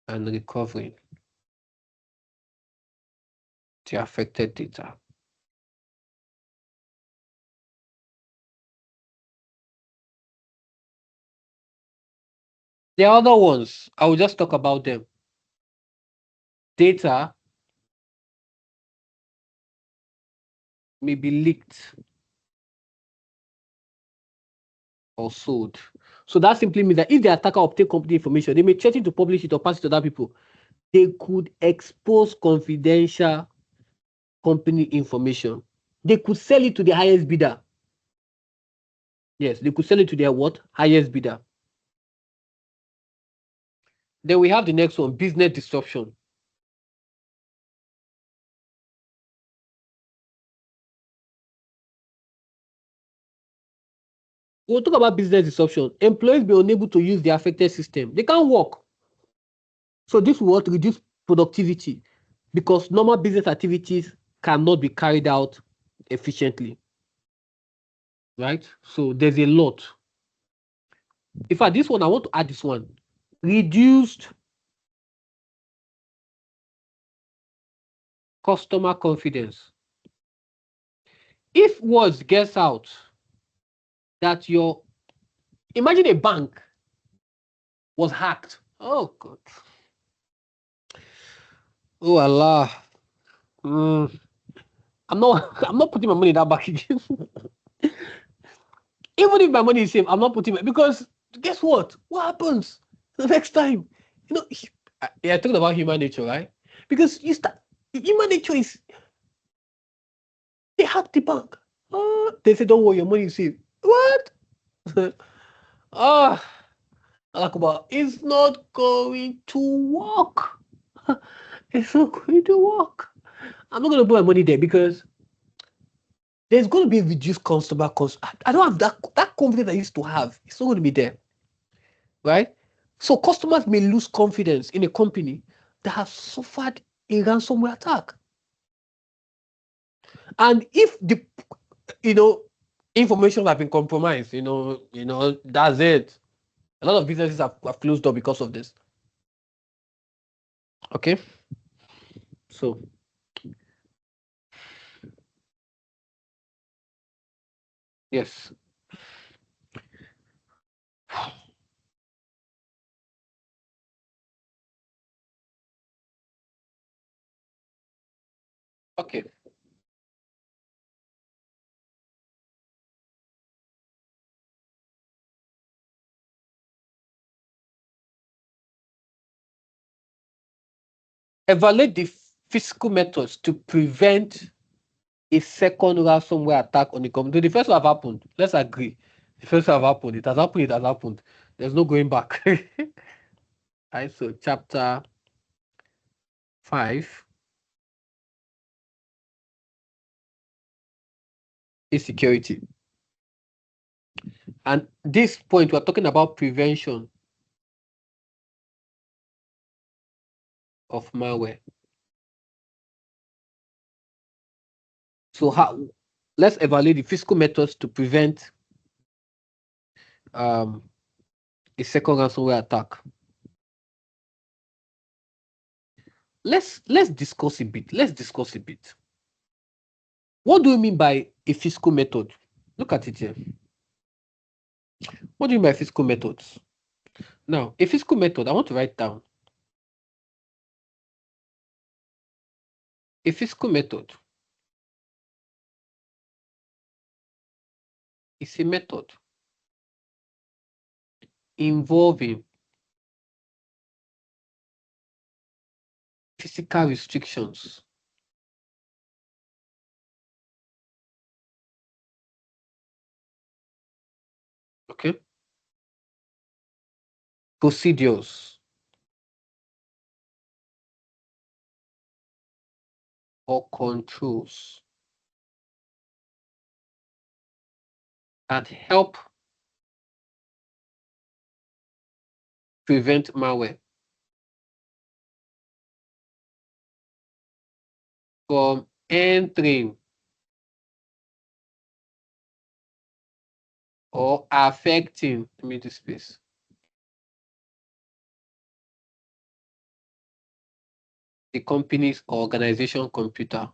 and recovering the affected data. The other ones, I will just talk about them. Data may be leaked or sold. So that simply means that if the attacker obtain company information, they may threaten to publish it or pass it to other people. They could expose confidential company information. They could sell it to the highest bidder. Yes, they could sell it to their what? Highest bidder. Then we have the next one, business disruption. We'll talk about business disruption. Employees be unable to use the affected system. They can't work. So this will reduce productivity because normal business activities cannot be carried out efficiently. Right? So there's a lot. In fact, this one, I want to add this one. Reduced customer confidence. If words gets out that imagine a bank was hacked. Oh God. Oh Allah. I'm not putting my money in that bank again. Even if my money is safe, I'm not putting it because guess what? What happens the next time? You know, yeah, I talked about human nature, right? Because you start human nature is they hack the bank. They say, don't worry, your money is safe. What? Ah, Alakuba, it's not going to work. It's not going to work. I'm not going to put my money there because there's going to be a reduced customer cost. I don't have that confidence I used to have. It's not going to be there, right? So customers may lose confidence in a company that has suffered a ransomware attack. And if the you know information have been compromised, that's it. A lot of businesses have closed up because of this. Okay, so yes, okay. Evaluate the physical methods to prevent a second ransomware attack on the company. The first one have happened. Let's agree. The first one have happened. It has happened. It has happened. There's no going back. Right. So chapter 5 is security. And this point, we're talking about prevention of malware. So let's evaluate the physical methods to prevent um, a second ransomware attack. Let's discuss a bit. Let's discuss a bit. What do you mean by a physical method? Look at it here. What do you mean by physical methods? Now, a physical method, I want to write down. A physical method is a method involving physical restrictions. Okay. Procedures or controls that help prevent malware from entering or affecting, let me do space, the company's organization computer.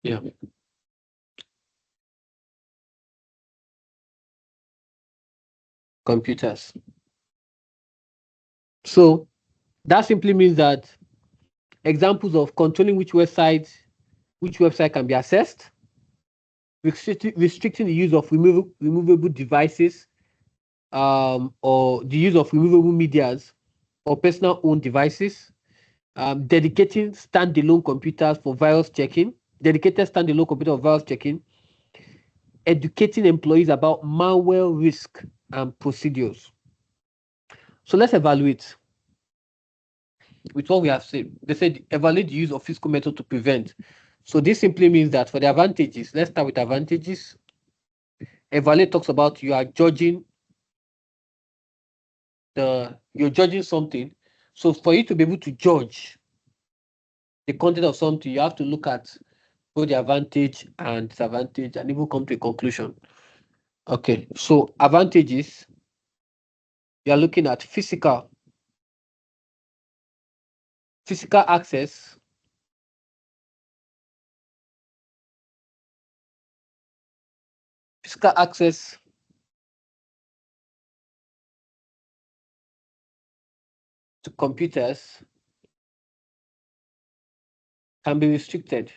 Yeah, computers. So that simply means that examples of controlling which website can be accessed, restricting the use of removable devices, or the use of removable medias or personal owned devices, dedicating standalone computers for virus checking, dedicated standalone computer for virus checking, educating employees about malware risk and procedures. So let's evaluate with what we have said. They said evaluate the use of physical method to prevent. So this simply means that for the advantages, let's start with advantages. Evaluate talks about you're judging something. So for you to be able to judge the content of something, you have to look at both the advantage and disadvantage and even come to a conclusion. Okay, so advantages, you are looking at physical access, physical access to computers can be restricted.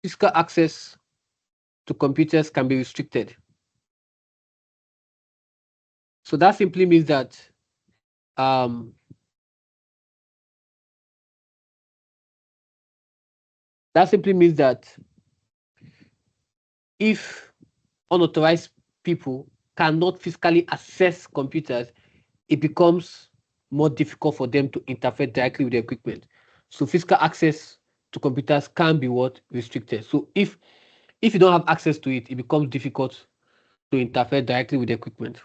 Physical access to computers can be restricted. So that simply means that um, if unauthorized people cannot physically access computers, it becomes more difficult for them to interfere directly with the equipment. So physical access to computers can be restricted. So if you don't have access to it, it becomes difficult to interfere directly with the equipment.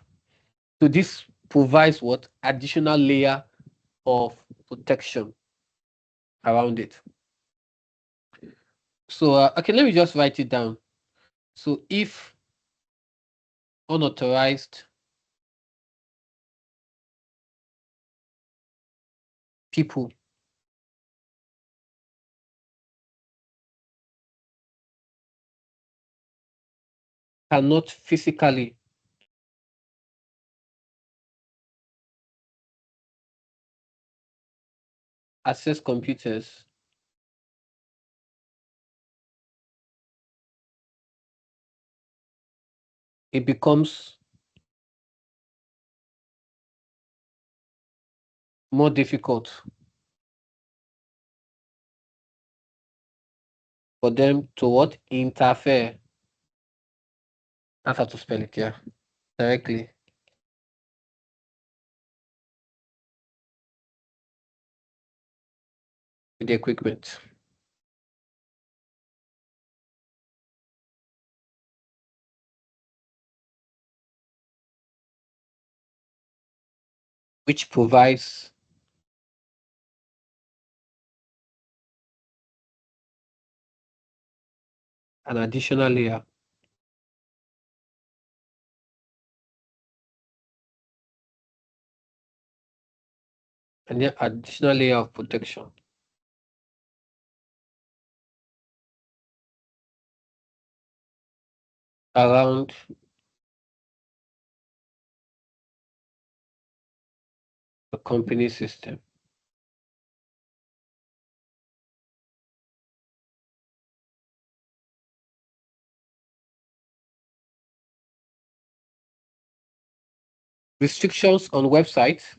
So this provides what additional layer of protection around it. So okay, let me just write it down. So if unauthorized people cannot physically access computers, it becomes more difficult for them to what interfere. That's how to spell it, yeah, directly with the equipment, which provides an additional layer and then additional layer of protection around the company system. Restrictions on websites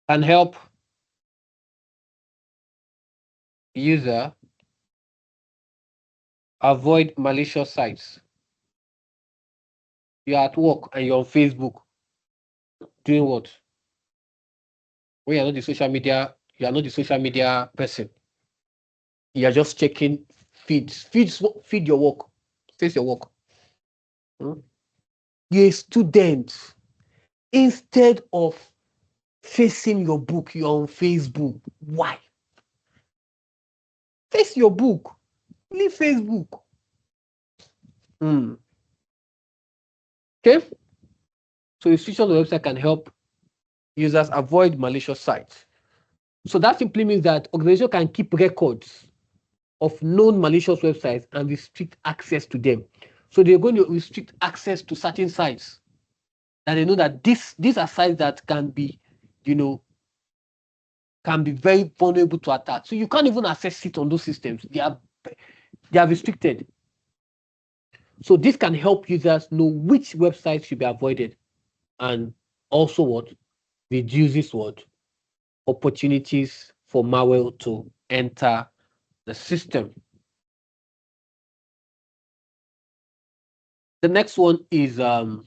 can help user avoid malicious sites. You're at work and you're on Facebook doing what? When you're not the social media, you are not the social media person. You're just checking feeds. Feed your work. Face your work. Hmm? You're a student. Instead of facing your book, you're on Facebook. Why? Face your book. Leave Facebook. Hmm. Okay? So restrictions on the website can help users avoid malicious sites. So that simply means that organization can keep records of known malicious websites and restrict access to them. So they're going to restrict access to certain sites that they know that these are sites that can be, can be very vulnerable to attack. So you can't even access it on those systems. They are restricted. So this can help users know which websites should be avoided and also what reduces what opportunities for malware to enter the system. The next one is let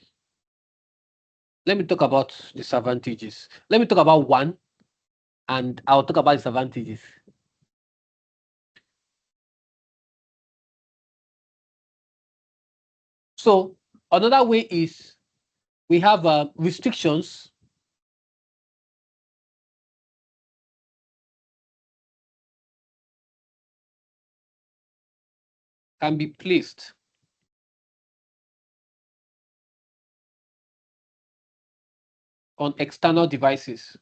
me talk about disadvantages. Let me talk about one and I'll talk about disadvantages. So another way is we have restrictions can be placed on external devices.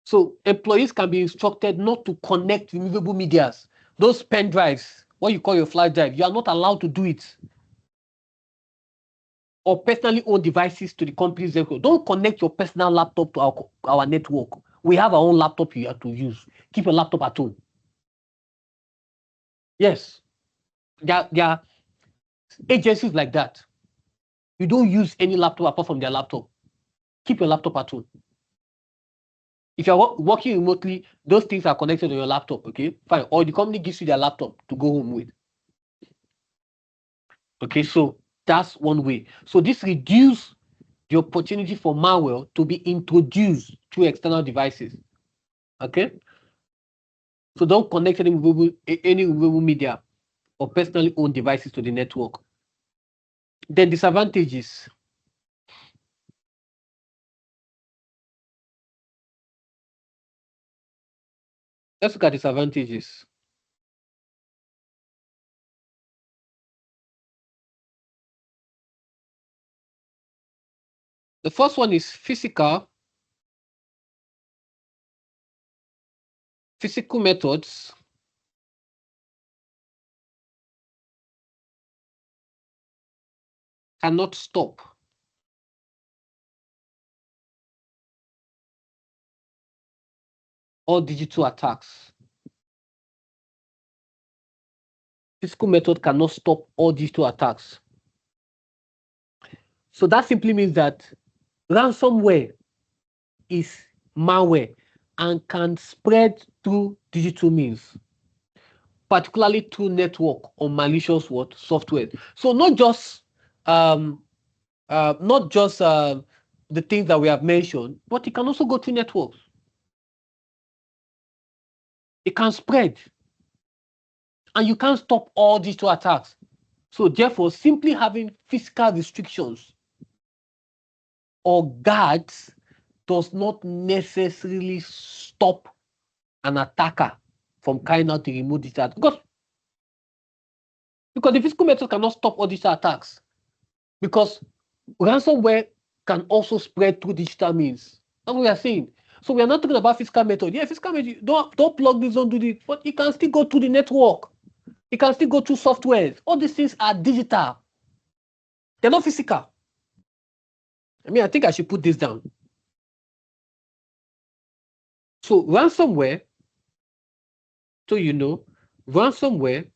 So employees can be instructed not to connect removable medias. Those pen drives, what you call your flash drive, you are not allowed to do it. or personally owned devices to the company's network. Don't connect your personal laptop to our network. We have our own laptop you have to use. Keep your laptop at home. Yes, there are agencies like that. You don't use any laptop apart from their laptop. Keep your laptop at home. If you're working remotely, those things are connected to your laptop, okay? Fine. Or the company gives you their laptop to go home with. Okay, so that's one way. So this reduces the opportunity for malware to be introduced through external devices. Okay, so don't connect any movable media or personally owned devices to the network. Then disadvantages. Let's look at disadvantages. The first one is physical methods cannot stop all digital attacks. Physical method cannot stop all digital attacks. So that simply means that ransomware is malware and can spread through digital means, particularly through network or malicious software. So not just the things that we have mentioned, but it can also go through networks. It can spread, and you can't stop all digital attacks. So therefore, simply having physical restrictions or guards does not necessarily stop an attacker from carrying out the remote digital attack. Because the physical method cannot stop all digital attacks. Because ransomware can also spread through digital means. That's what we are saying. So we are not talking about physical method. Yeah, physical method, don't plug this, don't do this, but it can still go through the network. It can still go through software. All these things are digital. They're not physical. I think I should put this down. So ransomware, ransomware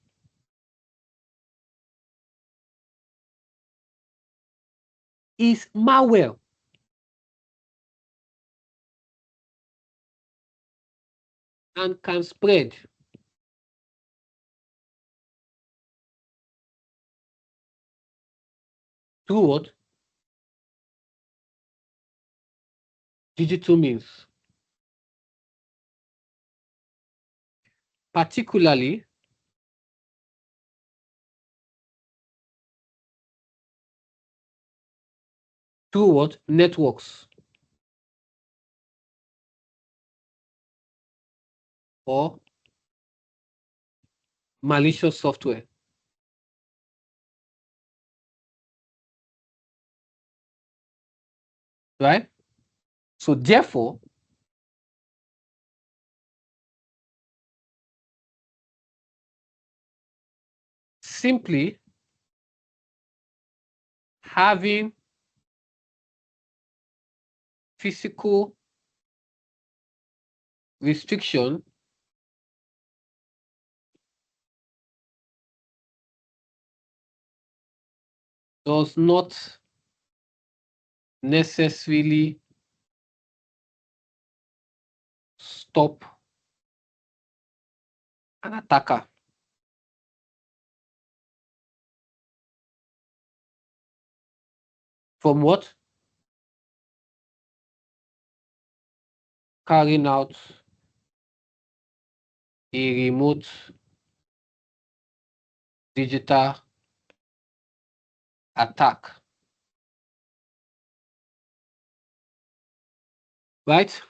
is malware and can spread through what? Digital means. Particularly through what? Networks or malicious software. Right? So therefore, simply having physical restriction does not necessarily stop an attacker from what? Carrying out a remote digital attack. Right?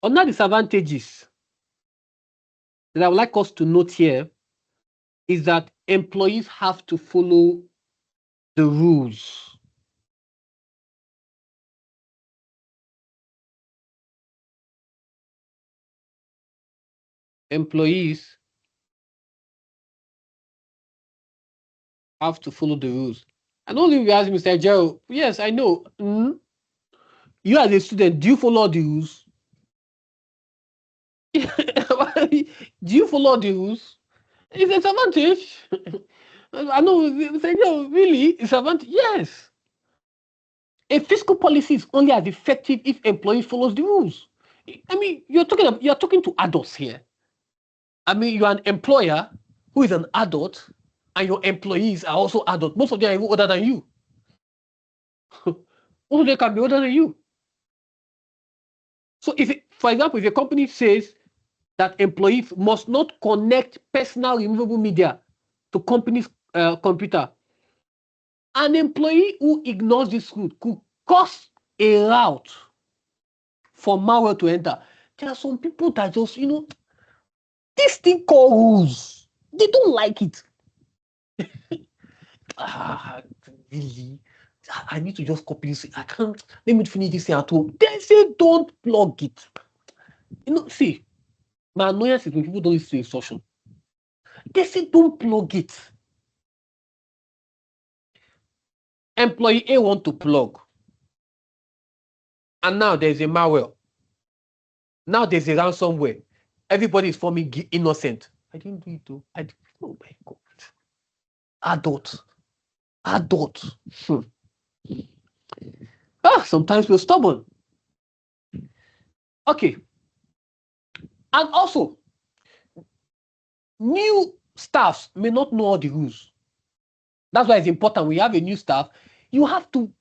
Another disadvantages that I would like us to note here is that employees have to follow the rules. Employees have to follow the rules. And only if you ask Mr. Joe, yes, I know. You as a student, do you follow the rules? Do you follow the rules? It's a disadvantage. I know, Mr. Joe, really? It's advantage? Yes. A fiscal policy is only as effective if employee follows the rules. I mean, you're talking to adults here. I mean, you're an employer who is an adult, and your employees are also adults. Most of them are even older than you. Most of them can be older than you. So, for example, if a company says that employees must not connect personal removable media to company's computer, an employee who ignores this rule could cause a route for malware to enter. There are some people that just, this thing called rules. They don't like it. Ah, really? I need to just copy this. I can't. Let me finish this thing at home. They say don't plug it. See, my annoyance is when people don't listen to instruction. They say don't plug it. Employee A want to plug, and now there's a malware. Now there's a ransomware. Everybody is forming innocent. I didn't do it though. Oh my God. Adult. Adult. Sometimes we're stubborn. Okay. And also, new staffs may not know all the rules. That's why it's important when you have a new staff, you have to,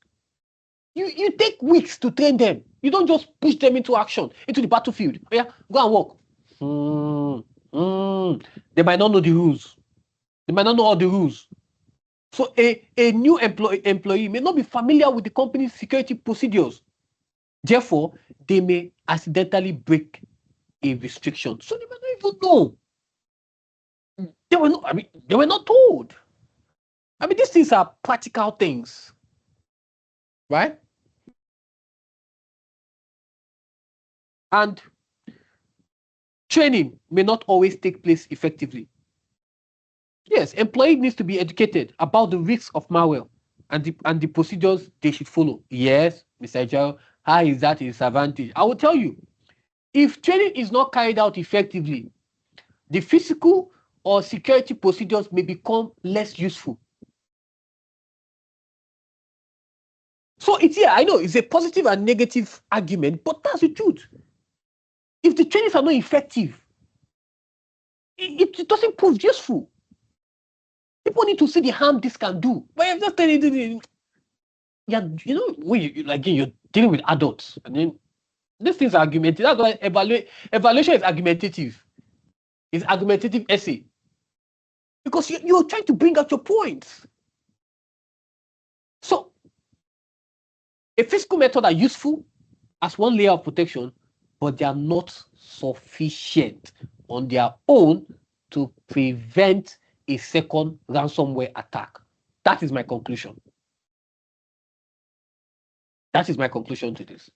you take weeks to train them. You don't just push them into action, into the battlefield. Oh, yeah, go and work. They might not know the rules. They might not know all the rules. So a new employee may not be familiar with the company's security procedures. Therefore, they may accidentally break a restriction. So they may not even know. They were not told. I mean, these things are practical things, right? And training may not always take place effectively. Yes, employee needs to be educated about the risks of malware and the procedures they should follow. Yes, Mr. Ajiro, how is that a disadvantage? I will tell you, if training is not carried out effectively, the physical or security procedures may become less useful. So I know it's a positive and negative argument, but that's the truth. If the trainings are not effective, it doesn't prove useful. People need to see the harm this can do. But I'm just telling you, when you're dealing with adults, and then these things are argumentative. That's why evaluation is argumentative. It's argumentative essay. Because you're trying to bring out your points. So a physical method are useful as one layer of protection, but they are not sufficient on their own to prevent a second ransomware attack. That is my conclusion. That is my conclusion to this.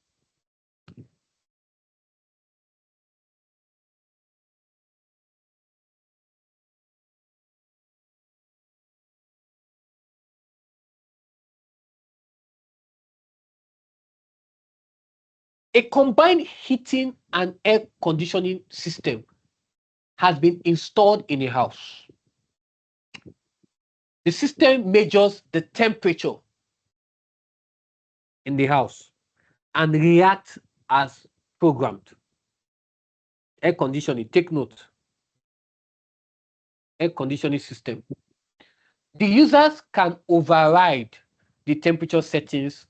A combined heating and air conditioning system has been installed in a house. The system measures the temperature in the house and reacts as programmed. Air conditioning, take note. Air conditioning system. The users can override the temperature settings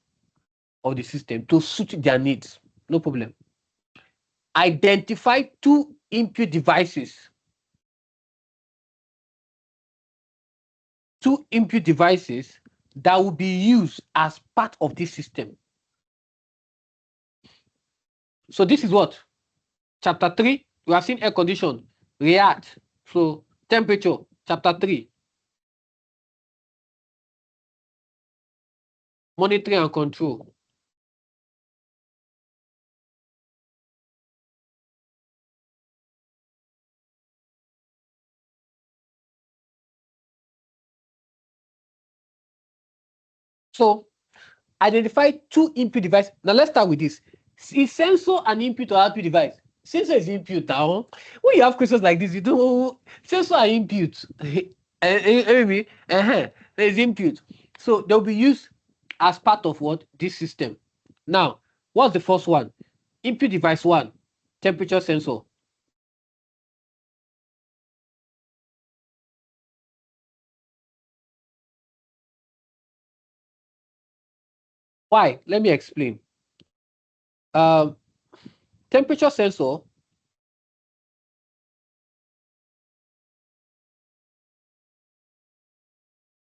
of the system to suit their needs. No problem. Identify two input devices. Two input devices that will be used as part of this system. So this is what? Chapter 3, we have seen air condition, react, so temperature, chapter 3. Monitoring and control. So identify two input device. Now let's start with this. Is sensor an input or output device? Sensor is input now. When you have questions like this, you don't sensor are input. Maybe there's input. So they'll be used as part of what? This system. Now, what's the first one? Input device one, temperature sensor. Why? Let me explain. Um, temperature sensor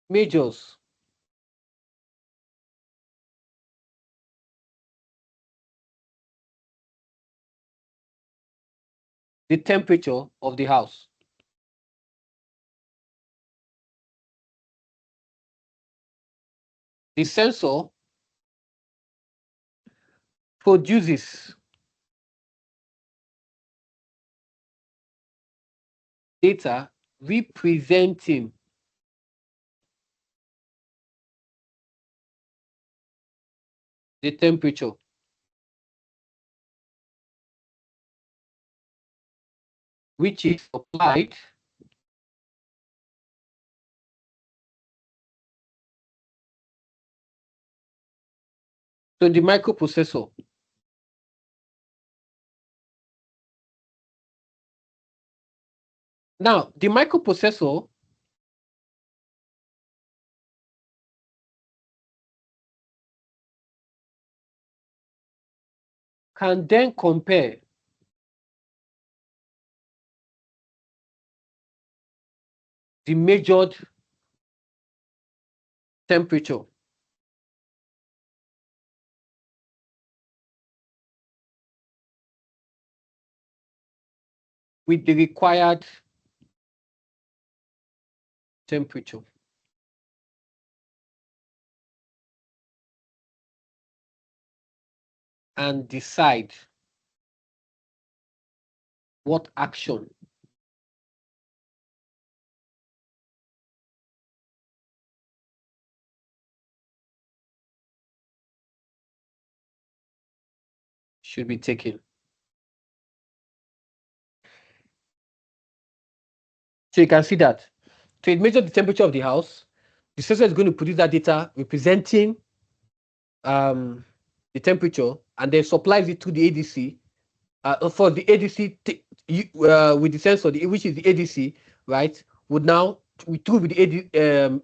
measures the temperature of the house. The sensor produces data representing the temperature, which is applied to the microprocessor. Now, the microprocessor can then compare the measured temperature with the required temperature and decide what action should be taken. So you can see that. So it measures the temperature of the house. The sensor is going to produce that data representing the temperature and then supplies it to the ADC. For the ADC with the sensor, which is the ADC, right, would now through with the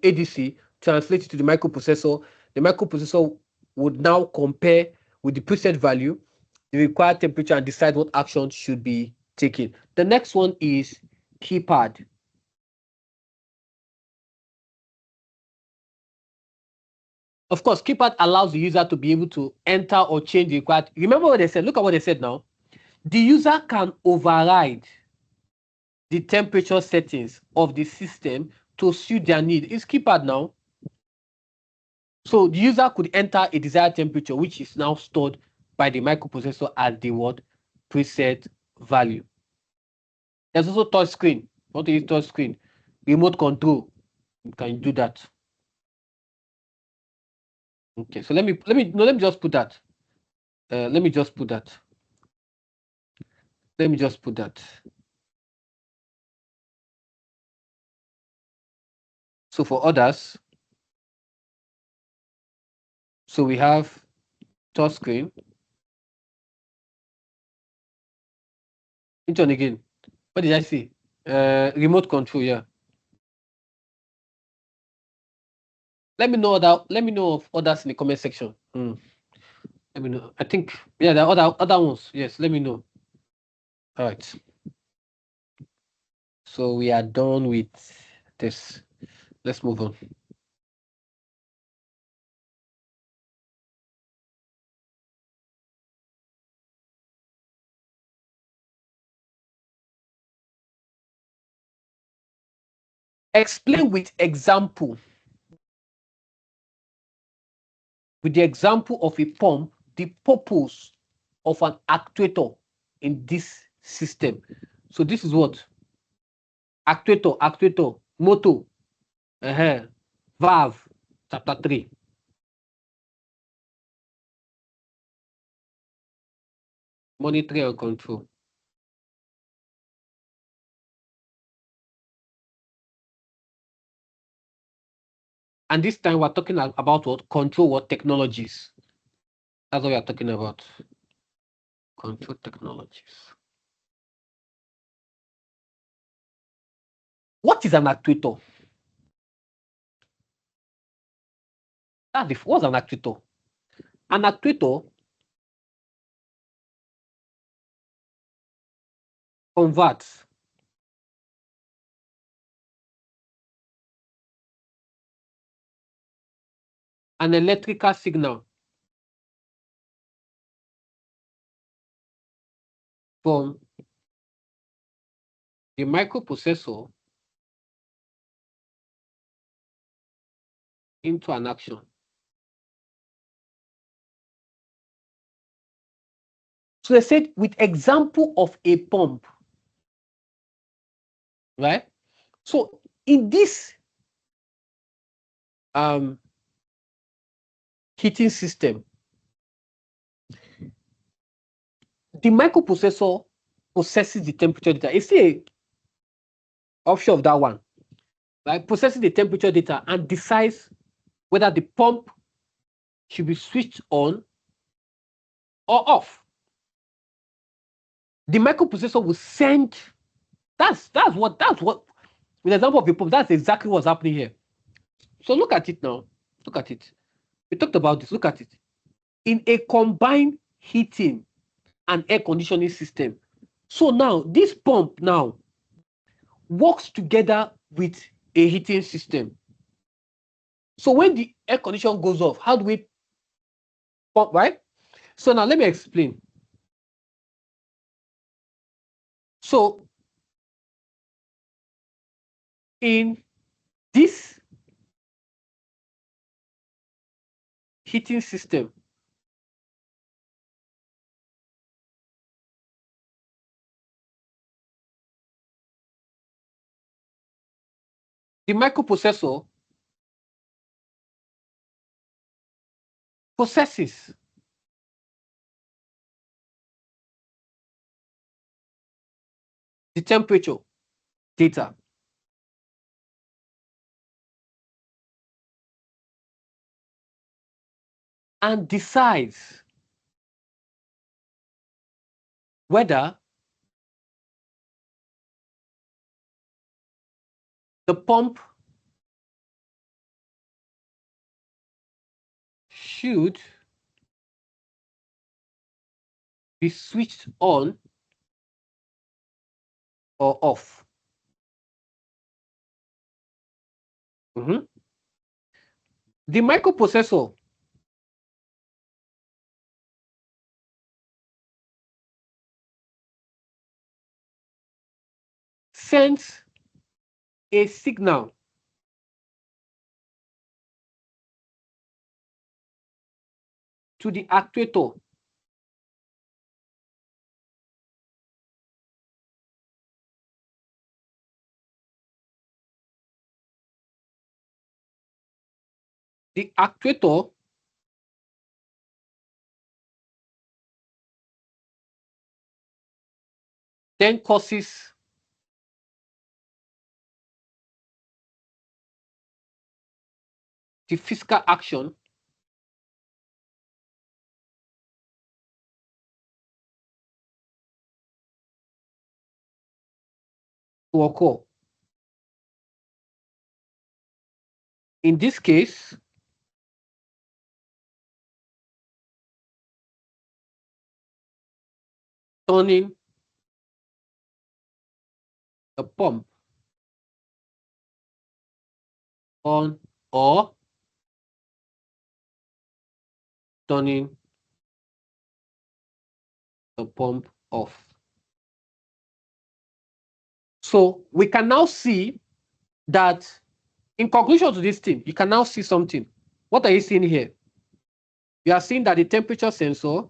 ADC translate it to the microprocessor. The microprocessor would now compare with the preset value, the required temperature, and decide what action should be taken. The next one is keypad. Of course, keypad allows the user to be able to enter or change the required. Remember what they said? Look at what they said now. The user can override the temperature settings of the system to suit their need. It's keypad now. So the user could enter a desired temperature, which is now stored by the microprocessor as the word preset value. There's also touch screen. Want to use touch screen? Remote control. You can do that. Okay, so let me just put that. Let me just put that. Let me just put that. So for others, so we have touch screen. Which one again? What did I say? Remote control, yeah. Let me know that. Let me know of others in the comment section. Let me know. I think yeah, there are other ones. Yes, let me know. All right. So we are done with this. Let's move on. Explain with example. With the example of a pump, the purpose of an actuator in this system. So this is what actuator, motor, valve, chapter 3. monitoring and control. And this time we're talking about what? Control what? Technologies. That's what we are talking about. Control technologies. What is an actuator? What's an actuator? An actuator converts an electrical signal from the microprocessor into an action. So they said with example of a pump, right? So in this heating system, the microprocessor processes the temperature data. You see offshore of that one, right? Processing the temperature data and decides whether the pump should be switched on or off. The microprocessor will send. That's what with the example of a pump. That's exactly what's happening here. So look at it now. Look at it. We talked about this. Look at it. In a combined heating and air conditioning system. So now this pump now works together with a heating system. So when the air condition goes off, how do we pump, right? So now let me explain. So in this heating system, the microprocessor processes the temperature data and decides whether the pump should be switched on or off. Mm-hmm. The microprocessor sends a signal to the actuator the actuator then causes the physical action to occur. In this case, turning the pump on or turning the pump off. So we can now see that in conclusion to this thing, you can now see something. What are you seeing here? You are seeing that the temperature sensor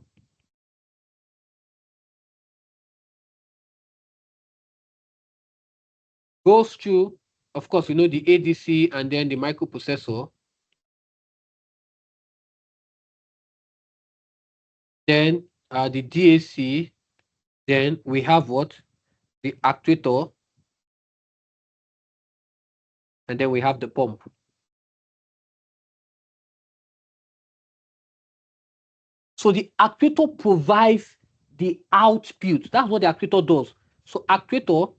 goes through, of course, the ADC and then the microprocessor. Then the DAC Then we have what? The actuator. And then we have the pump. So the actuator provides the output. That's what the actuator does. So actuator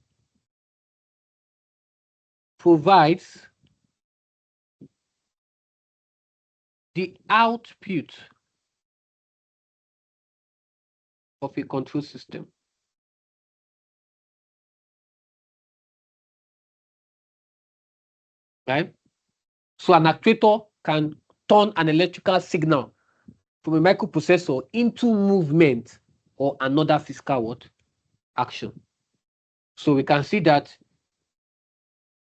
provides the output of a control system. Right? So an actuator can turn an electrical signal from a microprocessor into movement or another physical what? Action. So we can see that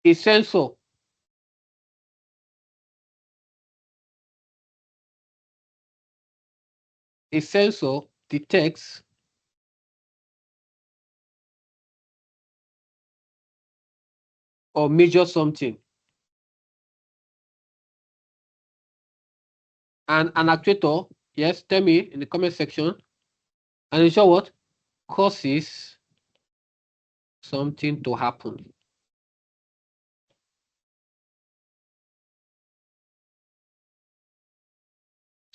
a sensor detects or measures something. And an actuator, yes, tell me in the comment section, and ensure what? Causes something to happen.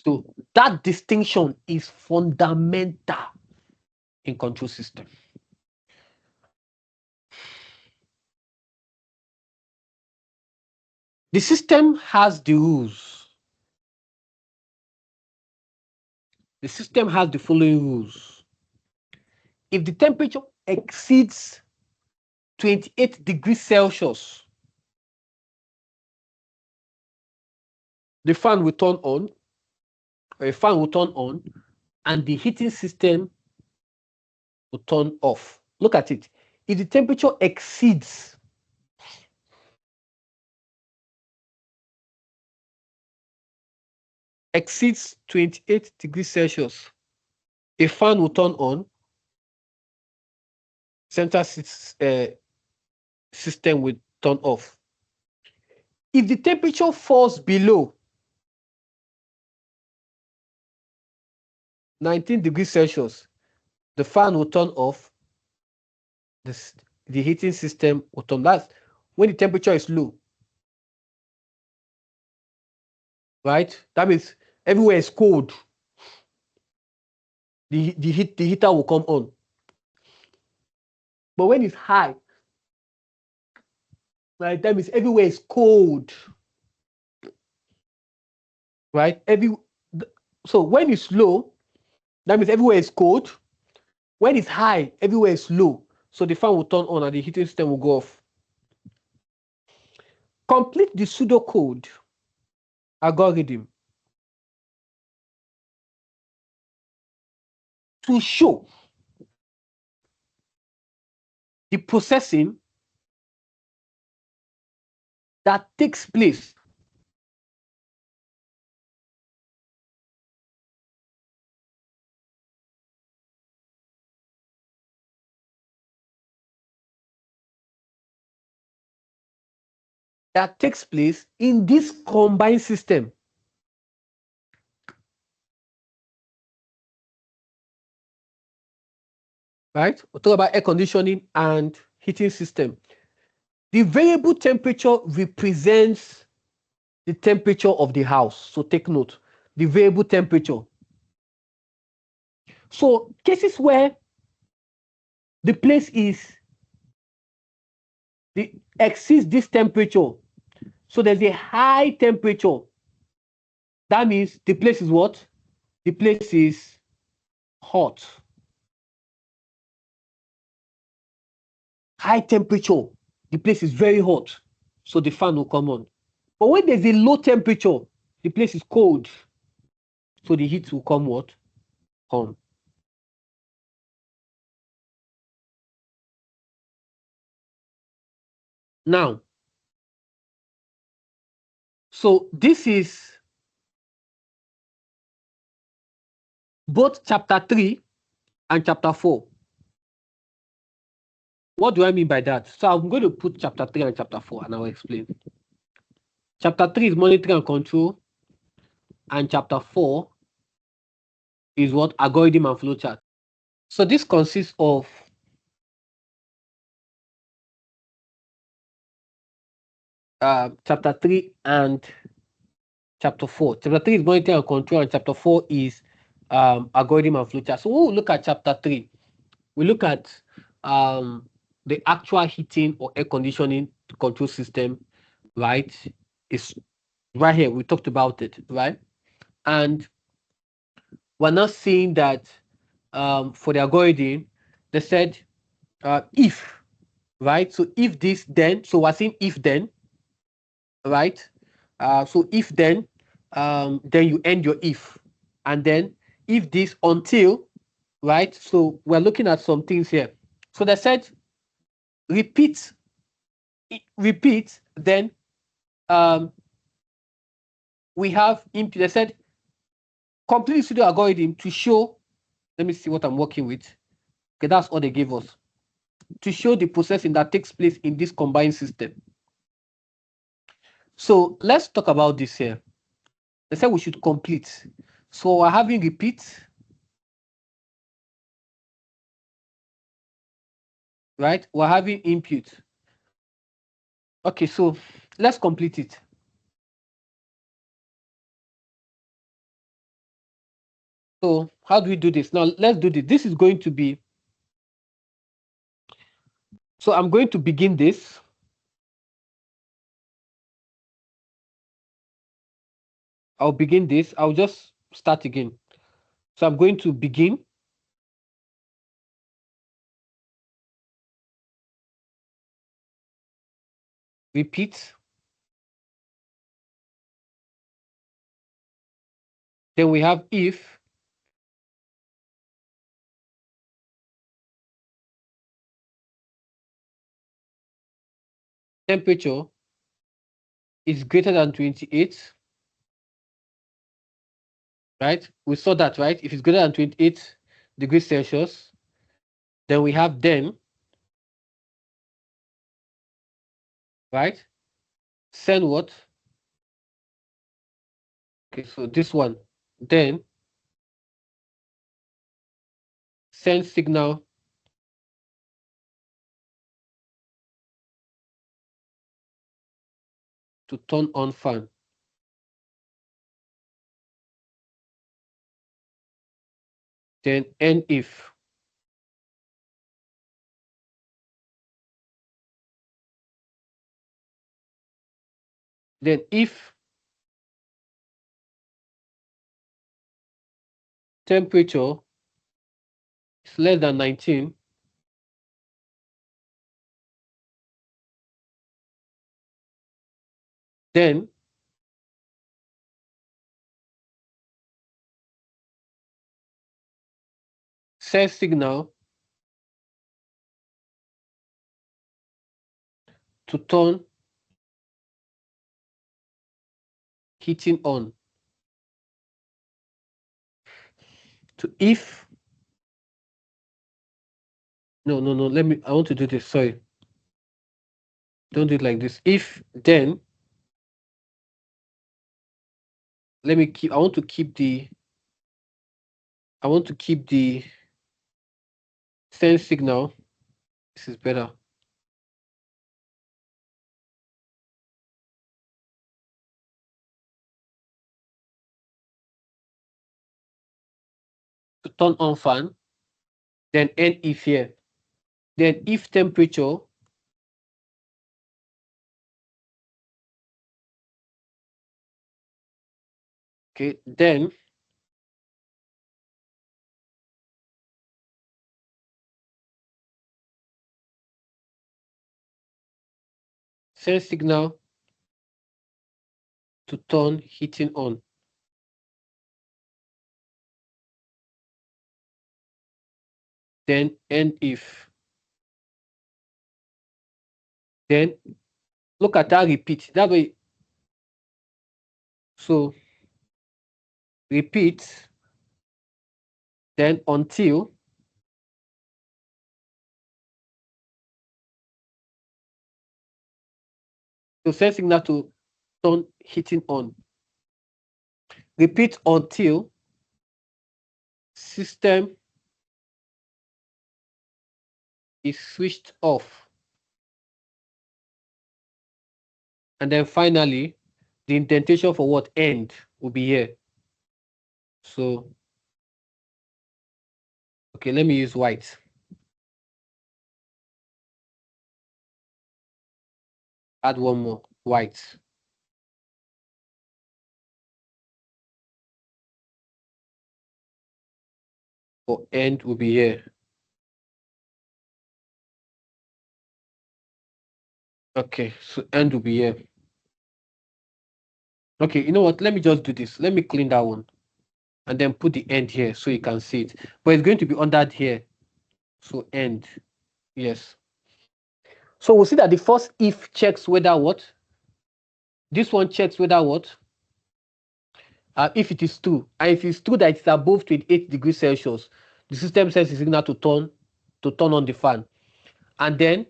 So that distinction is fundamental in control system. The system has the rules. The system has the following rules. If the temperature exceeds 28 degrees Celsius, the fan will turn on, or a fan will turn on, and the heating system will turn off. Look at it. If the temperature exceeds 28 degrees Celsius, a fan will turn on, central system will turn off. If the temperature falls below 19 degrees Celsius, the fan will turn off, the heating system will turn. That's when the temperature is low, right? That means everywhere is cold. The heater will come on. But when it's high, right, that means everywhere is cold, right? So when it's low, that means everywhere is cold. When it's high, everywhere is low. So the fan will turn on and the heating system will go off. Complete the pseudocode algorithm to show the processing that takes place in this combined system. Right? We'll talk about air conditioning and heating system. The variable temperature represents the temperature of the house. So take note, the variable temperature. So cases where the place exceeds this temperature, so there's a high temperature, that means the place is what? The place is hot. High temperature, the place is very hot, so the fan will come on. But when there's a low temperature, the place is cold, so the heat will come what? On. Now, so this is both chapter 3 and chapter 4. What do I mean by that? So I'm going to put chapter 3 and chapter 4 and I'll explain. Chapter 3 is monitoring and control, and chapter 4 is what? Algorithm and flowchart. So this consists of chapter 3 and chapter 4. Chapter 3 is monitoring and control, and chapter 4 is algorithm and flowchart. So we'll look at chapter 3. We look at the actual heating or air conditioning control system, right? It's right here. We talked about it, right? And we're not seeing that for the algorithm, they said if, right? So if this, then, so we're saying if then, right? So if then you end your if, and then if this until, right? So we're looking at some things here. So they said repeat, repeat, then um, we have input. They said complete studio algorithm to show. Let me see what I'm working with. Okay, that's all they gave us to show the processing that takes place in this combined system. So let's talk about this here. They said we should complete. So we're having repeat, right? We're having input. Okay, so let's complete it. So how do we do this? Now let's do this. This is going to be, so I'm going to begin this. I'll begin this. I'll just start again. So I'm going to begin, repeat, then we have if, temperature is greater than 28, right? We saw that, right? If it's greater than 28 degrees Celsius, then we have then, right? Send what? Okay, so this one, then send signal to turn on fan. Then end if. Then if temperature is less than 19, then send signal to turn heating on. To if, no, let me, I want to do this, sorry. Don't do it like this. If then, let me keep, I want to keep the, I want to keep the send signal. This is better. To turn on fan, then end if here. Then if temperature okay, then send signal to turn heating on. Then end if. Then look at that repeat. That way, so repeat, then until, so send signal to turn heating on. Repeat until system is switched off. And then finally, the indentation for what end will be here. So, okay, let me use white. Add one more, white. For end will be here. Okay, so end will be here. Okay, you know what? Let me just do this. Let me clean that one. And then put the end here so you can see it. But it's going to be under here. So end. Yes. So we'll see that the first if checks whether what? This one checks whether what? If it is true. And if it's true that it's above 28 degrees Celsius, the system sends a signal to turn on the fan. And then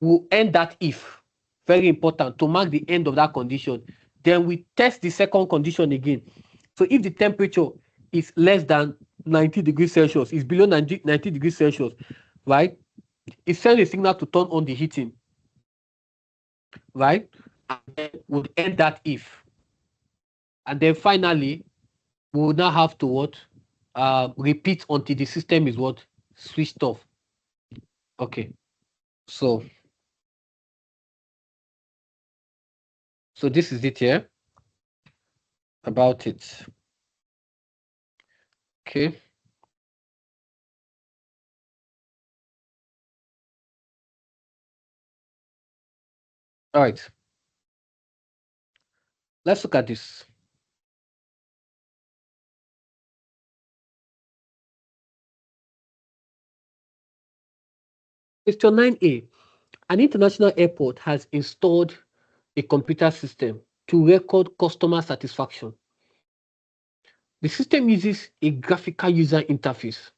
we'll end that if. Very important to mark the end of that condition. Then we test the second condition again. So if the temperature is less than 90 degrees Celsius, is below 90 degrees Celsius, right? It sends a signal to turn on the heating, right? And then we'll end that if. And then finally, we will now have to what? Repeat until the system is what? Switched off. Okay. So this is it here about it. Okay. All right. Let's look at this. Question 9A. An international airport has installed a computer system to record customer satisfaction. The system uses a graphical user interface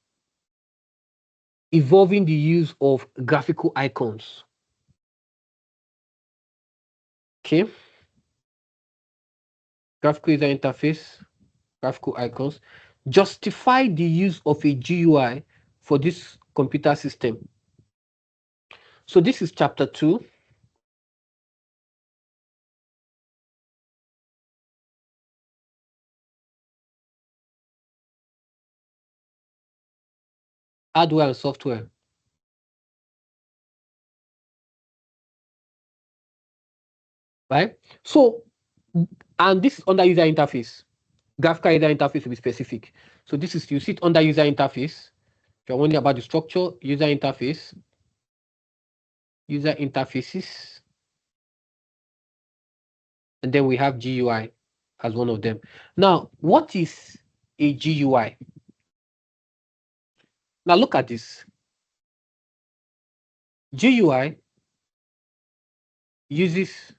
involving the use of graphical icons. Okay. Graphical user interface, graphical icons. Justify the use of a GUI for this computer system. So this is chapter 2. Hardware and software. Right? So, and this is under user interface. Graphical user interface will be specific. So this is, you see it under user interface. If you're wondering about the structure, user interface, user interfaces, and then we have GUI as one of them. Now, what is a GUI? Now look at this. GUI uses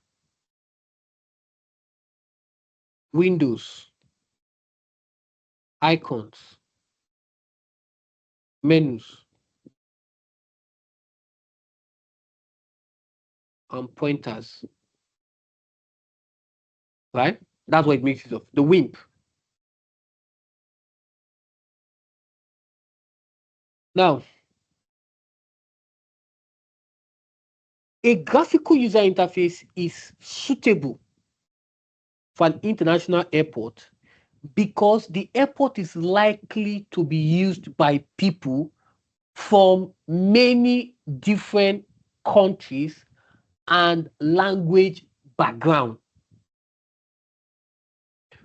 windows, icons, menus, and pointers, right? That's what it makes it of. The WIMP. Now, a graphical user interface is suitable for an international airport because the airport is likely to be used by people from many different countries and language background.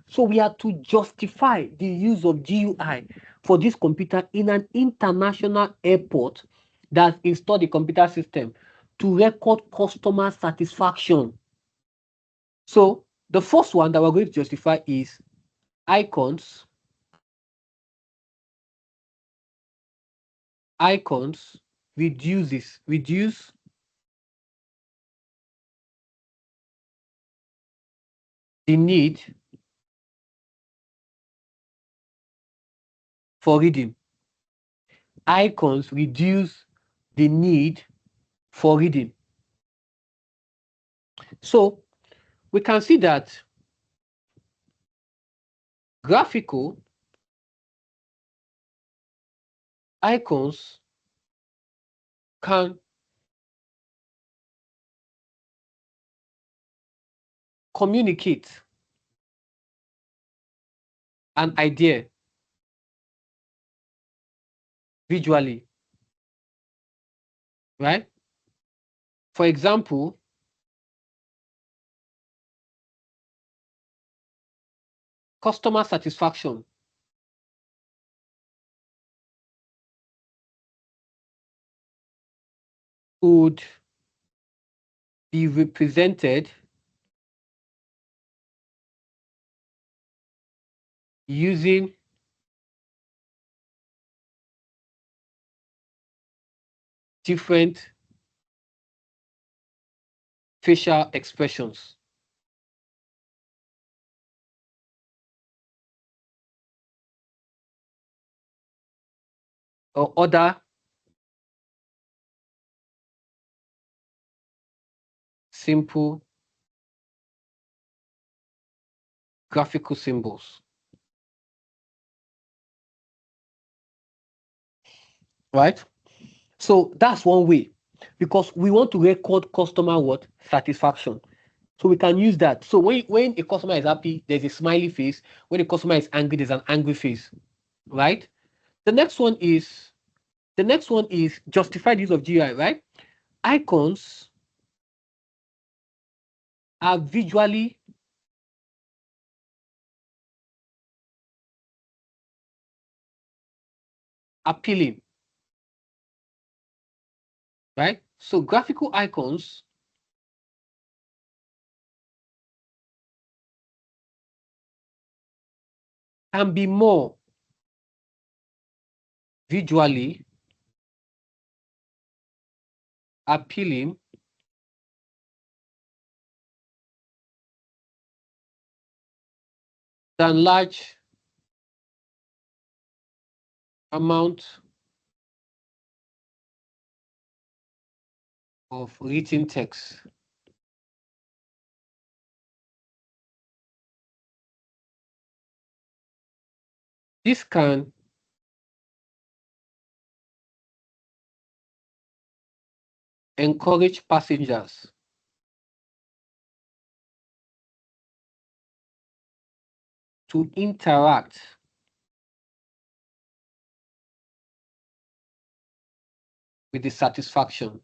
So we have to justify the use of GUI for this computer in an international airport that installed the computer system to record customer satisfaction. So the first one that we're going to justify is icons. Icons reduce the need for reading. Icons reduce the need for reading. So we can see that graphical icons can communicate an idea visually, right? For example, customer satisfaction could be represented using different facial expressions or other simple graphical symbols, right? So that's one way because we want to record customer what satisfaction. So we can use that. So when a customer is happy, there's a smiley face. When a customer is angry, there's an angry face, right? The next one is justified use of GUI, right? Icons are visually appealing, right? So graphical icons can be more visually appealing than large amount of written text. This can encourage passengers to interact with the satisfaction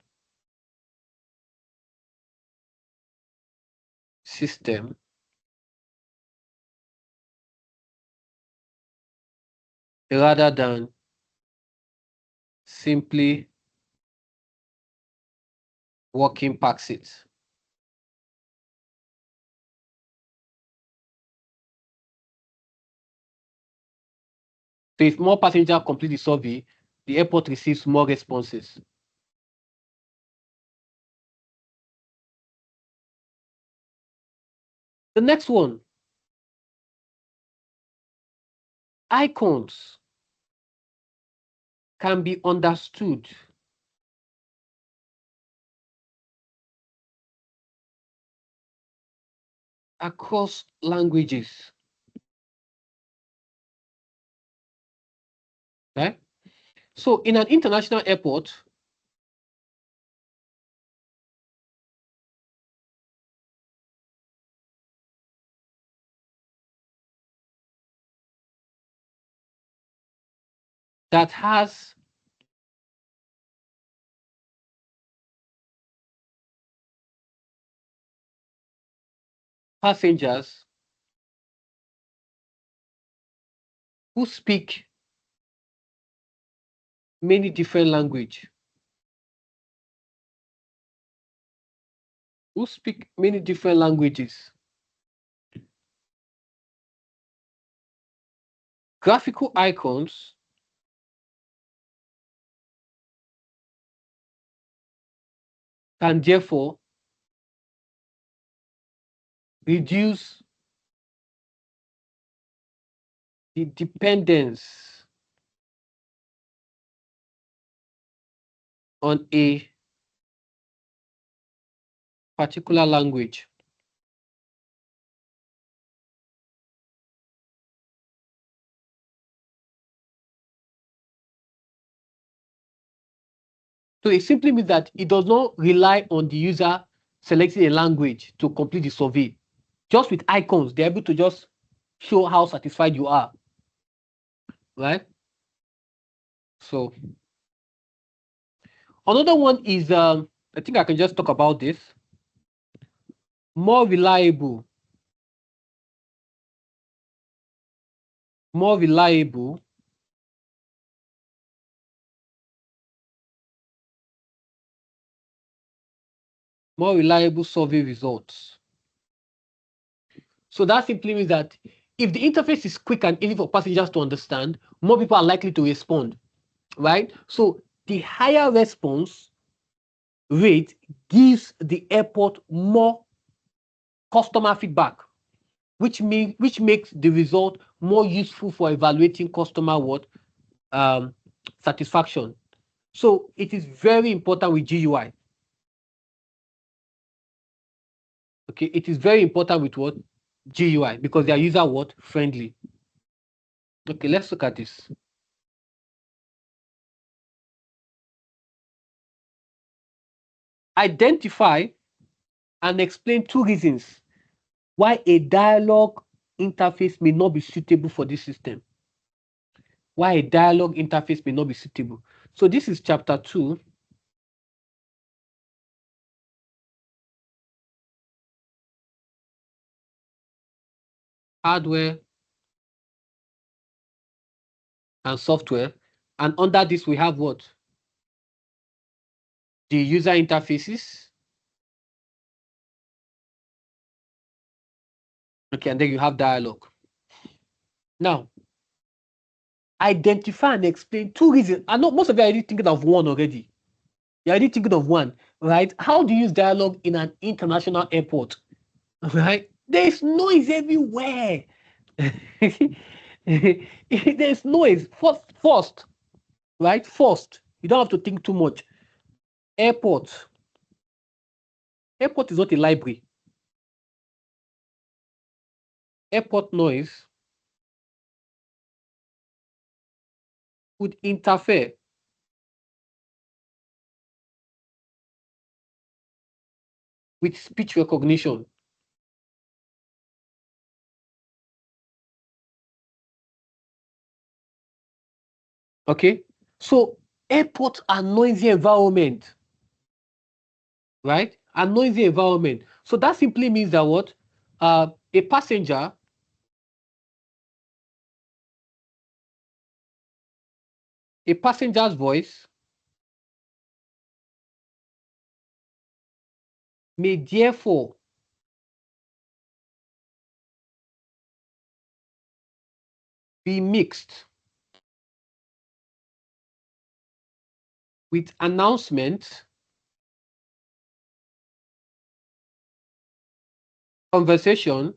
system rather than simply walking past it. So if more passengers complete the survey, the airport receives more responses. The next one, icons can be understood across languages. Right? So in an international airport, that has passengers who speak many different languages, graphical icons can therefore reduce the dependence on a particular language. So it simply means that it does not rely on the user selecting a language to complete the survey. Just with icons, they're able to just show how satisfied you are, right? So another one is, I think I can just talk about this. More reliable. More reliable. More reliable survey results. So that simply means that if the interface is quick and easy for passengers to understand, more people are likely to respond, right? So the higher response rate gives the airport more customer feedback, which makes the result more useful for evaluating customer satisfaction. So it is very important with GUI. Okay, it is very important with what? GUI, because they are user friendly. Okay, let's look at this. Identify and explain 2 reasons why a dialogue interface may not be suitable for this system. Why a dialogue interface may not be suitable. So this is chapter 2. Hardware and software. And under this, we have what? The user interfaces. Okay, and then you have dialogue. Now, identify and explain 2 reasons. I know most of you are already thinking of one already. You're already thinking of one, right? How do you use dialogue in an international airport? Right? There's noise everywhere. There's noise. First, right? First, you don't have to think too much. Airport. Airport is not a library. Airport noise would interfere with speech recognition. Okay? So airports are noisy environment, right? A noisy environment. So that simply means that what? A passenger's voice may therefore be mixed with announcements, conversation,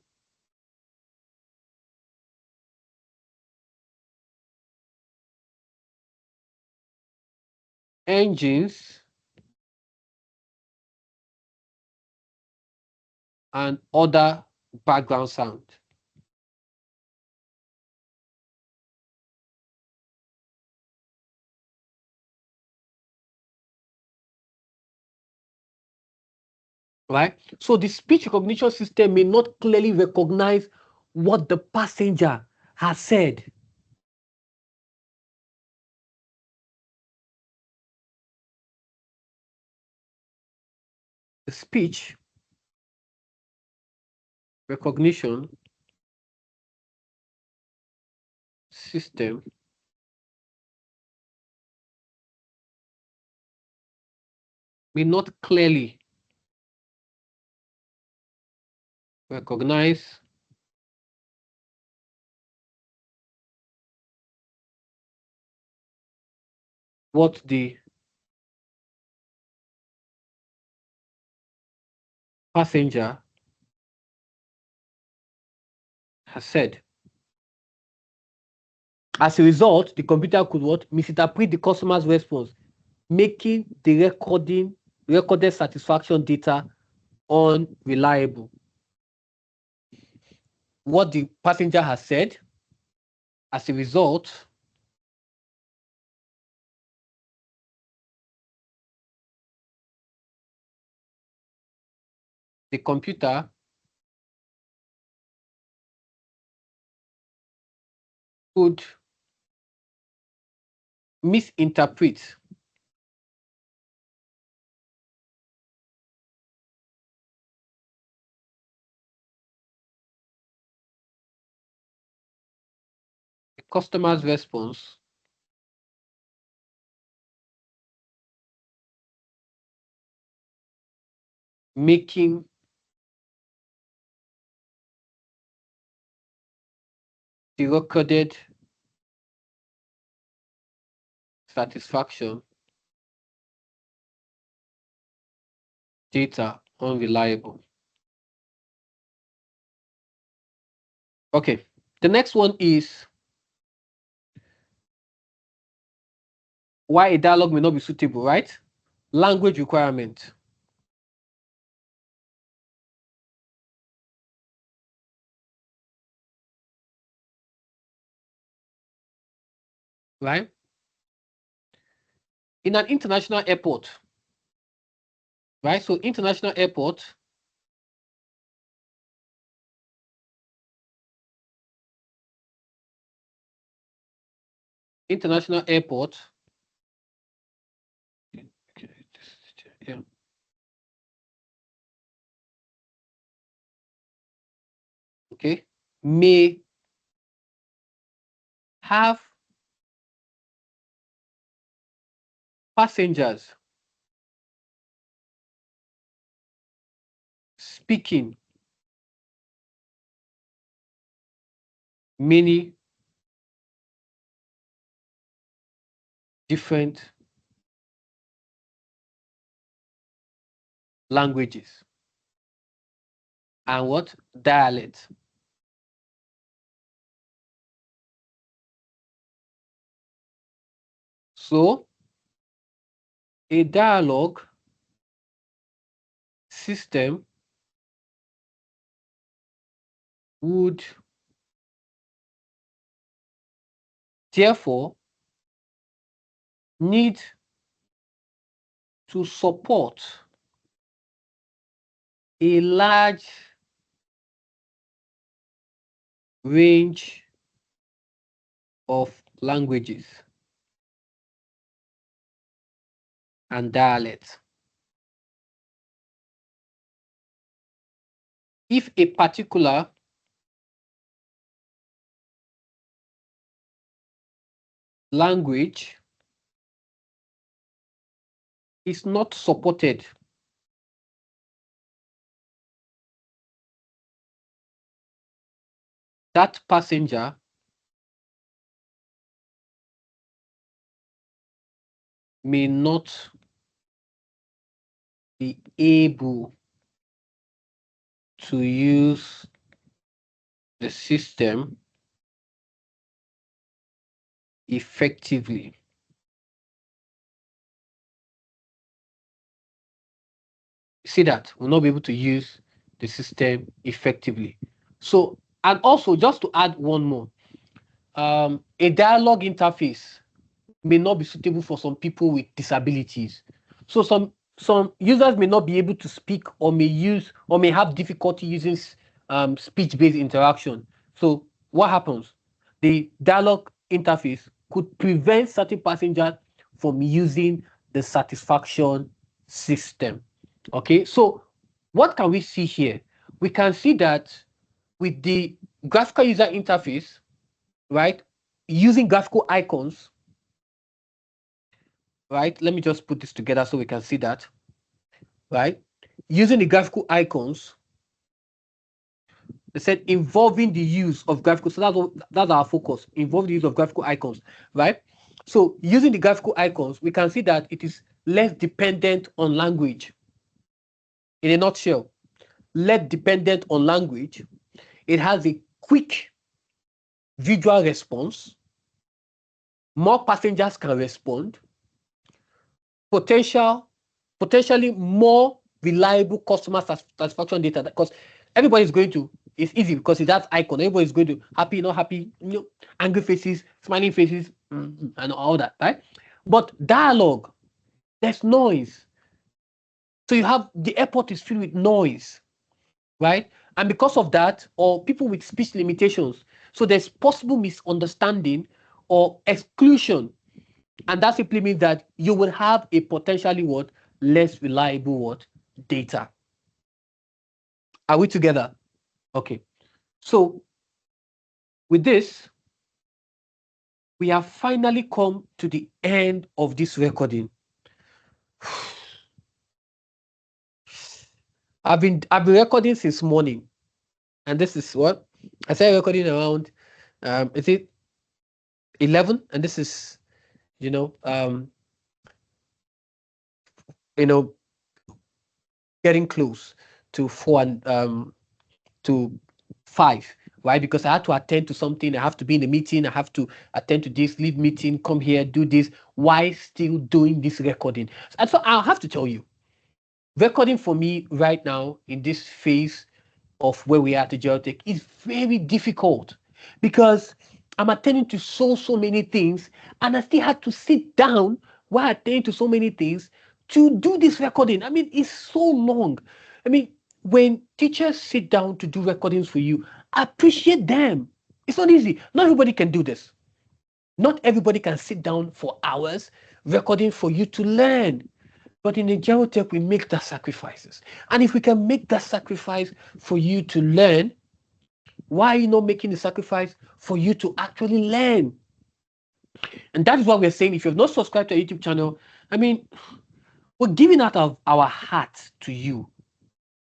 engines, and other background sound. Right? So the speech recognition system may not clearly recognize what the passenger has said. The speech recognition system may not clearly recognize what the passenger has said. As a result, the computer could misinterpret the customer's response, making the recorded satisfaction data unreliable. What the passenger has said, as a result, the computer could misinterpret the customer's response making the recorded satisfaction data unreliable. Okay, the next one is why a dialogue may not be suitable, right? Language requirement. Right? In an international airport, right? So international airport, international airport, yeah, okay, may have passengers speaking many different languages and what dialects. So a dialogue system would therefore need to support a large range of languages and dialects. If a particular language is not supported that passenger may not be able to use the system effectively. See that will not be able to use the system effectively. So, and also just to add one more, a dialogue interface may not be suitable for some people with disabilities. So some users may not be able to speak or may have difficulty using speech-based interaction. So what happens? The dialogue interface could prevent certain passengers from using the satisfaction system. Okay, so what can we see here? We can see that with the graphical user interface, right, using graphical icons, right? Let me just put this together so we can see that, right? Using the graphical icons, they said involving the use of graphical. So that's our focus, involve the use of graphical icons, right? So using the graphical icons, we can see that it is less dependent on language. In a nutshell, less dependent on language. It has a quick visual response. More passengers can respond. Potentially more reliable customer satisfaction data, because everybody's going to, it's easy because it's that icon. Everybody's going to happy, not happy, angry faces, smiling faces, and all that, right? But dialogue, there's noise. So you have the airport is filled with noise. right? And because of that, or people with speech limitations, so there's possible misunderstanding or exclusion, and that simply means that you will have a potentially what less reliable what data. Are we together? Okay. So with this, we have finally come to the end of this recording. I've been recording since morning, and this is what I started recording around is it 11, and this is you know um you know getting close to 5, right? Because I had to attend to something, I have to be in a meeting, I have to attend to this, leave meeting, come here, do this, why still doing this recording? And so I'll have to tell you, recording for me right now in this phase of where we are at Ajiro Tech is very difficult because I'm attending to so many things, and I still had to sit down while attending to so many things to do this recording. I mean, it's so long. I mean, when teachers sit down to do recordings for you, appreciate them. It's not easy. Not everybody can do this. Not everybody can sit down for hours recording for you to learn. But in the Tech, we make that sacrifices. And if we can make that sacrifice for you to learn, why are you not making the sacrifice for you to actually learn? And that is what we're saying. If you have not subscribed to our YouTube channel, I mean, we're giving out of our heart to you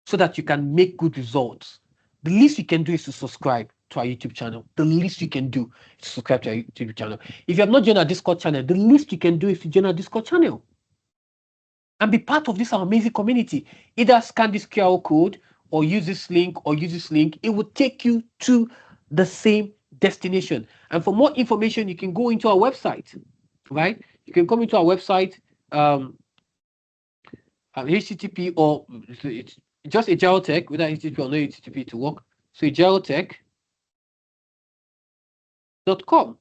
so that you can make good results. The least you can do is to subscribe to our YouTube channel. The least you can do is to subscribe to our YouTube channel. If you have not joined our Discord channel, the least you can do is to join our Discord channel and be part of this amazing community. Either scan this QR code or use this link or use this link. It will take you to the same destination. And for more information, you can go into our website, right? You can come into our website, HTTP, or it's just Ajiro Tech, whether HTTP or no HTTP to work. So ajirotech.com,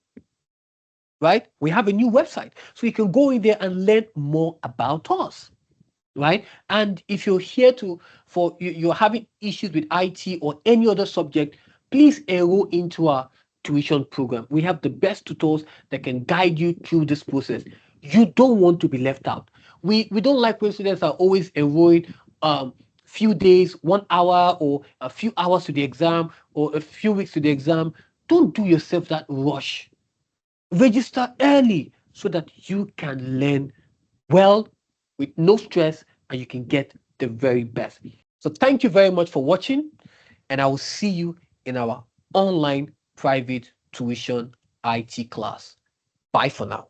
right? We have a new website. So you can go in there and learn more about us. Right? And if you're here you're having issues with IT or any other subject, please enroll into our tuition program. We have the best tutors that can guide you through this process. You don't want to be left out. We don't like when students are always enrolling few days, 1 hour, or a few hours to the exam, or a few weeks to the exam. Don't do yourself that rush. Register early so that you can learn well with no stress and you can get the very best. So thank you very much for watching, and I will see you in our online private tuition IT class. Bye for now.